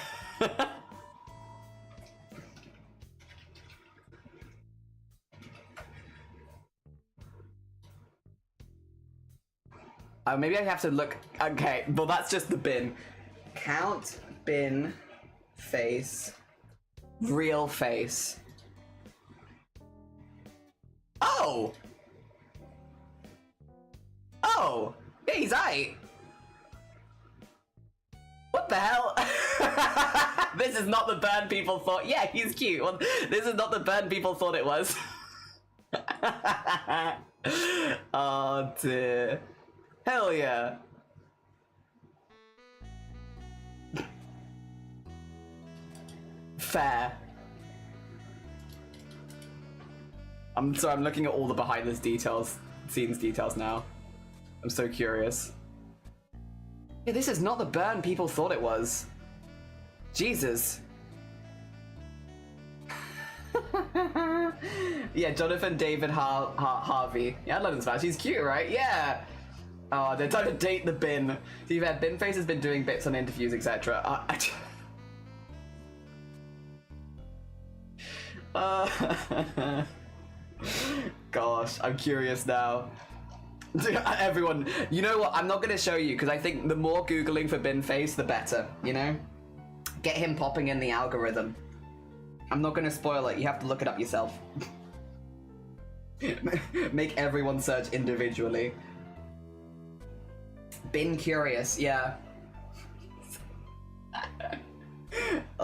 Maybe I have to look. Okay, well that's just the bin. Count bin face, real face. Oh! Oh! Yeah, he's aight. What the hell? This is not the burn people thought. Yeah, he's cute. Well, this is not the burn people thought it was. Oh dear. Hell yeah. Fair. I'm sorry, I'm looking at all the behind the scenes details now. I'm so curious. Yeah, this is not the burn people thought it was. Jesus. Yeah, Jonathan David Harvey. Yeah, I love this match. He's cute, right? Yeah. Oh, they're trying to date the bin. To be fair, Binface has been doing bits on interviews, etc. Gosh, I'm curious now. Everyone, you know what? I'm not going to show you because I think the more Googling for Binface, the better, you know? Get him popping in the algorithm. I'm not going to spoil it. You have to look it up yourself. Make everyone search individually. Bin curious, yeah.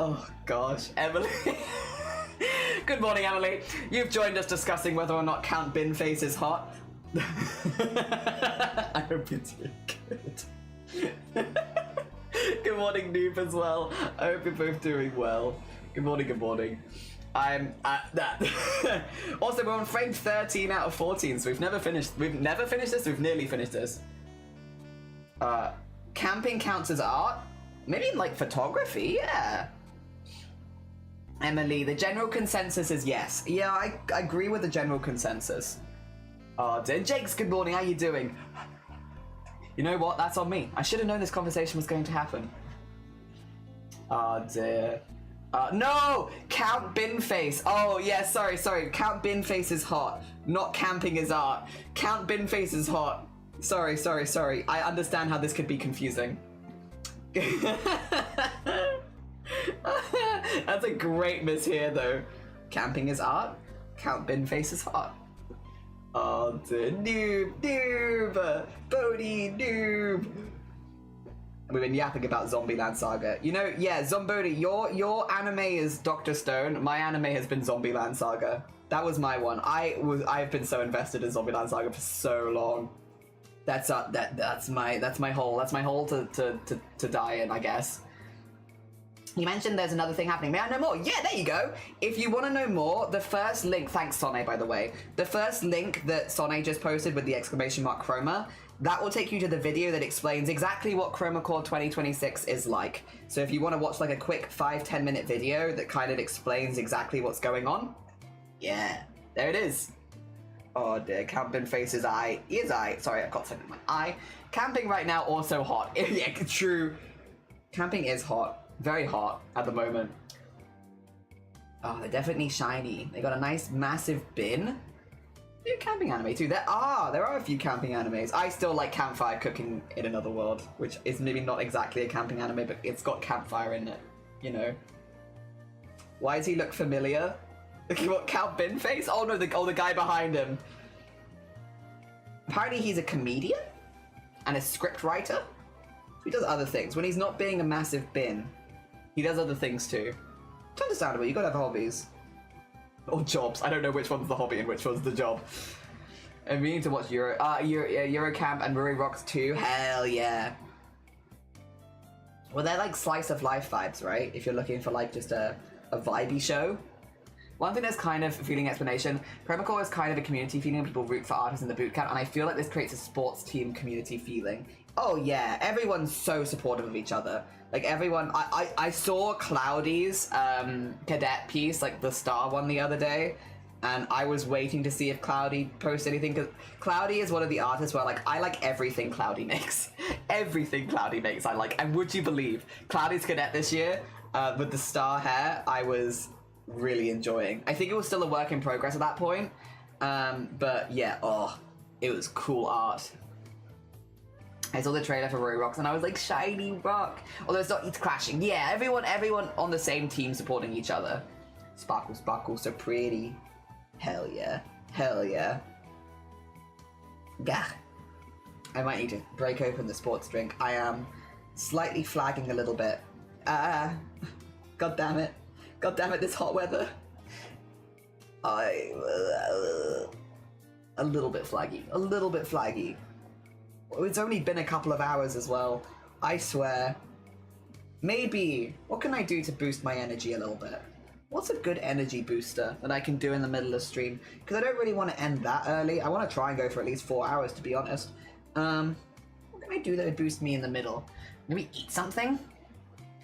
Oh gosh, Emily. Good morning, Emily. You've joined us discussing whether or not Count Binface is hot. I hope you're doing good. Good morning, Noob, as well. I hope you're both doing well. Good morning, good morning. I'm at that. Also, we're on frame 13 out of 14, so we've never finished this, we've nearly finished this. Camping counts as art? Maybe in, like, photography? Yeah. Emily, the general consensus is yes. Yeah, I agree with the general consensus. Oh, dear. Jakes, good morning. How you doing? You know what? That's on me. I should have known this conversation was going to happen. Oh, dear. No! Count Binface. Oh, yeah, sorry. Count Binface is hot. Not camping is art. Count Binface is hot. Sorry. I understand how this could be confusing. That's a great miss here, though. Camping is art. Count Binface is hot. Oh, noob, Bodhi, noob. We've been yapping about Zombieland Saga. You know, yeah, Zombody, your anime is Dr. Stone. My anime has been Zombieland Saga. That was my one. I've been so invested in Zombieland Saga for so long. That's my hole to die in, I guess. You mentioned there's another thing happening. May I know more? Yeah, there you go. If you want to know more, the first link, thanks Sonne, by the way, the first link that Sonne just posted with the exclamation mark chroma, that will take you to the video that explains exactly what Chroma Core 2026 is like. So if you want to watch like a quick 5-10 minute video that kind of explains exactly what's going on, yeah, there it is. Oh dear, Count Binface's eye. Sorry, I've got something in my eye. Camping right now also hot. Yeah, true. Camping is hot. Very hot at the moment. Oh, they're definitely shiny. They got a nice massive bin. They're a camping anime too. There are a few camping animes. I still like Campfire Cooking in Another World, which is maybe not exactly a camping anime, but it's got campfire in it, you know. Why does he look familiar? What, Count Binface? Oh no, the guy behind him. Apparently he's a comedian and a script writer. He does other things. When he's not being a massive bin, he does other things too. It's understandable, you gotta have hobbies. Or jobs. I don't know which one's the hobby and which one's the job. And we need to watch Eurocamp and Ruri Rocks 2. Hell yeah. Well, they're like slice of life vibes, right? If you're looking for like just a vibey show. One thing that's kind of a feeling explanation, Chroma Core is kind of a community feeling. People root for artists in the bootcamp, and I feel like this creates a sports team community feeling. Oh yeah, everyone's so supportive of each other. Like everyone, I saw Cloudy's cadet piece, like the star one the other day, and I was waiting to see if Cloudy posted anything, because Cloudy is one of the artists where like I like everything Cloudy makes. Everything Cloudy makes I like. And would you believe, Cloudy's cadet this year, with the star hair, I was really enjoying. I think it was still a work in progress at that point, but yeah, oh, it was cool art. I saw the trailer for Roy Rocks and I was like, shiny rock. Although it's clashing. Yeah, everyone on the same team supporting each other. Sparkle, sparkle, so pretty. Hell yeah. Hell yeah. Gah. I might need to break open the sports drink. I am slightly flagging a little bit. God damn it. God damn it, this hot weather. A little bit flaggy. A little bit flaggy. It's only been a couple of hours as well. I swear. Maybe. What can I do to boost my energy a little bit? What's a good energy booster that I can do in the middle of stream? Because I don't really want to end that early. I want to try and go for at least 4 hours, to be honest. What can I do that would boost me in the middle? Maybe eat something?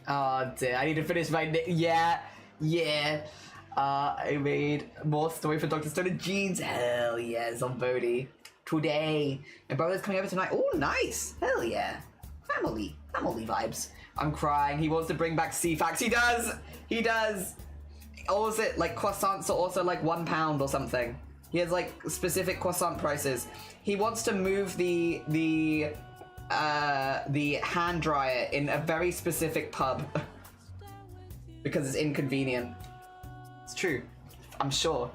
Oh dear, I need to finish my... Yeah. I made more story for Dr. Stone and Jeans. Hell yeah, Zombody. Today. My brother's coming over tonight. Oh, nice. Hell yeah. Family vibes. I'm crying. He wants to bring back CFAX. He does. Or is it like croissants are also like £1 or something? He has like specific croissant prices. He wants to move the hand dryer in a very specific pub because it's inconvenient. It's true. I'm sure.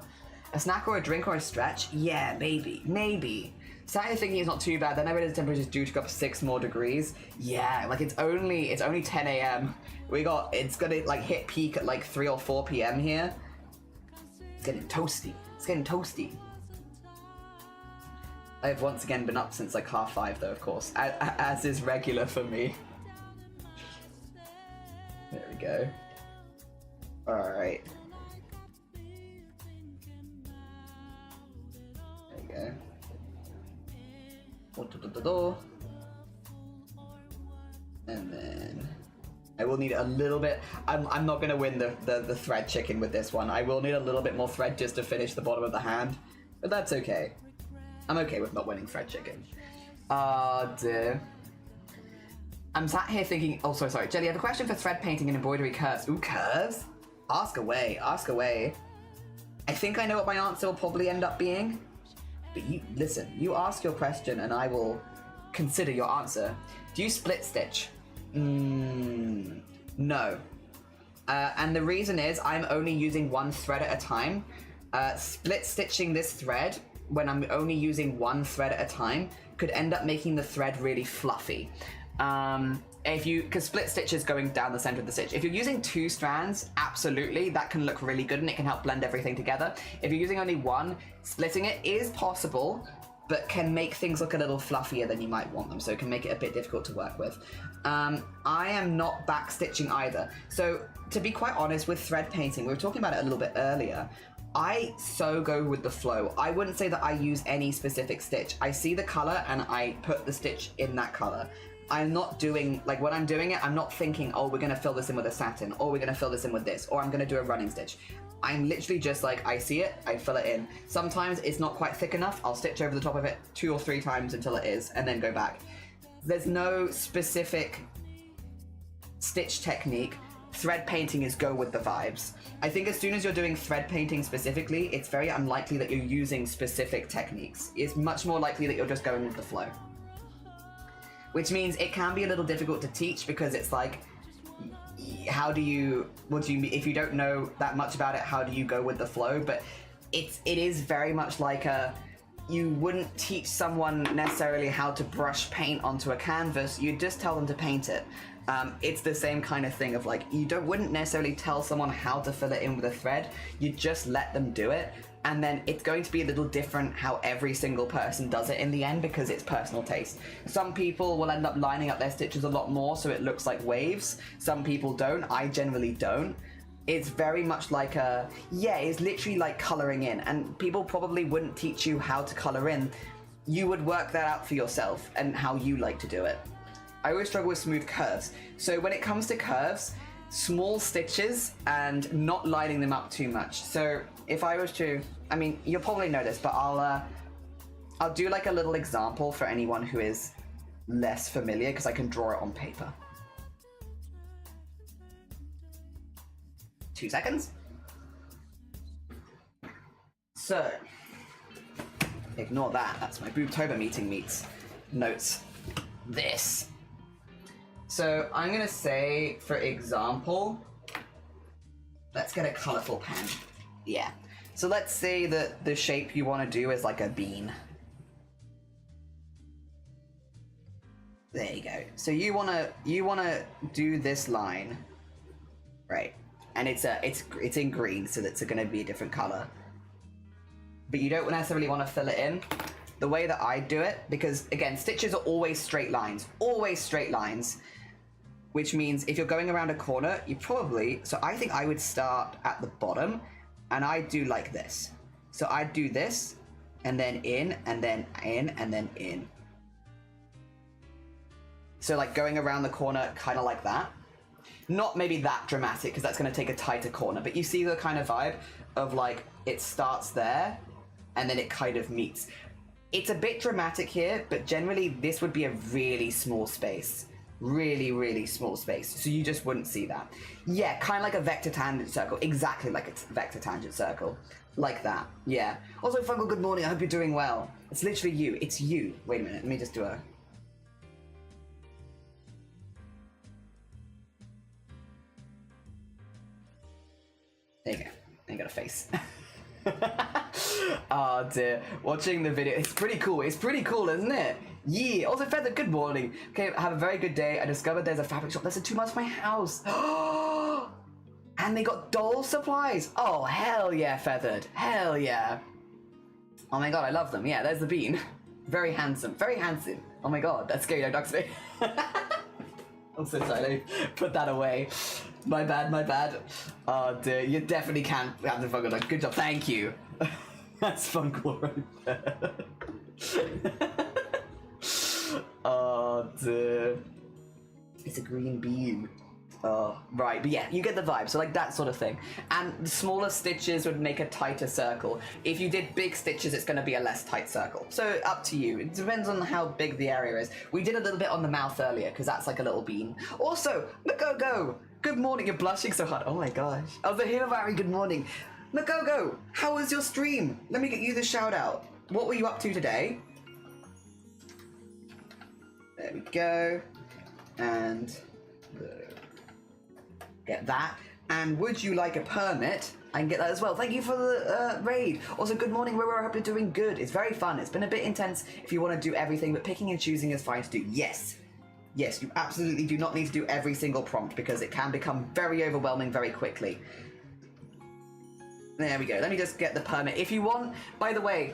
A snack or a drink or a stretch? Yeah, maybe. Saturday thinking it's not too bad, then I realized the temperature is due to go up 6 more degrees. Yeah, like it's only 10 a.m. It's gonna like hit peak at like 3 or 4 p.m. here. It's getting toasty. It's getting toasty. I've once again been up since like 5:30 though, of course, as is regular for me. There we go. Alright. There we go. And then I will need a little bit. I'm not gonna win the thread chicken with this one. I will need a little bit more thread just to finish the bottom of the hand, but that's okay. I'm okay with not winning thread chicken. Dear. I'm sat here thinking. Oh, sorry. Jelly, I have a question for thread painting and embroidery curves. Ooh, curves? Ask away. Ask away. I think I know what my answer will probably end up being. But you listen. You ask your question, and I will consider your answer. Do you split stitch? No. And the reason is I'm only using one thread at a time. Split stitching this thread when I'm only using one thread at a time could end up making the thread really fluffy. Because split stitch is going down the center of the stitch. If you're using 2 strands, absolutely, that can look really good and it can help blend everything together. If you're using only one, splitting it is possible, but can make things look a little fluffier than you might want them, so it can make it a bit difficult to work with. I am not back stitching either. So to be quite honest, with thread painting, we were talking about it a little bit earlier, I so go with the flow. I wouldn't say that I use any specific stitch. I see the color and I put the stitch in that color. I'm not doing, like when I'm doing it, I'm not thinking, oh, we're gonna fill this in with a satin, or we're gonna fill this in with this, or I'm gonna do a running stitch. I'm literally just like, I see it, I fill it in. Sometimes it's not quite thick enough, I'll stitch over the top of it 2 or 3 times until it is, and then go back. There's no specific stitch technique. Thread painting is go with the vibes. I think as soon as you're doing thread painting specifically, it's very unlikely that you're using specific techniques. It's much more likely that you're just going with the flow. Which means it can be a little difficult to teach because it's like, what do you mean? If you don't know that much about it, how do you go with the flow? But it is very much like you wouldn't teach someone necessarily how to brush paint onto a canvas, you'd just tell them to paint it. It's the same kind of thing of like, you wouldn't necessarily tell someone how to fill it in with a thread, you just let them do it, and then it's going to be a little different how every single person does it in the end because it's personal taste. Some people will end up lining up their stitches a lot more so it looks like waves, some people don't, I generally don't. It's very much like it's literally like coloring in, and people probably wouldn't teach you how to color in. You would work that out for yourself and how you like to do it. I always struggle with smooth curves. So when it comes to curves, small stitches and not lining them up too much. So if I was to, I mean, you'll probably know this, but I'll do like a little example for anyone who is less familiar because I can draw it on paper. 2 seconds. So, ignore that. That's my Boobtober meeting meets notes. This. So I'm gonna say, for example, let's get a colorful pen. Yeah. So let's say that the shape you want to do is like a bean. There you go. So you wanna do this line, right? And it's in green, so that's gonna be a different color. But you don't necessarily want to fill it in. The way that I do it, because again, stitches are always straight lines, which means if you're going around a corner, so I think I would start at the bottom, and I do like this. So I'd do this, and then in, and then in, and then in. So like going around the corner, kind of like that. Not maybe that dramatic, because that's going to take a tighter corner, but you see the kind of vibe of like, it starts there, and then it kind of meets. It's a bit dramatic here, but generally this would be a really small space. Really, really small space. So you just wouldn't see that. Yeah, kind of like a vector tangent circle. Exactly like a vector tangent circle. Like that, yeah. Also, Fungal, good morning. I hope you're doing well. It's literally you. It's you. Wait a minute. Let me just do a... There you go. I got a face. Oh dear. Watching the video, it's pretty cool. It's pretty cool, isn't it? Yeah. Also, Feather, good morning. Okay, have a very good day. I discovered there's a fabric shop less than 2 miles from my house. And they got doll supplies. Oh, hell yeah, Feathered. Hell yeah. Oh my god, I love them. Yeah, there's the bean. Very handsome. Very handsome. Oh my god, that's scary. No, ducks me. I'm so sorry. Let me put that away. My bad, my bad. Oh dear, you definitely can't have the Funko Dog. Good job, thank you. That's Funko right there. Oh dear. It's a green bean. Oh, right, but yeah, you get the vibe, so like that sort of thing. And the smaller stitches would make a tighter circle. If you did big stitches, it's going to be a less tight circle. So up to you. It depends on how big the area is. We did a little bit on the mouth earlier, because that's like a little bean. Also, Magogo, good morning. You're blushing so hard. Oh my gosh. Oh, the Himawari, good morning. Magogo, how was your stream? Let me get you the shout out. What were you up to today? There we go. And get that. And would you like a permit? I can get that as well. Thank you for the raid. Also, good morning, Roro. I hope you're doing good. It's very fun. It's been a bit intense if you want to do everything, but picking and choosing is fine to do. Yes. Yes, you absolutely do not need to do every single prompt because it can become very overwhelming very quickly. There we go. Let me just get the permit. If you want, by the way,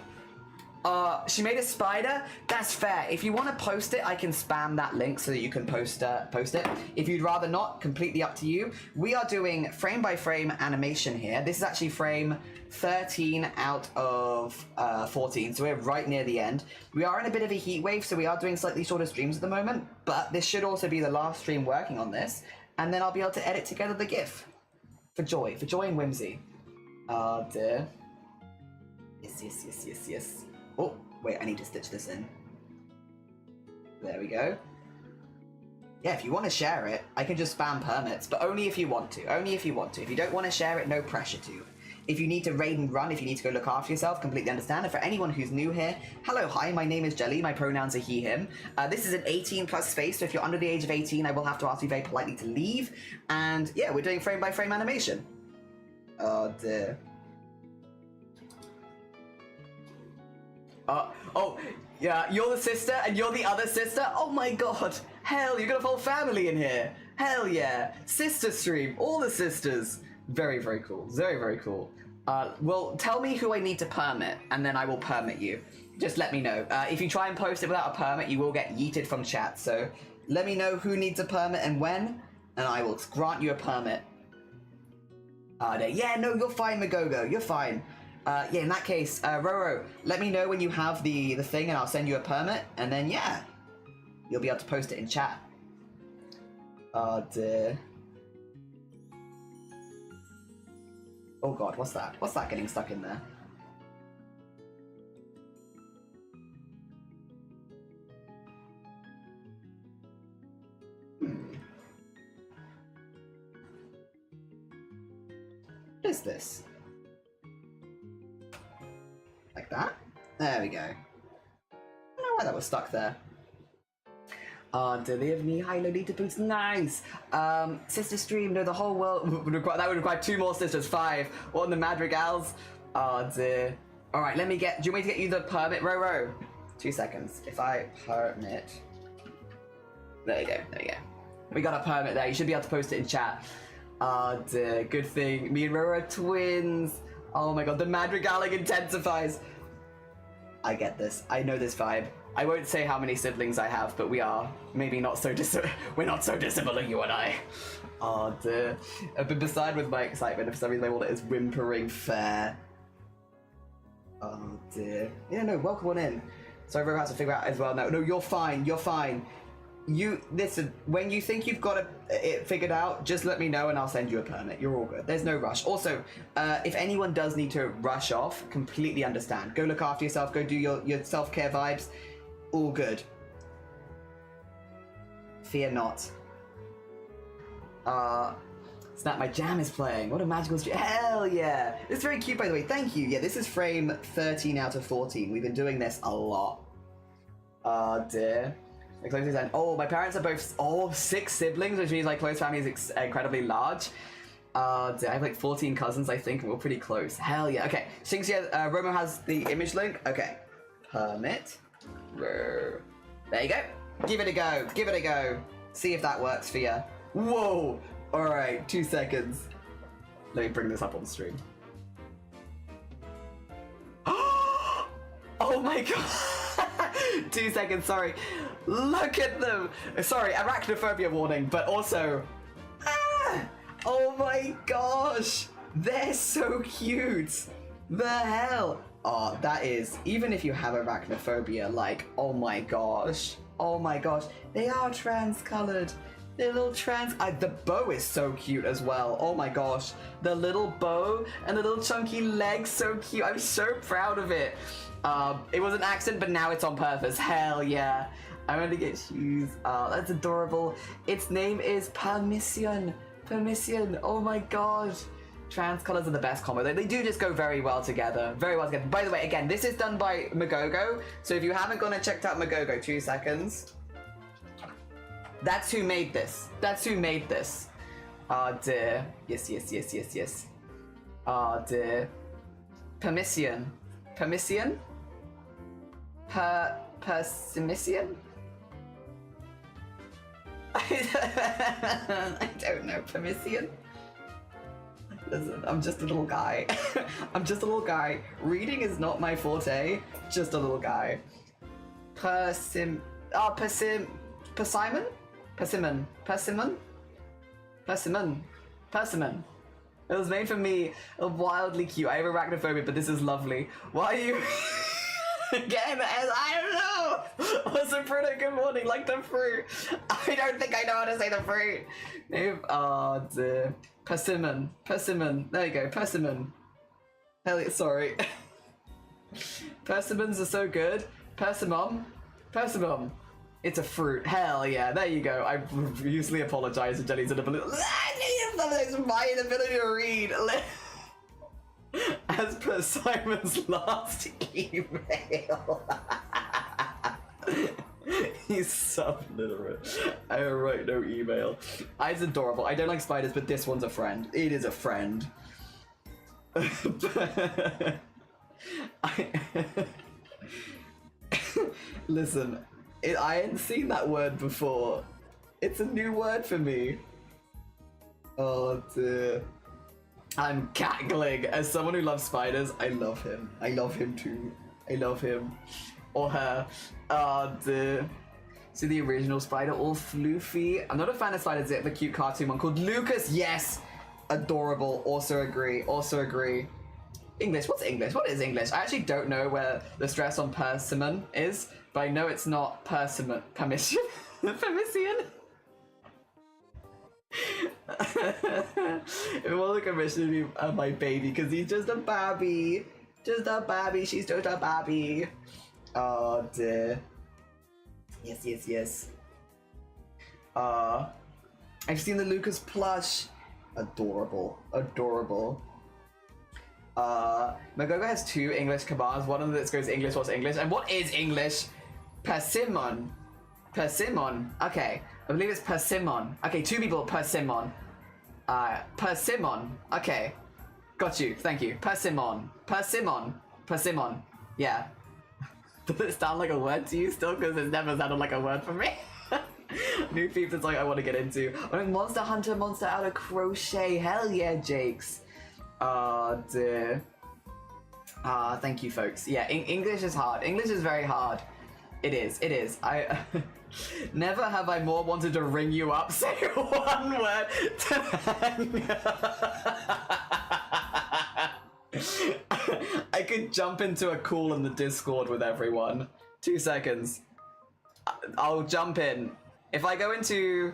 she made a spider. That's fair. If you want to post it, I can spam that link so that you can post it. If you'd rather not, completely up to you. We are doing frame by frame animation here. This is actually frame 13 out of 14, so we're right near the end. We are in a bit of a heat wave, so we are doing slightly shorter streams at the moment, but this should also be the last stream working on this, and then I'll be able to edit together the GIF. For joy and whimsy. Oh dear. Yes, yes, yes, yes, yes. Oh, wait, I need to stitch this in. There we go. Yeah, if you want to share it, I can just spam permits, but only if you want to. Only if you want to. If you don't want to share it, no pressure to. If you need to raid and run, if you need to go look after yourself, completely understand. And for anyone who's new here, hello, hi, my name is Jelly. My pronouns are he, him. This is an 18 plus space, so if you're under the age of 18, I will have to ask you very politely to leave. And yeah, we're doing frame by frame animation. Oh dear. Oh, yeah, you're the sister and you're the other sister? Oh my god. Hell, you got a whole family in here. Hell yeah. Sister stream. All the sisters. Very, very cool. Very, very cool. Well, tell me who I need to permit, and then I will permit you. Just let me know. If you try and post it without a permit, you will get yeeted from chat. So let me know who needs a permit and when, and I will grant you a permit. Yeah, no, you're fine, Magogo. You're fine. Yeah, in that case, Roro, let me know when you have the thing and I'll send you a permit, and then, yeah, you'll be able to post it in chat. Oh, dear. Oh, God, what's that? What's that getting stuck in there? What is this? Like that? There we go. I don't know why that was stuck there. Deliver me, hi Lolita Boots, nice! Sister stream, no, the whole world would require, that would require 2 more sisters, 5. What in the madrigals? Oh dear. Alright, do you want me to get you the permit, Roro? 2 seconds. If I permit. There you go, there you go. We got a permit there, you should be able to post it in chat. Oh dear, good thing. Me and Roro are twins. Oh my god, the madrigaling intensifies. I get this. I know this vibe. I won't say how many siblings I have, but we are maybe not so we're not so dissimilar, you and I. Oh dear. I've been beside with my excitement. For some reason I want it as whimpering fair. Oh dear. Yeah, no, welcome on in. So everyone has to figure out as well. No, you're fine. You're fine. You listen. When you think you've got it figured out, just let me know and I'll send you a permit. You're all good. There's no rush. Also, if anyone does need to rush off, completely understand. Go look after yourself. Go do your self-care vibes. All good. Fear not. Snap, my jam is playing. What a magical stream. Hell yeah. It's very cute, by the way. Thank you. Yeah, this is frame 13 out of 14. We've been doing this a lot. Oh dear. My closest and my parents are both 6 siblings, which means my close family is incredibly large. I have like 14 cousins, I think, and we're pretty close. Hell yeah. Okay, Xingxia, Romo has the image link. Okay. Permit. There you go. Give it a go. Give it a go. See if that works for you. Whoa. All right, 2 seconds. Let me bring this up on stream. Oh my god. 2 seconds, sorry. Look at them. Sorry, arachnophobia warning, but also... Oh my gosh. They're so cute. The hell. Oh, that is, even if you have arachnophobia, like, oh my gosh. Oh my gosh. They are trans-colored. They're little trans... the bow is so cute as well. Oh my gosh. The little bow and the little chunky legs, so cute. I'm so proud of it. It was an accident, but now it's on purpose. Hell yeah. I'm gonna get shoes. That's adorable. Its name is Permission. Permission. Oh my god. Trans colors are the best combo. They do just go very well together. Very well together. By the way, again, this is done by Magogo. So if you haven't gone and checked out Magogo, 2 seconds. That's who made this. That's who made this. Dear. Yes, yes, yes, yes, yes. Dear. Permission. Permission? Permission? I don't know. Permission? Listen, I'm just a little guy. I'm just a little guy. Reading is not my forte. Just a little guy. Persimmon? Persimmon? Persimmon? Persimmon? Persimmon? Persimmon. It was made for me. Wildly cute. I have arachnophobia, but this is lovely. Why are you... Again, I don't know. Also, Bruno, good morning. Like the fruit. I don't think I know how to say the fruit. Name. Oh, dear. Persimmon. Persimmon. There you go. Persimmon. Hell yeah, sorry. Persimmons are so good. Persimmon. Persimmon. It's a fruit. Hell yeah. There you go. I profusely apologize to Jenny's inability. My inability to read. As per Simon's last email. He's subliterate. I write no email. It's adorable. I don't like spiders, but this one's a friend. It is a friend. Listen, I hadn't seen that word before. It's a new word for me. Oh dear. I'm cackling. As someone who loves spiders, I love him. I love him too. I love him. Or her. Oh dear. So the original spider, all floofy. I'm not a fan of spiders, the cute cartoon one called Lucas. Yes! Adorable. Also agree. Also agree. English. What's English? What is English? I actually don't know where the stress on persimmon is, but I know it's not persimmon. Permission? Permission? It wasn't commissioned to be my baby because he's just a babby. Just a babby. She's just a babby. Oh dear. Yes, yes, yes. I've seen the Lucas plush. Adorable. Adorable. Magogo has 2 English commands. One of them that goes English, what's English? And what is English? Persimmon. Persimmon. Okay. I believe it's persimmon. Okay, 2 people, persimmon. Persimmon. Okay. Got you. Thank you. Persimmon. Persimmon. Persimmon. Yeah. Does it sound like a word to you still? Because it's never sounded like a word for me. New peeps is like I want to get into. Monster Hunter, Monster Out of Crochet. Hell yeah, Jakes. Oh dear. Thank you, folks. Yeah, English is hard. English is very hard. It is. It is. I never have I more wanted to ring you up. Say one word to hang. I could jump into a call in the Discord with everyone. 2 seconds. I'll jump in. If I go into...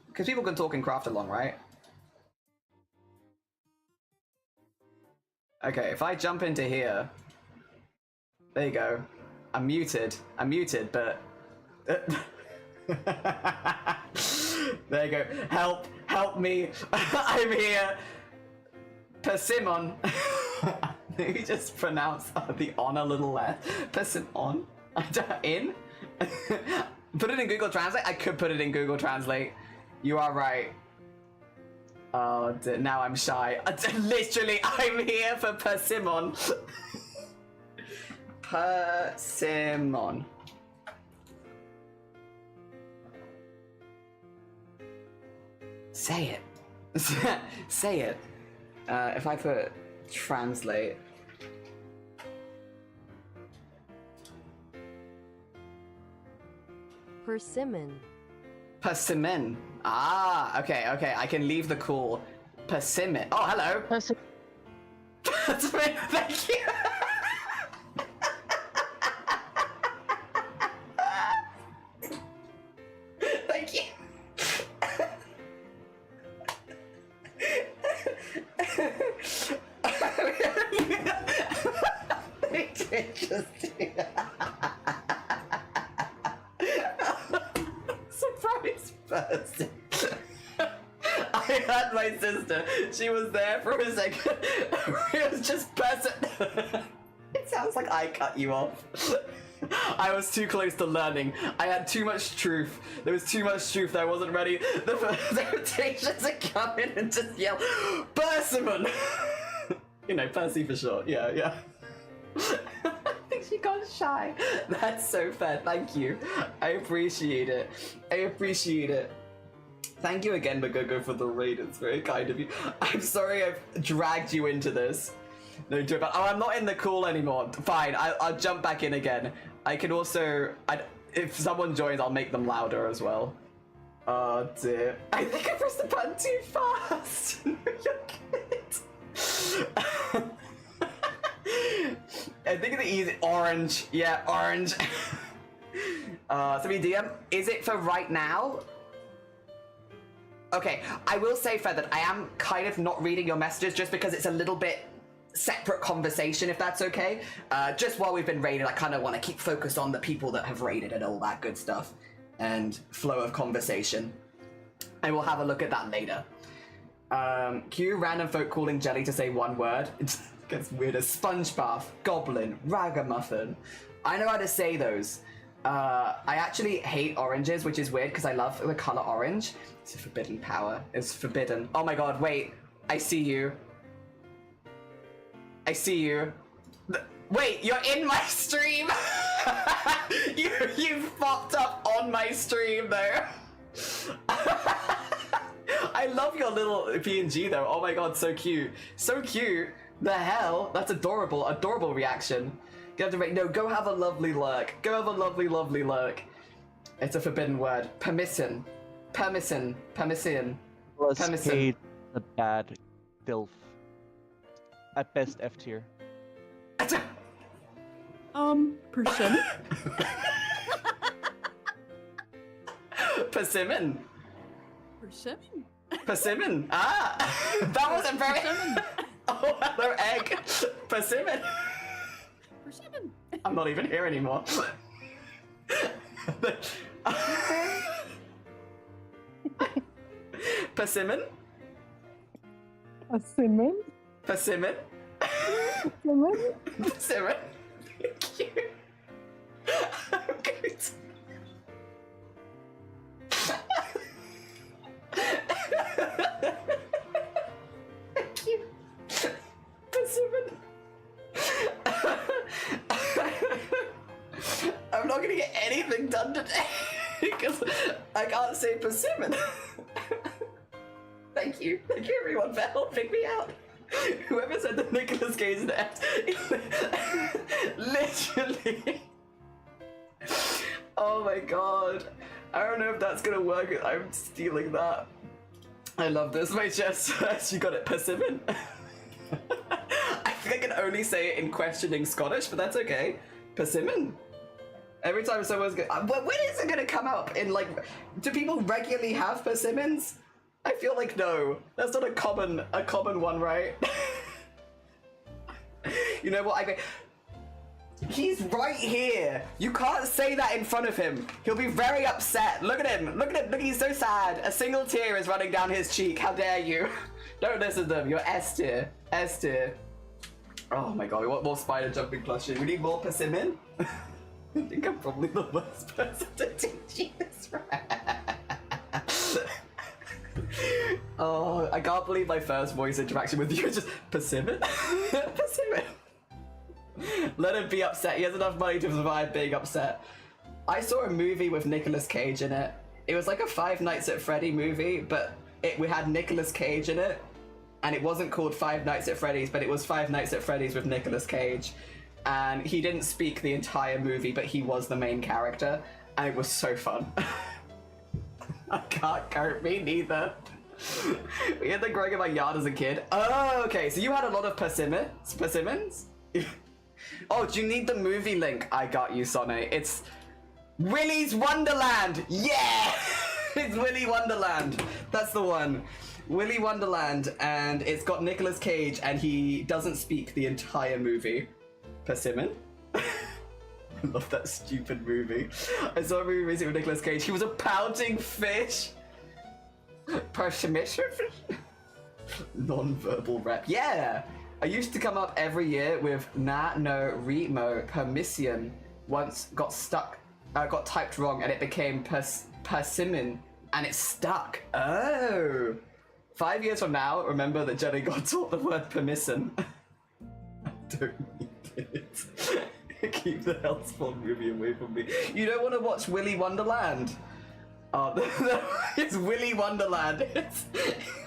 Because people can talk and craft along, right? Okay, if I jump into here... There you go. I'm muted. I'm muted, but... There you go. Help! Help me! I'm here! Persimmon! Maybe just pronounce the on a little less. Persimmon? In? Put it in Google Translate? I could put it in Google Translate. You are right. Oh, now I'm shy. Literally, I'm here for persimmon. Persimmon. Say it. Say it. If I put translate. Persimmon. Persimmon. Ah, okay, okay. I can leave the cool. Persimmon. Oh, hello. Persimmon. Thank you. Thank you. Surprise person. I had my sister. She was there for a second. It was just person. It sounds like I cut you off. I was too close to learning. I had too much truth. There was too much truth that I wasn't ready. The rotations to come in and just yell, Persimmon! You know, Percy for short. Yeah, yeah. I think she got shy. That's so fair. Thank you. I appreciate it. I appreciate it. Thank you again, Magogo, for the raid. It's very kind of you. I'm sorry I've dragged you into this. No joke about. Oh, I'm not in the call anymore. Fine, I'll jump back in again. I can also, if someone joins, I'll make them louder as well. Oh dear. I think I pressed the button too fast. No, you're good. I think the easy orange. Yeah, orange. So we DM. Is it for right now? Okay, I will say, Fair, that I am kind of not reading your messages just because it's a little bit separate conversation, if that's okay. Just while we've been raided, I kind of want to keep focused on the people that have raided and all that good stuff and flow of conversation. And we'll have a look at that later. Cue random folk calling jelly to say one word. It gets weirder. Sponge bath, goblin, ragamuffin. I know how to say those. I actually hate oranges, which is weird because I love the color orange. It's a forbidden power. It's forbidden. Oh my god, wait. I see you. I see you. Wait, you're in my stream? you fucked up on my stream though. I love your little PNG though. Oh my god, so cute. So cute. The hell? That's adorable. Adorable reaction. You have to no, go have a lovely lurk. Go have a lovely, lovely lurk. It's a forbidden word. Permission. Permission. Permission. Permission. The bad filth. At best F tier. Persimmon? Persimmon. Persimmon? Persimmon. Ah! That wasn't very... Persimmon. Oh, hello, egg. Persimmon. Persimmon. I'm not even here anymore. Persimmon? Persimmon? Persimmon? Persimmon? Persimmon? Thank you. I'm good. Thank you. Persimmon. I'm not gonna get anything done today because I can't say persimmon. Thank you everyone for helping me out. Whoever said that Nicolas Cage net, literally. Oh my god, I don't know if that's gonna work. I'm stealing that. I love this. My chest says you got it, persimmon. I think I can only say it in questioning Scottish, but that's okay. Persimmon. Every time someone's going, when is it gonna come up in like? Do people regularly have persimmons? I feel like no. That's not a common one, right? You know what? He's right here. You can't say that in front of him. He'll be very upset. Look at him. Look at him. Look, he's so sad. A single tear is running down his cheek. How dare you? Don't listen to them. You're S tier. S tier. Oh my god, we want more spider jumping plushie. We need more persimmon. I think I'm probably the worst person to teach you this. Oh, I can't believe my first voice interaction with you is just persimmon? Persimmon. Let him be upset. He has enough money to survive being upset. I saw a movie with Nicolas Cage in it. It was like a Five Nights at Freddy movie, but we had Nicolas Cage in it. And it wasn't called Five Nights at Freddy's, but it was Five Nights at Freddy's with Nicolas Cage. And he didn't speak the entire movie, but he was the main character. And it was so fun. I can't cope, me neither. We had them growing in my yard as a kid. Oh, okay, so you had a lot of persimmons? Oh, do you need the movie link? I got you, Sonny. It's Willy's Wonderland! Yeah! It's Willy Wonderland. That's the one. Willy Wonderland, and it's got Nicolas Cage, and he doesn't speak the entire movie. Persimmon? I love that stupid movie. I saw a movie recently with Nicolas Cage. He was a pouting fish. Persimmon? Non-verbal rep. Yeah! I used to come up every year with na, no, remo, permission. Once got stuck, got typed wrong, and it became persimmon, and it stuck. Oh! 5 years from now, remember that Jenny got taught the word permission. I don't need it. Keep the Hellspawn movie away from me. You don't want to watch Willy Wonderland? Oh, it's Willy Wonderland. It's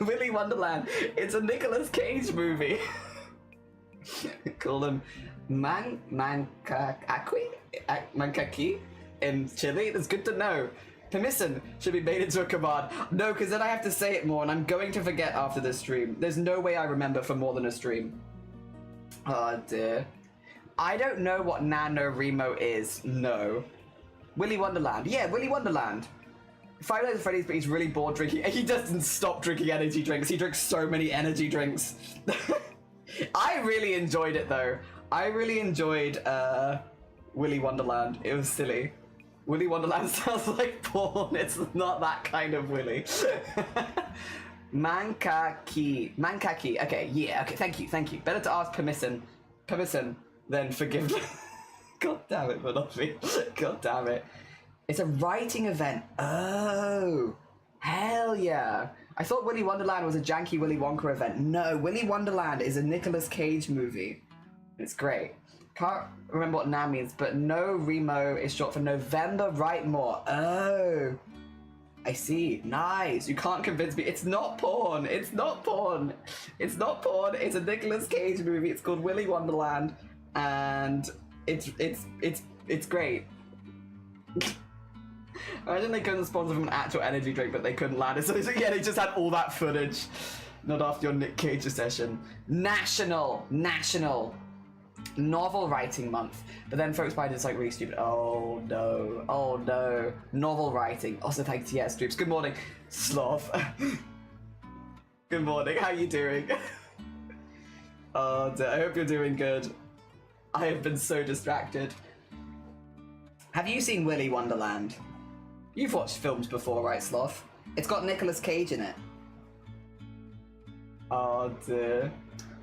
Willy Wonderland. It's a Nicolas Cage movie. Call him Mankaki in Chile. That's good to know. Permission should be made into a command. No, because then I have to say it more, and I'm going to forget after this stream. There's no way I remember for more than a stream. Oh dear. I don't know what NaNoWriMo is. No. Willy Wonderland. Yeah, Willy Wonderland. Five Nights at Freddy's, but he's really bored drinking. He doesn't stop drinking energy drinks. He drinks so many energy drinks. I really enjoyed it though. I really enjoyed Willy Wonderland. It was silly. Willy Wonderland sounds like porn. It's not that kind of Willy. Mankaki. Okay, yeah, okay, thank you. Better to ask permission than forgiveness. God damn it, Monopoly. God damn it. It's a writing event. Oh, hell yeah. I thought Willy Wonderland was a janky Willy Wonka event. No, Willy Wonderland is a Nicolas Cage movie. It's great. Can't remember what NA means, but no Remo is short for November Write More. Oh, I see. Nice. You can't convince me. It's not porn. It's not porn. It's not porn. It's a Nicolas Cage movie. It's called Willy Wonderland, and it's great. Imagine they couldn't sponsor from an actual energy drink, but they couldn't land it. So yeah, they just had all that footage. Not after your Nick Cage session. National Novel Writing Month. But then folks find it's like really stupid. Oh no. Novel writing. Also thanks to yes, Droops. Good morning, Sloth. Good morning, how you doing? Oh dear, I hope you're doing good. I have been so distracted. Have you seen Willy Wonderland? You've watched films before, right, Sloth? It's got Nicolas Cage in it. Oh dear.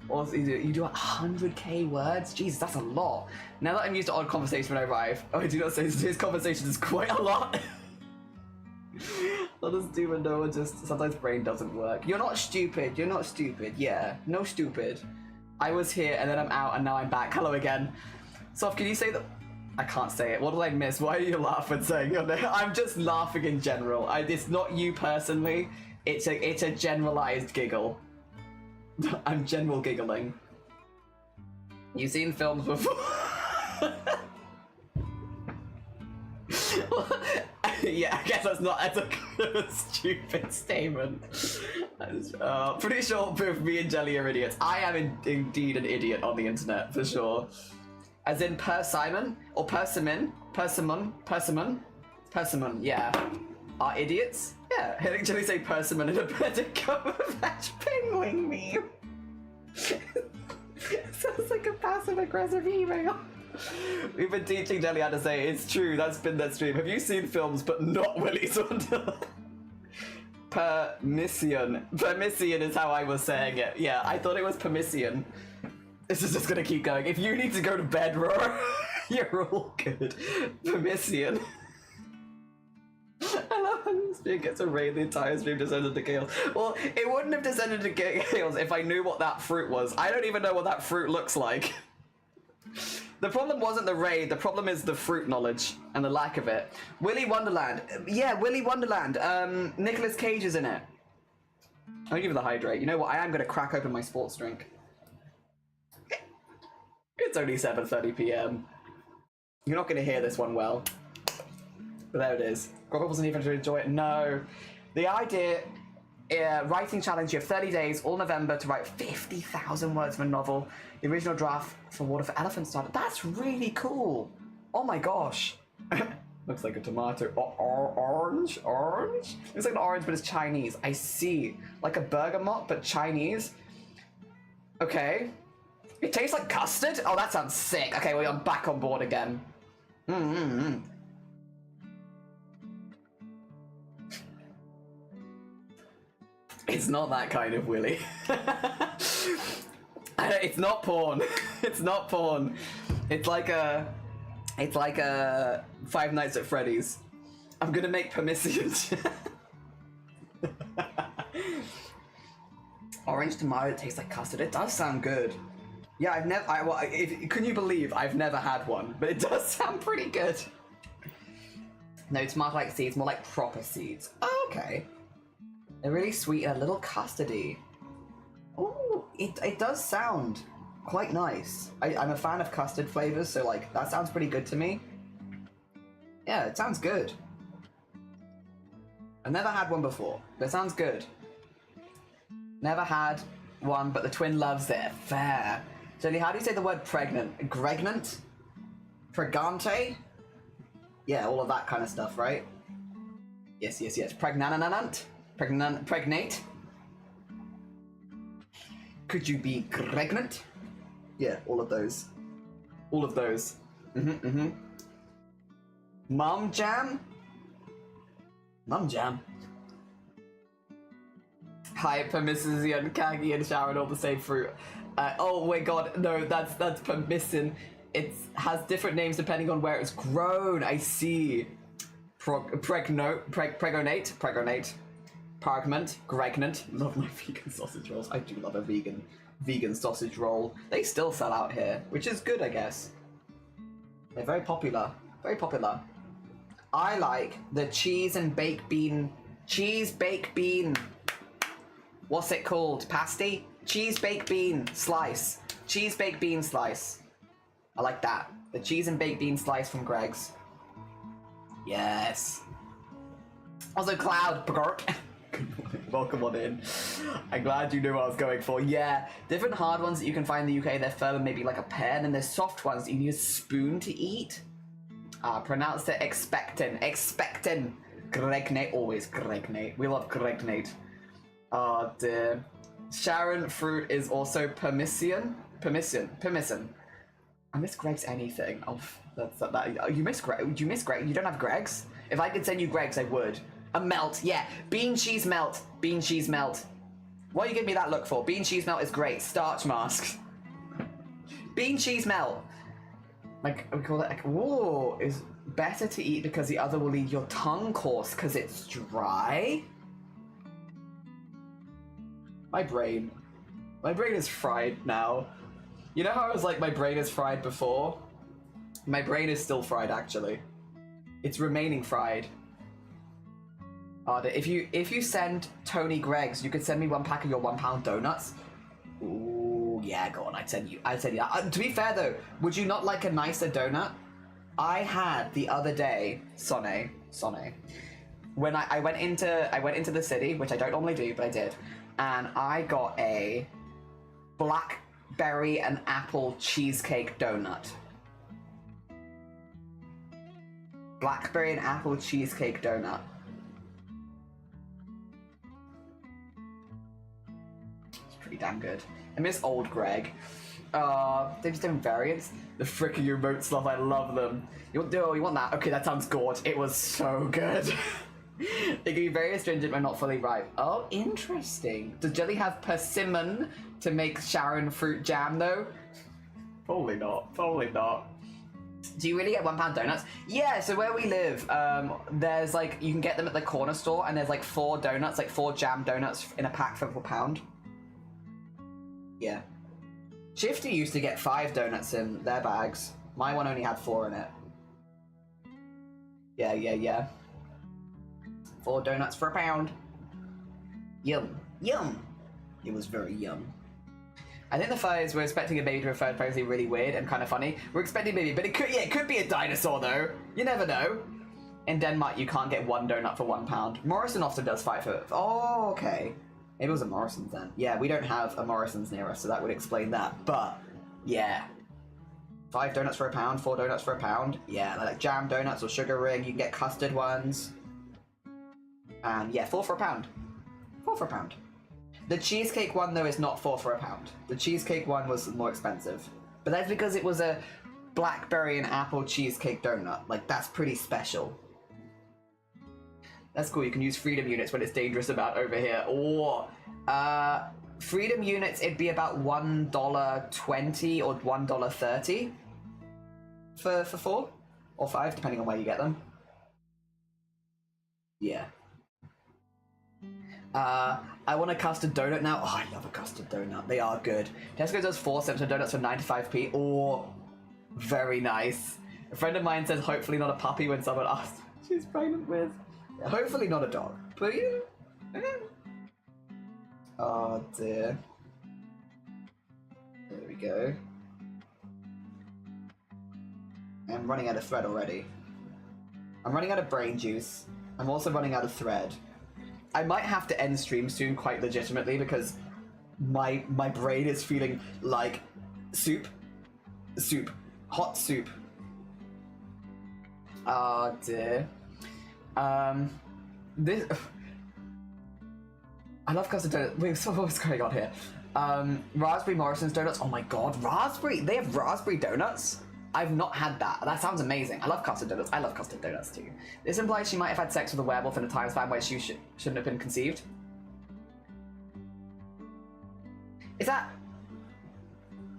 Also, you do 100k words? Jesus, that's a lot. Now that I'm used to odd conversation when I arrive. Oh, I do not say today's conversation is quite a lot. Not as do and no, just sometimes brain doesn't work. You're not stupid. Yeah, no stupid. I was here and then I'm out and now I'm back. Hello again. Soph, can you say that? I can't say it. What did I miss? Why do you laugh when saying your name? I'm just laughing in general. It's not you personally. It's a generalized giggle. I'm general giggling. You've seen films before. Yeah, I guess that's a stupid statement. Pretty sure both me and Jelly are idiots. I am indeed an idiot on the internet, for sure. As in Persimmon? Or Persimmon? Persimmon, yeah. Are idiots? Yeah, I think Jelly say Persimmon in a Benedict penguin meme. Sounds like a passive-aggressive email. We've been teaching Jelly how to say it's true, that's been that stream. Have you seen films but not Willy's Wonderland? Permission. Permission is how I was saying it. Yeah, I thought it was permission. This is just gonna keep going. If you need to go to bed, Roar, you're all good. Permission. I love how the stream gets a raid, the entire stream descended to chaos. Well, it wouldn't have descended to chaos if I knew what that fruit was. I don't even know what that fruit looks like. The problem wasn't the raid, the problem is the fruit knowledge and the lack of it. Willy Wonderland. Yeah, Willy Wonderland. Nicolas Cage is in it. I'll give you the hydrate. You know what? I am going to crack open my sports drink. It's only 7:30 p.m. You're not going to hear this one well. But there it is. Grog wasn't even to enjoy it. No. The idea, writing challenge, you have 30 days, all November, to write 50,000 words of a novel. The original draft for Water for Elephants started. That's really cool. Oh my gosh. Looks like a tomato. Orange? Orange? Looks like an orange, but it's Chinese. I see. Like a bergamot, but Chinese. Okay. It tastes like custard? Oh, that sounds sick. Okay, well, I'm back on board again. It's not that kind of Willy. It's not porn. It's not porn. It's like a Five Nights at Freddy's. I'm gonna make permission. Orange tomato that tastes like custard. It does sound good. Yeah, I've never. Can you believe I've never had one? But it does sound pretty good. No, tomato like seeds, more like proper seeds. Oh, okay. They're really sweet and a little custardy. Oh, it does sound quite nice. I'm a fan of custard flavors, so like that sounds pretty good to me. Yeah, it sounds good. I've never had one before, but it sounds good. Never had one, but the twin loves it. Fair. Jenny, how do you say the word pregnant? Gregnant? Pregante? Yeah, all of that kind of stuff, right? Yes. Pregnant. Pregnate. Could you be pregnant? Yeah, all of those. All of those. Mum jam? Mum jam. Hyper, Mrs. and Kagi and Sharon all the same fruit. Oh my god, no, that's permissin. It has different names depending on where it's grown. I see. Pregonate. Pargment. Gregnant. Love my vegan sausage rolls. I do love a vegan sausage roll. They still sell out here, which is good, I guess. They're very popular. Very popular. I like the cheese and baked bean. Cheese baked bean. What's it called? Pasty? Cheese baked bean slice. Cheese baked bean slice. I like that. The cheese and baked bean slice from Greg's. Yes. Also, Cloud. Welcome on in. I'm glad you knew what I was going for. Yeah, different hard ones that you can find in the UK, they're firm and maybe like a pear, and then there's soft ones that you need a spoon to eat. Pronounce it expectant. Expectant. Gregnate. Always gregnate. We love gregnate. Oh dear. Sharon fruit is also permission. I miss Greg's anything. Oh, that's that. You miss Greg? Do you miss Greg? You don't have Greg's? If I could send you Greg's, I would. A melt, yeah. Bean cheese melt. Bean cheese melt. What you give me that look for? Bean cheese melt is great. Starch mask. Bean cheese melt. Like, we call it like, whoa, is better to eat because the other will leave your tongue coarse because it's dry? My brain is fried now. You know how I was like, my brain is fried before? My brain is still fried, actually. It's remaining fried. If you send Tony Greg's, you could send me 1 pack of your £1 donuts. Ooh, yeah, go on, I'd send you that. To be fair though, would you not like a nicer donut? I had the other day, Sonne, when I went into the city, which I don't normally do, but I did, and I got a blackberry and apple cheesecake donut. Blackberry and apple cheesecake donut. It's pretty damn good. I miss old Greg. They're just different variants. The frickin' remote stuff, I love them. You want that? Okay, that sounds gorge. It was so good. They can be very astringent when not fully ripe. Oh, interesting. Does Jelly have persimmon to make Sharon fruit jam though? Probably not. Probably not. Do you really get £1 donuts? Yeah, so where we live, there's like, you can get them at the corner store, and there's like 4 donuts, like 4 jam donuts in a pack for £1. Yeah. Shifty used to get 5 donuts in their bags. My one only had 4 in it. Yeah. 4 donuts for £1. Yum. It was very yum. I think the fires were expecting a baby to refer to Posey really weird and kind of funny. We're expecting a baby, but it could be a dinosaur though. You never know. In Denmark, you can't get 1 donut for £1. Morrison often does fight for. Oh, okay. Maybe it was a Morrison's then. Yeah, we don't have a Morrison's near us, so that would explain that. But yeah, 5 donuts for £1, 4 donuts for £1. Yeah, like jam donuts or sugar ring. You can get custard ones. And yeah, 4 for £1. 4 for £1. The cheesecake one, though, is not 4 for £1. The cheesecake one was more expensive. But that's because it was a blackberry and apple cheesecake donut. Like, that's pretty special. That's cool, you can use freedom units when it's dangerous about over here. Or, freedom units, it'd be about $1.20 or $1.30 for 4 or 5, depending on where you get them. Yeah. I want a custard donut now. Oh, I love a custard donut. They are good. Tesco does 4 cents for donuts for 95p. Oh, very nice. A friend of mine says hopefully not a puppy when someone asks she's pregnant with. Hopefully not a dog. But yeah. Oh dear. There we go. I'm running out of thread already. I'm running out of brain juice. I'm also running out of thread. I might have to end stream soon quite legitimately because my brain is feeling like soup. Hot soup. Oh dear. This I love custard donuts. Wait, so what's going on here? Raspberry Morrison's donuts. Oh my god, raspberry! They have raspberry donuts? I've not had that. That sounds amazing. I love custard donuts. I love custard donuts too. This implies she might have had sex with a werewolf in a time span where she shouldn't have been conceived. Is that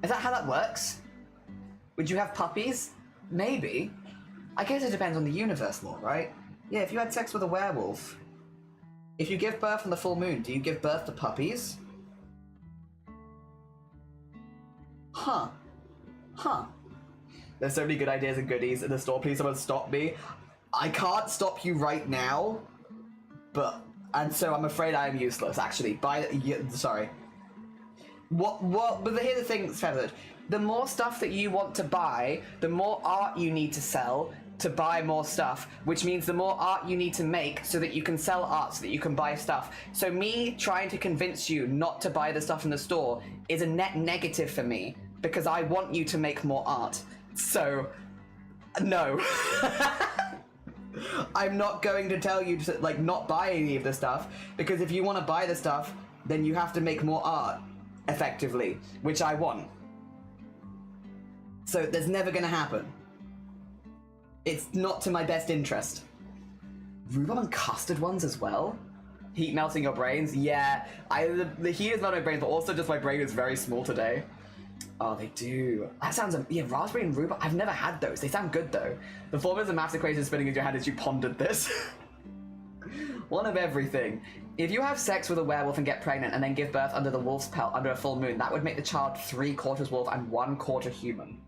how that works? Would you have puppies? Maybe. I guess it depends on the universe more, right? Yeah, if you had sex with a werewolf. If you give birth on the full moon, do you give birth to puppies? Huh. There's so many good ideas and goodies in the store. Please someone stop me. I can't stop you right now. And so I'm afraid I am useless, actually. Sorry. But here's the thing, Feathered. The more stuff that you want to buy, the more art you need to sell to buy more stuff, which means the more art you need to make so that you can sell art so that you can buy stuff. So me trying to convince you not to buy the stuff in the store is a net negative for me because I want you to make more art. So, no. I'm not going to tell you to, like, not buy any of the stuff, because if you want to buy the stuff, then you have to make more art, effectively, which I want. So, that's never going to happen. It's not to my best interest. Rhubarb and custard ones as well? Heat melting your brains? Yeah, the heat is not my brains, but also just my brain is very small today. Oh, they do. That sounds, yeah, raspberry and rhubarb. I've never had those. They sound good, though. The formulas and maths equations spinning in your head as you pondered this. One of everything. If you have sex with a werewolf and get pregnant and then give birth under the wolf's pelt under a full moon, that would make the child 3/4 wolf and 1/4 human.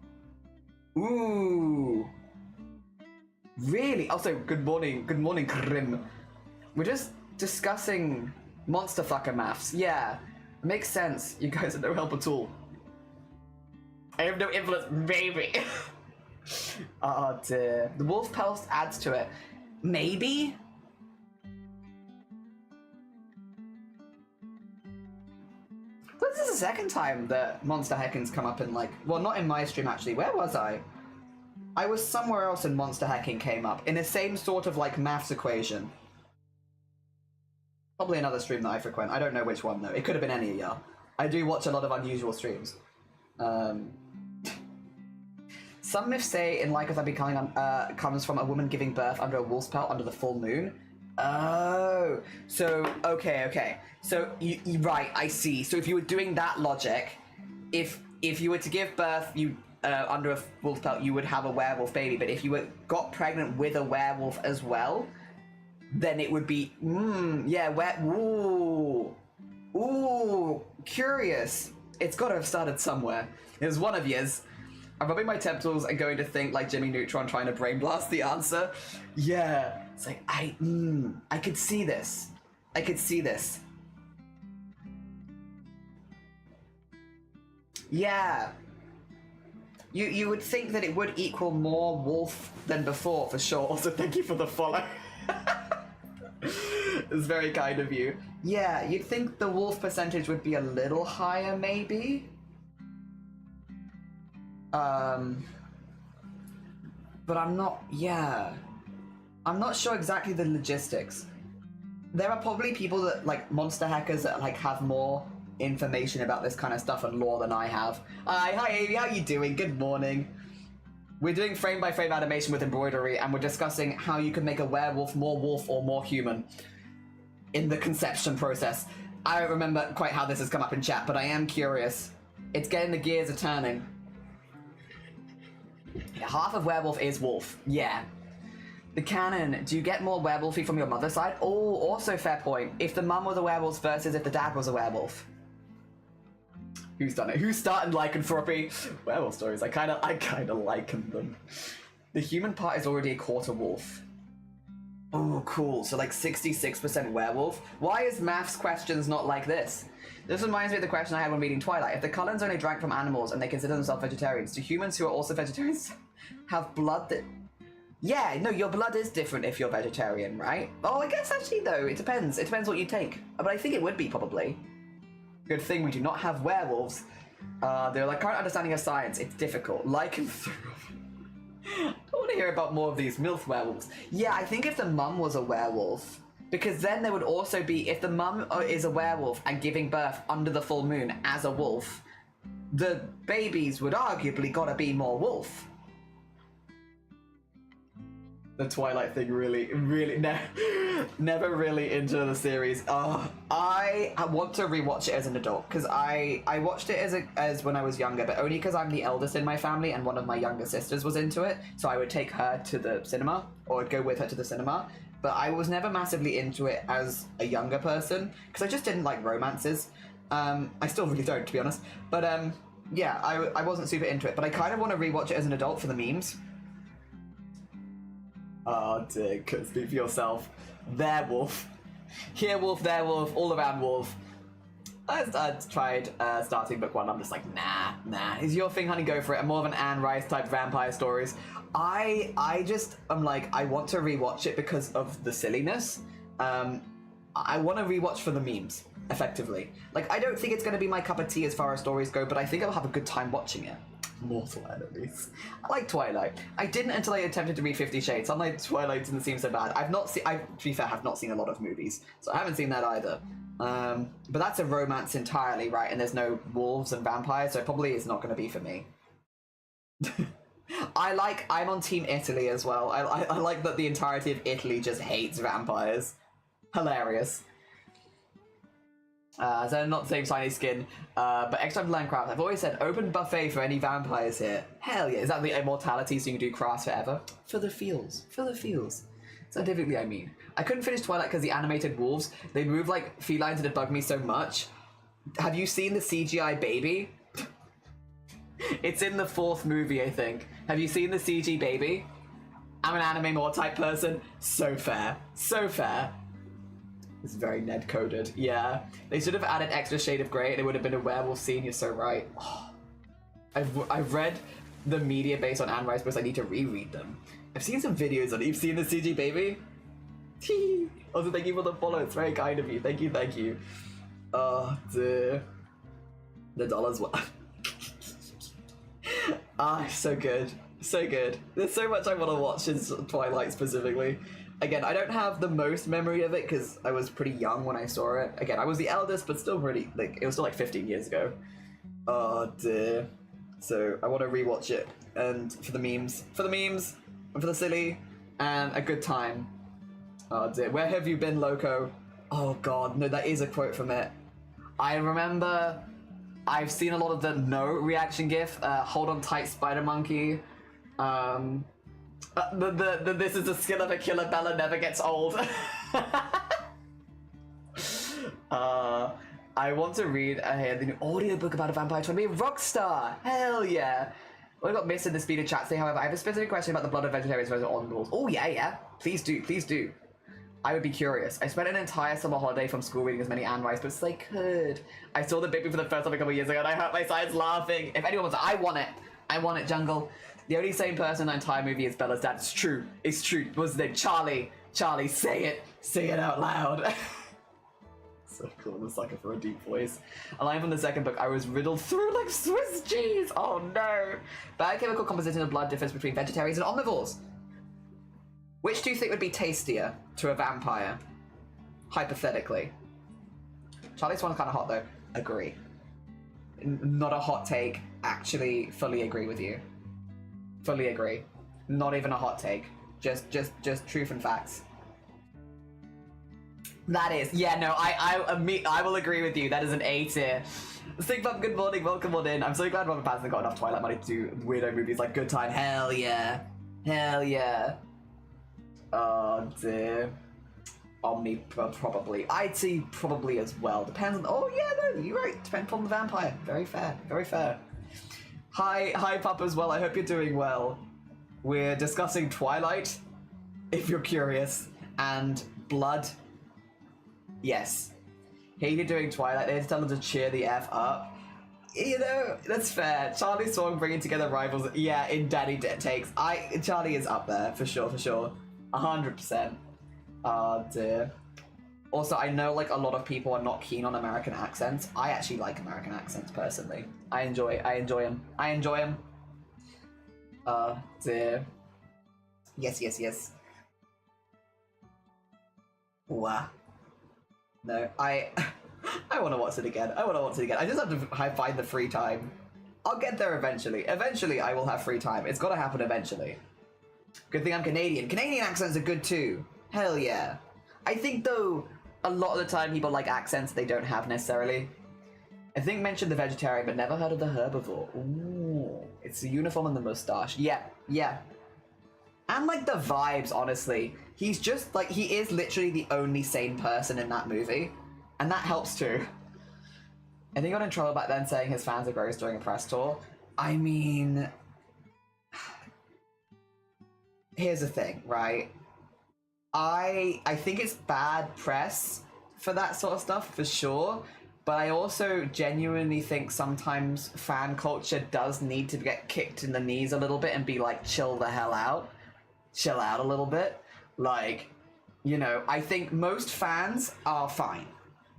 Ooh. Really? Also, good morning, Grim. We're just discussing monster fucker maths. Yeah, makes sense. You guys are no help at all. I have no influence, baby. Oh dear. The wolf pelt adds to it. Maybe? This is the second time that Monster Hecking's come up in, like, well, not in my stream actually. Where was I? I was somewhere else and Monster Hecking came up in the same sort of like maths equation. Probably another stream that I frequent. I don't know which one though. It could have been any of y'all. I do watch a lot of unusual streams. Some myths say in Like Us I Becoming comes from a woman giving birth under a wolf's pelt under the full moon. Oh, so okay. So you right, I see. So if you were doing that logic, if you were to give birth, under a wolf pelt, you would have a werewolf baby. But if you got pregnant with a werewolf as well, then it would be, ooh, curious. It's got to have started somewhere. It was one of yours. I'm rubbing my temples and going to think like Jimmy Neutron trying to brain blast the answer. Yeah, it's like, I could see this. I could see this. Yeah. You would think that it would equal more wolf than before, for sure. Also, thank you for the follow. It's very kind of you. Yeah, you'd think the wolf percentage would be a little higher, maybe? But I'm not sure exactly the logistics. There are probably people that, like, monster hackers that, like, have more information about this kind of stuff and lore than I have. Hi Amy, how you doing? Good morning. We're doing frame-by-frame animation with embroidery, and we're discussing how you can make a werewolf more wolf or more human in the conception process. I don't remember quite how this has come up in chat, but I am curious. It's getting the gears a-turning. Half of werewolf is wolf. Yeah. The canon, do you get more werewolfy from your mother's side? Oh, also fair point. If the mum was a werewolf versus if the dad was a werewolf. Who's done it? Who's starting lycanthropy? Werewolf stories. I kinda liken them. The human part is already a quarter wolf. Oh, cool. So like 66% werewolf. Why is maths questions not like this? This reminds me of the question I had when reading Twilight. If the Cullens only drank from animals and they consider themselves vegetarians, do humans who are also vegetarians have blood that... Yeah, no, your blood is different if you're vegetarian, right? Oh, I guess actually though, it depends. It depends what you take. But I think it would be probably. Good thing we do not have werewolves. They're like current understanding of science. It's difficult. Lycanthropy. I don't want to hear about more of these MILF werewolves. Yeah, I think if the mum was a werewolf, because then there would also be, if the mum is a werewolf and giving birth under the full moon as a wolf, the babies would arguably gotta be more wolf. The Twilight thing really never really into the series. I want to rewatch it as an adult because I watched it as when I was younger, but only because I'm the eldest in my family and one of my younger sisters was into it, so I would take her to the cinema or I'd go with her to the cinema. But I was never massively into it as a younger person because I just didn't like romances. I still really don't, to be honest. But yeah, I wasn't super into it, but I kind of want to rewatch it as an adult for the memes. Oh dear, speak for yourself. There, wolf. Here, wolf, there, wolf, all around wolf. I tried starting book one. I'm just like, nah. Is your thing, honey? Go for it. I'm more of an Anne Rice type vampire stories. I'm like, I want to rewatch it because of the silliness. I want to rewatch for the memes, effectively. Like, I don't think it's going to be my cup of tea as far as stories go, but I think I'll have a good time watching it. Mortal enemies. I like Twilight. I didn't until I attempted to read 50 Shades. Unlike Twilight didn't seem so bad. To be fair, have not seen a lot of movies, so I haven't seen that either. But that's a romance entirely, right? And there's no wolves and vampires, so probably it's not going to be for me. I'm on Team Italy as well. I like that the entirety of Italy just hates vampires. Hilarious. So I'm not the same shiny skin, but extra time to learn craft. I've always said open buffet for any vampires here. Hell yeah, is that the immortality so you can do crafts forever? For the feels. Scientifically, I mean. I couldn't finish Twilight because the animated wolves, they move like felines and it bugged me so much. Have you seen the CGI baby? It's in the 4th movie, I think. Have you seen the CG baby? I'm an anime more type person. So fair. It's very Ned-coded. Yeah. They should have added extra shade of grey and it would have been a werewolf scene. You're so right. Oh. I've read the media based on Anne Rice books. I need to reread them. I've seen some videos on it. You've seen the CG baby? Also, thank you for the follow. It's very kind of you. Thank you. Oh, dear. The dollars were... so good. There's so much I want to watch in Twilight specifically. Again, I don't have the most memory of it because I was pretty young when I saw it. Again, I was the eldest, but still pretty, like, it was still like 15 years ago. Oh dear. So I want to rewatch it, and for the memes, and for the silly, and a good time. Oh dear. Where have you been, Loco? Oh god, no, that is a quote from it. I remember I've seen a lot of the no reaction gif. Hold on tight, spider monkey. The this is the skill of a killer. Bella never gets old. I want to read the new audiobook about a vampire trying to be a rock star. Hell yeah. What got missed in the speed of chat today, however, I have a specific question about the blood of vegetarians versus omnivores. Oh yeah. Please do, please do. I would be curious. I spent an entire summer holiday from school reading as many Anne Rice books as I could. I saw the baby for the first time a couple years ago and I hurt my sides laughing. If anyone wants it, I want it. I want it, Jungle. The only sane person in the entire movie is Bella's dad. It's true. It's true. What's his name? Charlie. Charlie, say it. Say it out loud. So cool, the sucker for a deep voice. A line from the second book, I was riddled through like Swiss cheese. Oh no. Biochemical composition of blood differs between vegetarians and omnivores. Which do you think would be tastier to a vampire? Hypothetically. Charlie's one's kind of hot though. Agree. Not a hot take. Actually, fully agree with you. Fully agree. Not even a hot take. Just truth and facts. That is, yeah, no, I will agree with you. That is an A tier. Stigpub, good morning, welcome on in. I'm so glad Robert Pattinson got enough Twilight money to do weirdo movies like Good Time. Hell yeah. Hell yeah. Oh dear. Omni, probably. IT, probably as well. Depends on, oh yeah, no, you're right. Depends on the vampire. Very fair, very fair. Hi, Pup as well. I hope you're doing well. We're discussing Twilight, if you're curious, and blood. Yes. Hated doing Twilight. They had to tell them to cheer the F up. You know, that's fair. Charlie's song bringing together rivals. Yeah, in Daddy takes. Charlie is up there, for sure, for sure. 100%. Oh dear. Also, I know like a lot of people are not keen on American accents. I actually like American accents personally. I enjoy them. I enjoy them. Dear. Yes. Wow. No, I want to watch it again. I just have to find the free time. I'll get there eventually. Eventually, I will have free time. It's got to happen eventually. Good thing I'm Canadian. Canadian accents are good too. Hell yeah. I think though, a lot of the time people like accents they don't have necessarily. I think mentioned the vegetarian, but never heard of the herbivore. Ooh, it's the uniform and the mustache. Yeah. And like the vibes, honestly. He's just like, he is literally the only sane person in that movie. And that helps too. I think he got in trouble back then saying his fans are gross during a press tour. I mean, here's the thing, right? I think it's bad press for that sort of stuff, for sure. But I also genuinely think sometimes fan culture does need to get kicked in the knees a little bit and be like, chill the hell out. Chill out a little bit. Like, you know, I think most fans are fine.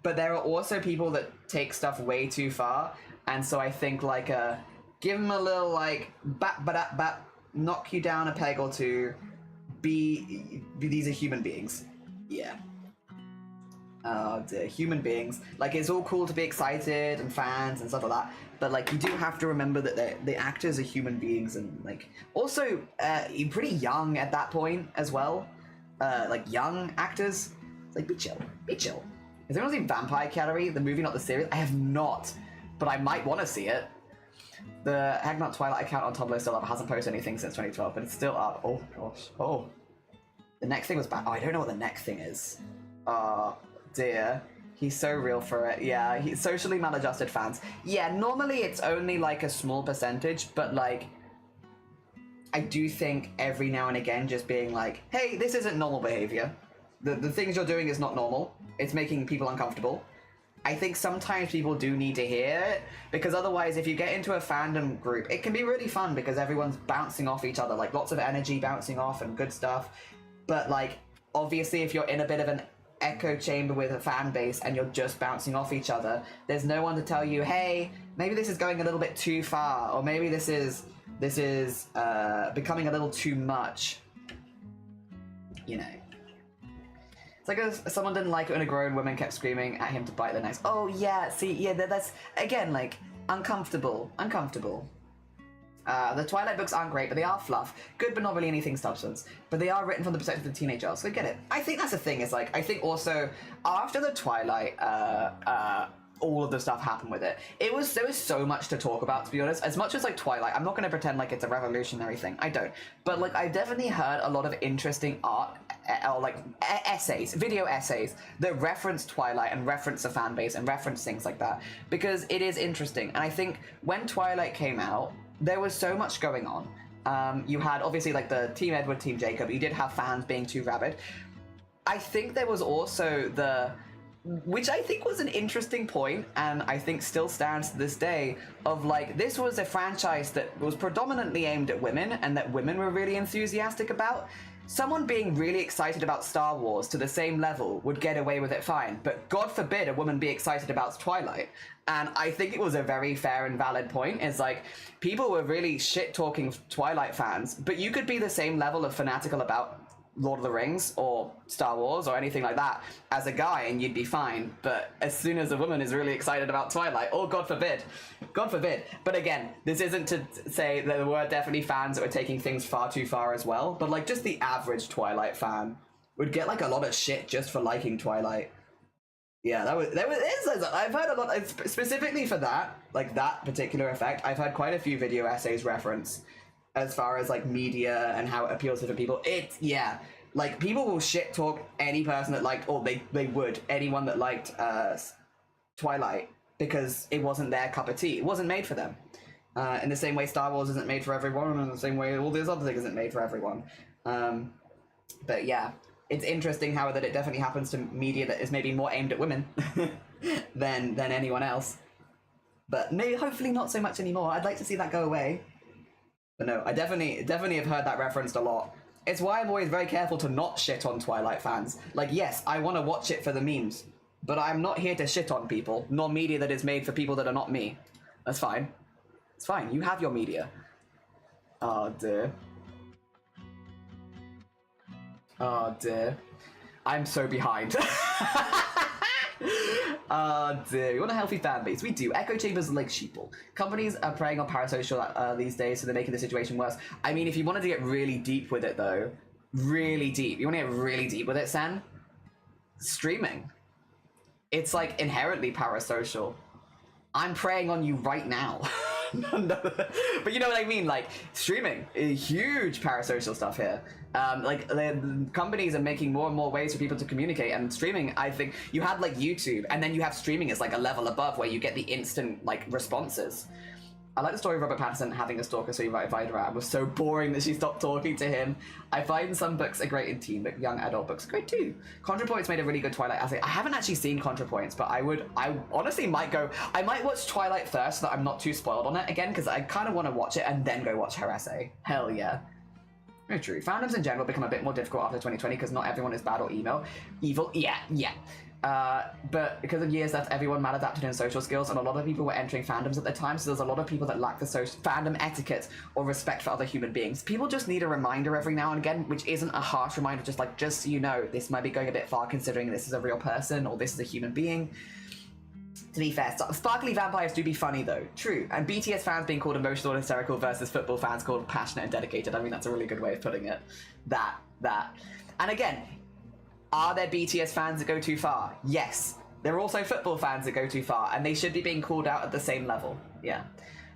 But there are also people that take stuff way too far. And so I think like, give them a little like, bap, knock you down a peg or two. These are human beings. Yeah. Oh dear, human beings. Like, it's all cool to be excited and fans and stuff like that, but like, you do have to remember that the actors are human beings and like, also, you're pretty young at that point as well. Like, young actors. It's like, be chill. Has anyone seen Vampire Gallery, the movie, not the series? I have not, but I might want to see it. The Hagnut Twilight account on Tumblr is still up. It hasn't posted anything since 2012, but it's still up. Oh gosh. Oh. The next thing was bad. Oh, I don't know what the next thing is. Dear. He's so real for it. Yeah, he's socially maladjusted fans. Yeah, normally it's only like a small percentage, but like, I do think every now and again just being like, hey, this isn't normal behavior. The things you're doing is not normal. It's making people uncomfortable. I think sometimes people do need to hear it, because otherwise if you get into a fandom group, it can be really fun because everyone's bouncing off each other, like lots of energy bouncing off and good stuff. But like, obviously if you're in a bit of an echo chamber with a fan base and you're just bouncing off each other, there's no one to tell you, hey, maybe this is going a little bit too far, or maybe this is becoming a little too much. You know. It's like someone didn't like it when a grown woman kept screaming at him to bite their necks. Oh yeah, see, yeah, that's, again, like, uncomfortable. The Twilight books aren't great, but they are fluff. Good, but not really anything substance. But they are written from the perspective of the teenager, so I get it. I think that's the thing, is like, I think also, after the Twilight all of the stuff happened with it. There was so much to talk about, to be honest. As much as like Twilight, I'm not going to pretend like it's a revolutionary thing. I don't. But like I definitely heard a lot of interesting art or like essays, video essays that reference Twilight and reference the fan base and reference things like that, because it is interesting. And I think when Twilight came out, there was so much going on. You had obviously like the Team Edward, Team Jacob. You did have fans being too rabid. I think there was also which I think was an interesting point, and I think still stands to this day, of like, this was a franchise that was predominantly aimed at women and that women were really enthusiastic about. Someone being really excited about Star Wars to the same level would get away with it fine, but God forbid a woman be excited about Twilight. And I think it was a very fair and valid point. It's like, people were really shit-talking Twilight fans, but you could be the same level of fanatical about Lord of the Rings or Star Wars or anything like that as a guy and you'd be fine. But as soon as a woman is really excited about Twilight, oh God forbid. But again, this isn't to say that there were definitely fans that were taking things far too far as well, but like just the average Twilight fan would get like a lot of shit just for liking Twilight. Yeah, I've heard a lot, specifically for that, like that particular effect, I've had quite a few video essays reference as far as like media and how it appeals to different people. Like people will shit talk any person that liked, or they would, anyone that liked Twilight, because it wasn't their cup of tea. It wasn't made for them. In the same way Star Wars isn't made for everyone, and in the same way all these other things isn't made for everyone. But yeah, it's interesting how that it definitely happens to media that is maybe more aimed at women than anyone else. But maybe, hopefully not so much anymore. I'd like to see that go away. But no, I definitely have heard that referenced a lot. It's why I'm always very careful to not shit on Twilight fans. Like, yes, I want to watch it for the memes, but I'm not here to shit on people, nor media that is made for people that are not me. That's fine. It's fine. You have your media. Oh, dear. Oh, dear. I'm so behind. Dear. We want a healthy fan base. We do. Echo chambers are like sheeple. Companies are preying on parasocial these days, so they're making the situation worse. I mean, if you wanted to get really deep with it, though, really deep, you want to get really deep with it, Sen? Streaming. It's like inherently parasocial. I'm preying on you right now. No. But you know what I mean, like streaming, huge parasocial stuff here. Like the companies are making more and more ways for people to communicate, and streaming, I think you had like YouTube, and then you have streaming as like a level above where you get the instant like responses. I like the story of Robert Pattinson having a stalker, so he invited her out. It was so boring that she stopped talking to him. I find some books are great in teen, but young adult books are great too. ContraPoints made a really good Twilight essay. I haven't actually seen ContraPoints, but I honestly might watch Twilight first so that I'm not too spoiled on it again, because I kind of want to watch it and then go watch her essay. Hell yeah. Very true. Fandoms in general become a bit more difficult after 2020 because not everyone is bad or evil. Yeah. But because of years left, everyone maladapted in social skills, and a lot of people were entering fandoms at the time, so there's a lot of people that lack the fandom etiquette or respect for other human beings. People just need a reminder every now and again, which isn't a harsh reminder, just so you know, this might be going a bit far considering this is a real person or this is a human being. To be fair, sparkly vampires do be funny though. True. And BTS fans being called emotional and hysterical versus football fans called passionate and dedicated. I mean, that's a really good way of putting it. That. And again, are there BTS fans that go too far? Yes. There are also football fans that go too far, and they should be being called out at the same level. Yeah.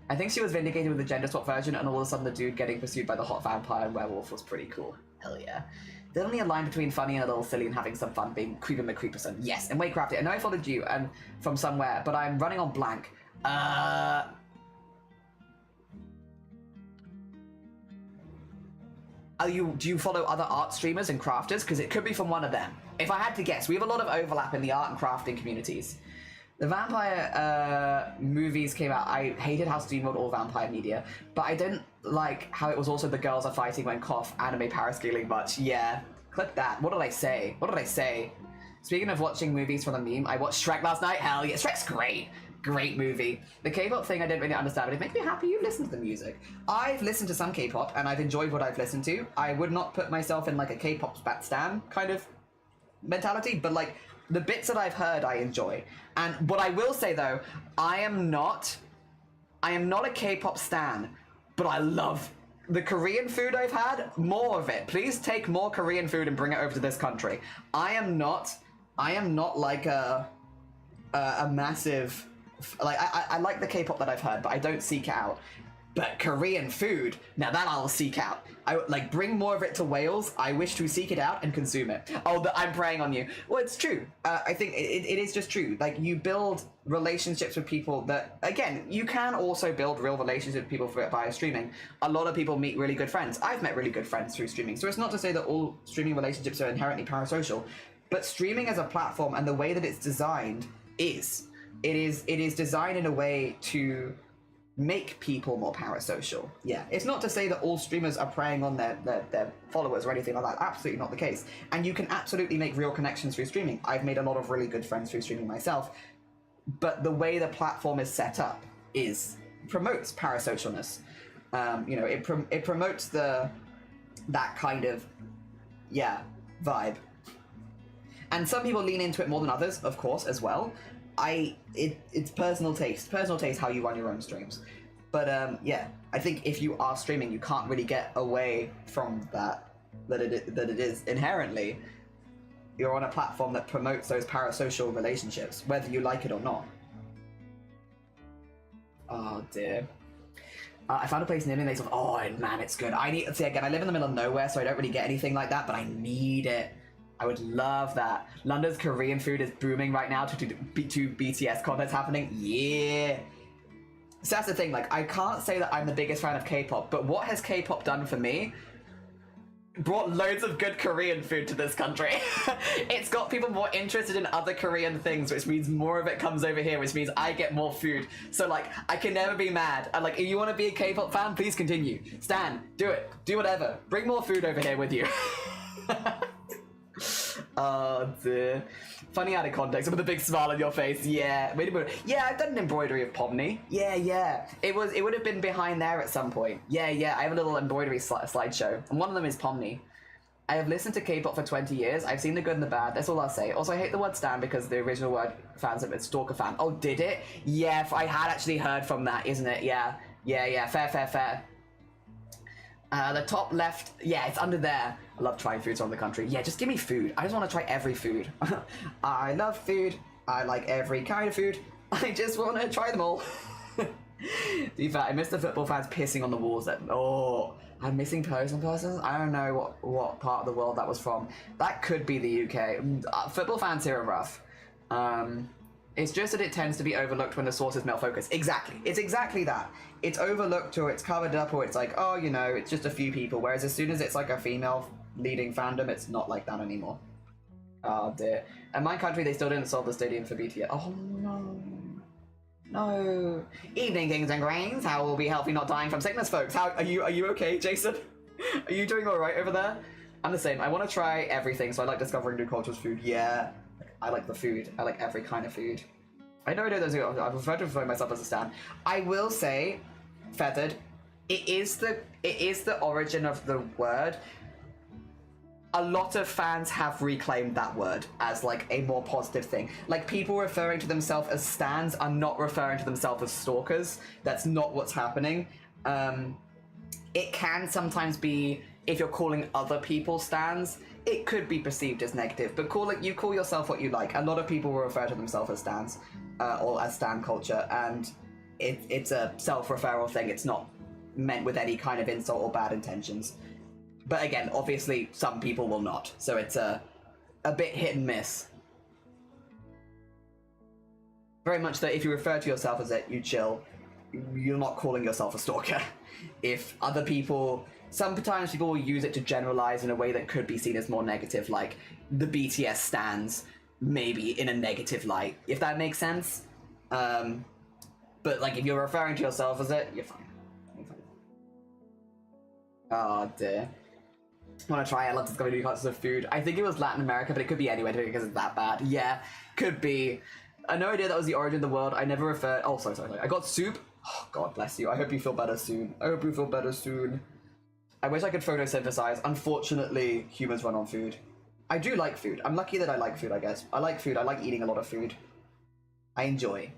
I think she was vindicated with the gender swap version, and all of a sudden the dude getting pursued by the hot vampire and werewolf was pretty cool. Hell yeah. There's only a line between funny and a little silly and having some fun being Creeper McCreeperson. Yes, and wait, Crafty, I know I followed you and from somewhere, but I'm running on blank. Do you follow other art streamers and crafters? Because it could be from one of them. If I had to guess, we have a lot of overlap in the art and crafting communities. The vampire movies came out. I hated how steamrolled all vampire media, but I didn't like how it was also the girls are fighting when cough anime parascaling much. Yeah, click that. What did I say? Speaking of watching movies from the meme, I watched Shrek last night. Hell yeah, Shrek's great. Great movie. The K-pop thing I didn't really understand, but it makes me happy you listen to the music. I've listened to some K-pop, and I've enjoyed what I've listened to. I would not put myself in like a K-pop stan kind of mentality, but like the bits that I've heard I enjoy. And what I will say though, I am not a K-pop stan, but I love the Korean food I've had. More of it. Please take more Korean food and bring it over to this country. I am not like a a massive, like, I like the K-pop that I've heard, but I don't seek it out. But Korean food, now that I'll seek out. I like bring more of it to Wales. I wish to seek it out and consume it. Oh, I'm preying on you. Well, it's true. I think it is just true. Like, you build relationships with people that, again, you can also build real relationships with people via streaming. A lot of people meet really good friends. I've met really good friends through streaming. So it's not to say that all streaming relationships are inherently parasocial, but streaming as a platform and the way that it's designed is designed in a way to make people more parasocial. Yeah, it's not to say that all streamers are preying on their followers or anything like that. Absolutely not the case. And you can absolutely make real connections through streaming. I've made a lot of really good friends through streaming myself. But the way the platform is set up promotes parasocialness. You know, it promotes that kind of vibe. And some people lean into it more than others, of course, as well. It's personal taste how you run your own streams. But yeah, I think if you are streaming, you can't really get away from that it is inherently, you're on a platform that promotes those parasocial relationships, whether you like it or not. Oh dear. I found a place near me and they said, oh man, it's good. I live in the middle of nowhere, so I don't really get anything like that, but I need it. I would love that. London's Korean food is booming right now to BTS contests happening. Yeah. So that's the thing, like, I can't say that I'm the biggest fan of K-pop, but what has K-pop done for me? Brought loads of good Korean food to this country. It's got people more interested in other Korean things, which means more of it comes over here, which means I get more food. So, like, I can never be mad. And, like, if you want to be a K-pop fan, please continue. Stan, do it. Do whatever. Bring more food over here with you. Oh dear. Funny out of context with a big smile on your face. Yeah. Yeah, I've done an embroidery of Pomni. Yeah. It would have been behind there at some point. Yeah. I have a little embroidery slideshow, and one of them is Pomni. I have listened to K-pop for 20 years. I've seen the good and the bad. That's all I'll say. Also, I hate the word stan because the original word fans of it, stalker fan. Oh, did it? Yeah, I had actually heard from that, isn't it? Yeah. Fair. The top left, yeah, it's under there. I love trying foods from the country. Yeah, just give me food. I just want to try every food. I love food. I like every kind of food. I just want to try them all. To be fair, I miss the football fans pissing on the walls. I'm missing persons. I don't know what part of the world that was from. That could be the UK. Football fans here are rough. It's just that it tends to be overlooked when the source is male focused. Exactly. It's exactly that. It's overlooked, or it's covered up, or it's like, oh, you know, it's just a few people. Whereas as soon as it's like a female leading fandom, it's not like that anymore. Oh dear. In my country, they still didn't solve the stadium for BTS. Oh no. Evening, kings and queens. How will be healthy, not dying from sickness, folks? How are you okay, Jason? Are you doing all right over there? I'm the same. I want to try everything, so I like discovering new cultures, food. Yeah. I like the food. I like every kind of food. I know those. I prefer to refer myself as a stan. I will say, feathered. It is the origin of the word. A lot of fans have reclaimed that word as like a more positive thing. Like, people referring to themselves as stans are not referring to themselves as stalkers. That's not what's happening. It can sometimes be, if you're calling other people stans, it could be perceived as negative, but you call yourself what you like. A lot of people will refer to themselves as stans, or as stan culture, and it's a self-referral thing. It's not meant with any kind of insult or bad intentions. But again, obviously, some people will not, so it's a bit hit and miss. Very much that if you refer to yourself as it, you chill. You're not calling yourself a stalker. If other people... Sometimes people will use it to generalize in a way that could be seen as more negative, like the BTS stans, maybe in a negative light, if that makes sense. But like, if you're referring to yourself as it, you're fine. Oh dear. I want to try it. I love discovering new cultures of food. I think it was Latin America, but it could be anywhere because it's that bad. Yeah, could be. I had no idea that was the origin of the world. I never referred... Oh, sorry. I got soup. Oh, God bless you. I hope you feel better soon. I wish I could photosynthesize. Unfortunately, humans run on food. I do like food. I'm lucky that I like food, I guess. I like food. I like eating a lot of food. I enjoy.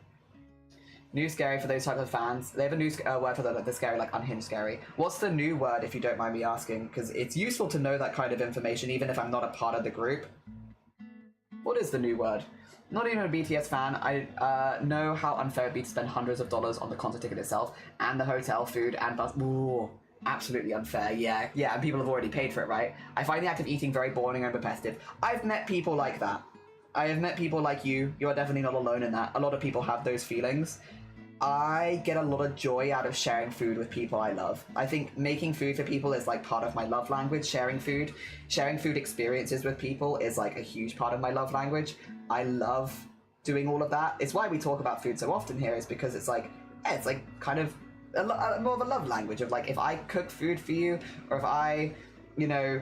New scary for those types of fans. They have a new word for the scary, like unhinged scary. What's the new word, if you don't mind me asking? Because it's useful to know that kind of information, even if I'm not a part of the group. What is the new word? Not even a BTS fan. I know how unfair it'd be to spend hundreds of dollars on the concert ticket itself and the hotel, food, and bus. Ooh, absolutely unfair. Yeah, and people have already paid for it, right? I find the act of eating very boring and repetitive. I've met people like that. I have met people like you. You are definitely not alone in that. A lot of people have those feelings. I get a lot of joy out of sharing food with people I love. I think making food for people is like part of my love language. Sharing food experiences with people is like a huge part of my love language. I love doing all of that. It's why we talk about food so often here, is because it's like, yeah, it's like kind of more of a love language of like, if I cook food for you, or if I, you know,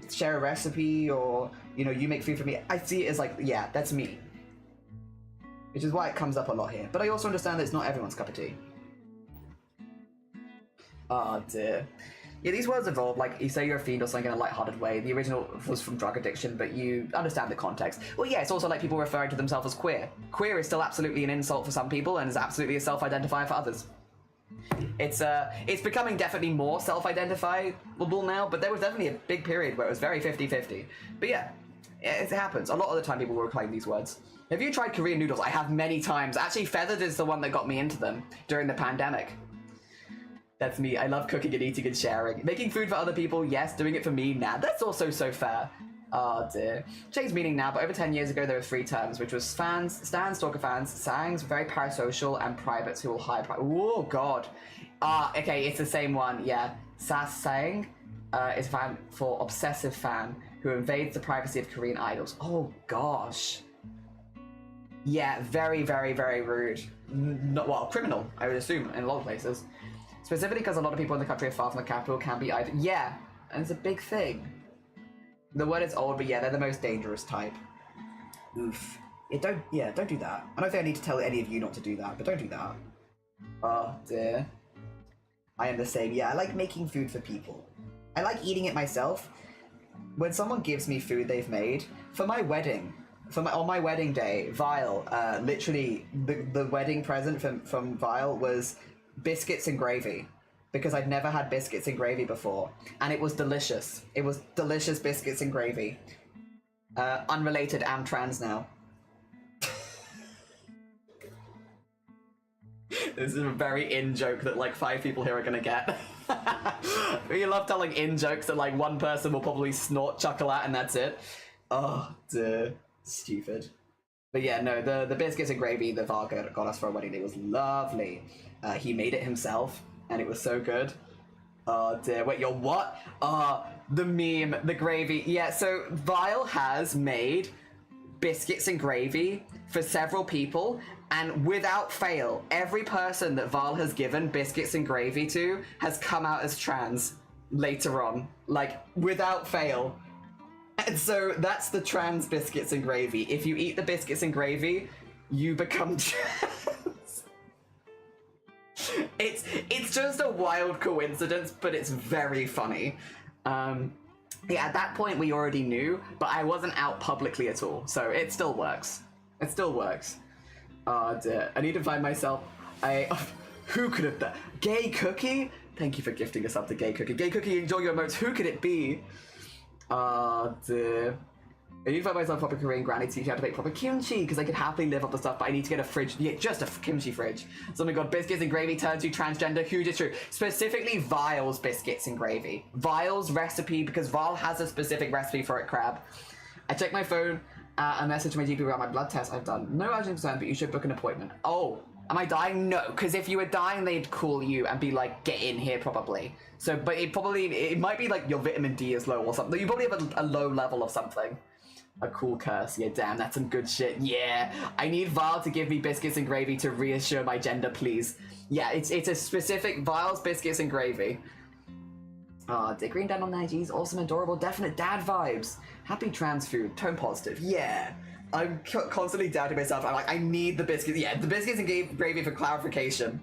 share a recipe, or, you know, you make food for me, I see it as like, yeah, that's me. Which is why it comes up a lot here. But I also understand that it's not everyone's cup of tea. Oh dear. Yeah, these words evolve. Like, you say you're a fiend or something in a lighthearted way. The original was from drug addiction, but you understand the context. Well, yeah, it's also like people referring to themselves as queer. Queer is still absolutely an insult for some people, and is absolutely a self-identifier for others. It's becoming definitely more self-identifiable now, but there was definitely a big period where it was very 50-50. But yeah, it happens. A lot of the time people will reclaim these words. Have you tried Korean noodles? I have many times. Actually, Feathered is the one that got me into them during the pandemic. That's me. I love cooking and eating and sharing. Making food for other people, yes. Doing it for me, nah. That's also so fair. Oh dear. Changed meaning now, but over 10 years ago there were 3 terms, which was fans, stans, stalker fans, sangs, very parasocial, and privates who will hide. Oh god. Okay, it's the same one. Yeah. Sas sang is a fan for obsessive fan who invades the privacy of Korean idols. Oh gosh. Yeah, very, very, very rude. Well, criminal, I would assume, in a lot of places. Specifically because a lot of people in the country are far from the capital, can be either. Yeah, and it's a big thing. The word is old, but yeah, they're the most dangerous type. Oof. Don't do that. I don't think I need to tell any of you not to do that, but don't do that. Oh dear. I am the same. Yeah, I like making food for people. I like eating it myself. When someone gives me food they've made, for my wedding, on my wedding day, Vile, literally, the wedding present from Vile was biscuits and gravy, because I'd never had biscuits and gravy before, and it was delicious. It was delicious biscuits and gravy. Unrelated, I'm trans now. This is a very in joke that like 5 people here are gonna get. We love telling in jokes that like one person will probably snort, chuckle at, and that's it. Oh dear. Stupid. But yeah, no, the biscuits and gravy that Val got us for our wedding day was lovely. He made it himself, and it was so good. Oh dear, wait, you're what? The meme, the gravy. Yeah, so Vile has made biscuits and gravy for several people, and without fail, every person that Val has given biscuits and gravy to has come out as trans later on. Like, without fail. And so that's the trans biscuits and gravy. If you eat the biscuits and gravy, you become trans. It's just a wild coincidence, but it's very funny. Yeah, at that point we already knew, but I wasn't out publicly at all, so it still works. It still works. Oh dear. I need to find myself who could have done? Gay Cookie? Thank you for gifting us up to Gay Cookie. Gay Cookie, enjoy your emotes. Who could it be? Dear. I need to find myself a proper Korean granny to teach you how to make proper kimchi, because I could happily live up the stuff, but I need to get a fridge. Yeah, just a kimchi fridge. Something called biscuits and gravy turns you transgender. Huge is true. Specifically Vile's biscuits and gravy. Vile's recipe, because Vile has a specific recipe for it, Crab. I checked my phone, a message to my GP about my blood test I've done. No urgent concern, but you should book an appointment. Oh, am I dying? No, because if you were dying, they'd call you and be like, get in here, probably. So, but it might be like your vitamin D is low or something. You probably have a low level of something. A cool curse. Yeah, damn, that's some good shit. Yeah, I need Vile to give me biscuits and gravy to reassure my gender, please. Yeah, it's a specific Vile's biscuits and gravy. Dick Green Dad on IG's awesome, adorable, definite dad vibes. Happy trans food, tone positive. Yeah. I'm constantly doubting myself. I'm like, I need the biscuits. Yeah, the biscuits and gravy for clarification.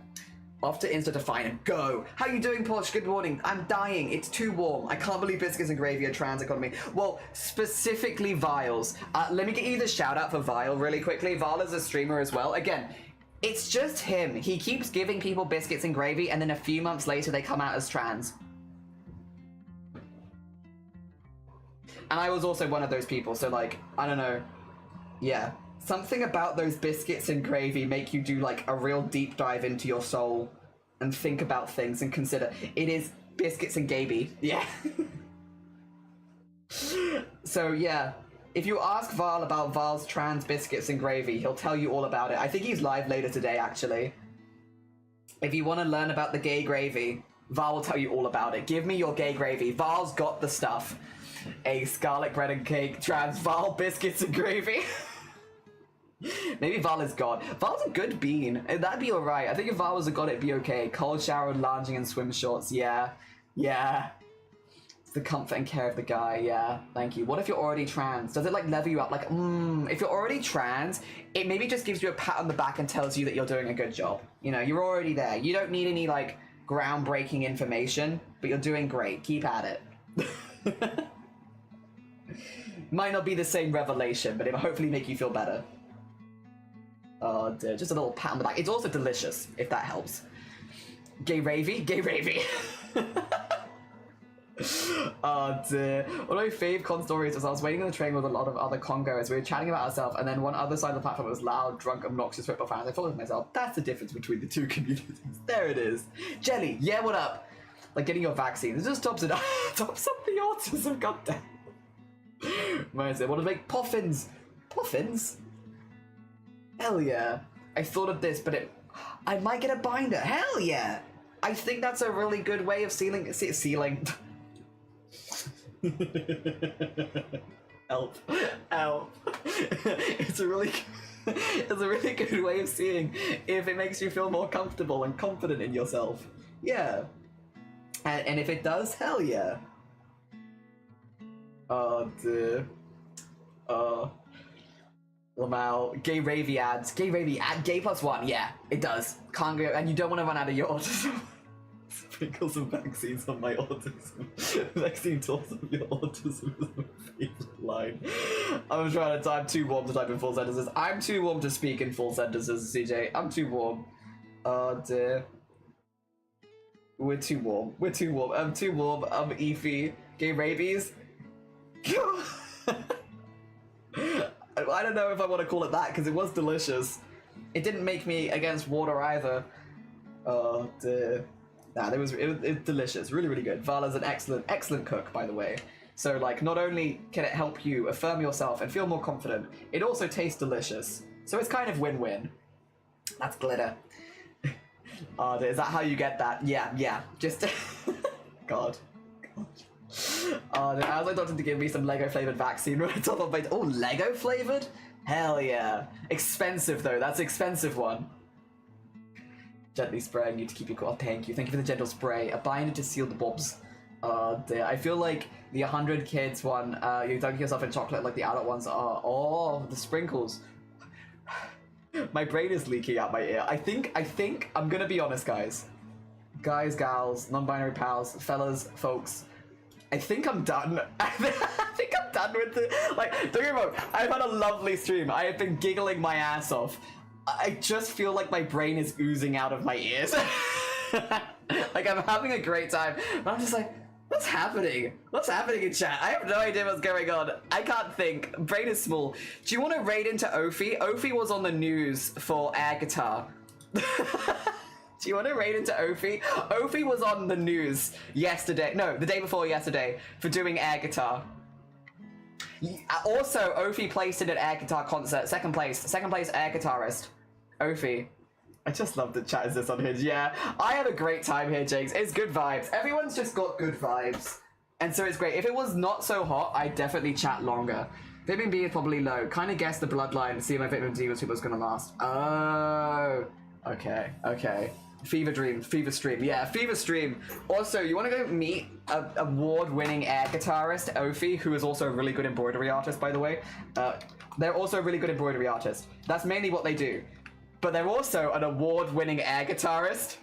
Off to Insta to find him. Go. How you doing, Porsche? Good morning. I'm dying. It's too warm. I can't believe biscuits and gravy are trans economy. Well, specifically Vile's. Let me get you the shout out for Vile really quickly. Vile is a streamer as well. Again, it's just him. He keeps giving people biscuits and gravy, and then a few months later they come out as trans. And I was also one of those people, so like, I don't know. Yeah. something about those biscuits and gravy make you do like a real deep dive into your soul and think about things and consider. It is biscuits and gravy. Yeah. So yeah, if you ask Val about Val's trans biscuits and gravy, he'll tell you all about it. I think he's live later today, actually. If you want to learn about the gay gravy, Val will tell you all about it. Give me your gay gravy. Val's got the stuff. A scarlet bread and cake, trans Val biscuits and gravy. Maybe Val is God. Val's a good bean. That'd be alright. I think if Val was a god, it'd be okay. Cold shower, lounging in swim shorts. Yeah. Yeah. It's the comfort and care of the guy. Yeah. Thank you. What if you're already trans? Does it like level you up? Like, if you're already trans, it maybe just gives you a pat on the back and tells you that you're doing a good job. You know, you're already there. You don't need any like groundbreaking information, but you're doing great. Keep at it. Might not be the same revelation, but it'll hopefully make you feel better. Oh dear, just a little pat on the back. It's also delicious, if that helps. Gay ravy? Gay ravy. Oh dear. One of my fave con stories was I was waiting on the train with a lot of other congoers. We were chatting about ourselves, and then one other side of the platform was loud, drunk, obnoxious football fans. I thought to myself, that's the difference between the two communities. There it is. Jelly, yeah, what up? Like getting your vaccine. It just tops it up. Tops up the autism, goddamn. Reminds me, I want to make puffins. Puffins? Hell yeah. I thought of this, but I might get a binder. Hell yeah. I think that's a really good way of sealing. Help. Help. It's a really good way of seeing if it makes you feel more comfortable and confident in yourself. Yeah. And if it does, hell yeah. Oh dear. Lamau, gay ravy ads. Gay ravy ad, gay +1, yeah, it does. Can't go, and you don't want to run out of your autism. Sprinkle some vaccines on my autism. Vaccine tools on your autism is my favorite line. I'm trying to, I'm too warm to type in full sentences. I'm too warm to speak in full sentences, CJ. I'm too warm. Oh dear. We're too warm. We're too warm. I'm too warm. I'm Eefy. Gay rabies. I don't know if I want to call it that because it was delicious. It didn't make me against water either. Oh dear. Nah, it was delicious. Really, really good. Vala's an excellent cook, by the way. So like, not only can it help you affirm yourself and feel more confident, it also tastes delicious. So it's kind of win-win. That's glitter. Oh, is that how you get that? Yeah. Just God. Oh, I was like wanting to give me some Lego flavored vaccine right on top of my. Oh, Lego flavored? Hell yeah. Expensive though. That's an expensive one. Gently spraying you to keep you cool. Oh, thank you. Thank you for the gentle spray. A binder to seal the bobs. Oh dear. I feel like the 100 kids one. You're dunking yourself in chocolate like the adult ones are. Oh, the sprinkles. My brain is leaking out my ear. I think I'm gonna be honest, guys. Guys, gals, non-binary pals, fellas, folks. I think I'm done. I think I'm done with the, like, don't get me wrong, I've had a lovely stream. I have been giggling my ass off. I just feel like my brain is oozing out of my ears. Like, I'm having a great time, but I'm just like, what's happening? What's happening in chat? I have no idea what's going on. I can't think. Brain is small. Do you want to raid into Ophi? Ophi was on the news for air guitar. Do you want to raid into Ophi? Ophi was on the news yesterday. No, the day before yesterday for doing air guitar. Also, Ophi placed in an air guitar concert. Second place air guitarist. Ophi. I just love the chat is this on Hinge. Yeah, I had a great time here, Jakes. It's good vibes. Everyone's just got good vibes. And so it's great. If it was not so hot, I'd definitely chat longer. Vitamin B is probably low. Kind of guess the bloodline. See if my vitamin D was going to last. Oh. Okay. Fever stream. Yeah, Fever stream. Also, you want to go meet a award-winning air guitarist, Ophi, who is also a really good embroidery artist, by the way. They're also a really good embroidery artist. That's mainly what they do. But they're also an award-winning air guitarist.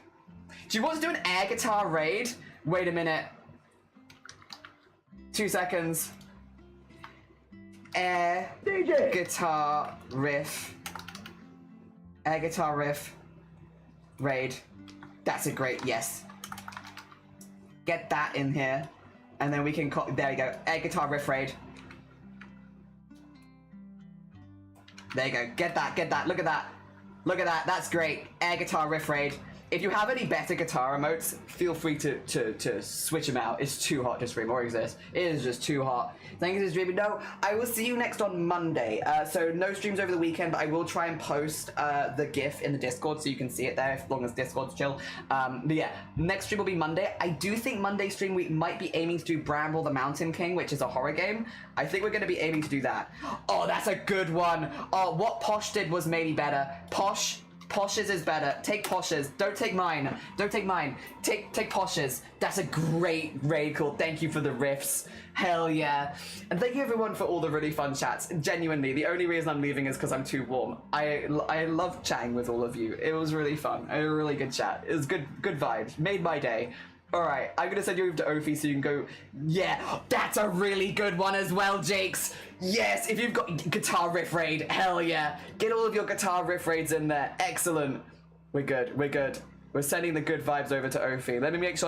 Do you want to do an air guitar raid? Wait a minute. 2 seconds. Air guitar riff. Air guitar riff. Raid. That's a great, yes. Get that in here. And then we can, there you go. Air guitar riff raid. There you go. Get that. Look at that. Look at that. That's great. Air guitar riff raid. If you have any better guitar emotes, feel free to switch them out. It's too hot to stream or exist. It is just too hot. Thank you for streaming. No, I will see you next on Monday. So no streams over the weekend, but I will try and post the GIF in the Discord so you can see it there as long as Discord's chill. But yeah, next stream will be Monday. I do think Monday stream we might be aiming to do Bramble the Mountain King, which is a horror game. I think we're going to be aiming to do that. Oh, that's a good one. Oh, what Posh did was maybe better. Posh's is better. Take Posh's. Don't take mine. Don't take mine. Take Posh's. That's a great raid call. Thank you for the riffs. Hell yeah. And thank you everyone for all the really fun chats. Genuinely, the only reason I'm leaving is because I'm too warm. I love chatting with all of you. It was really fun. I had a really good chat. It was good vibes. Made my day. Alright, I'm gonna send you over to Ophi so you can go. Yeah, that's a really good one as well, Jakes. Yes, if you've got guitar riff raid, hell yeah. Get all of your guitar riff raids in there. Excellent. We're good. We're sending the good vibes over to Ophi. Let me make sure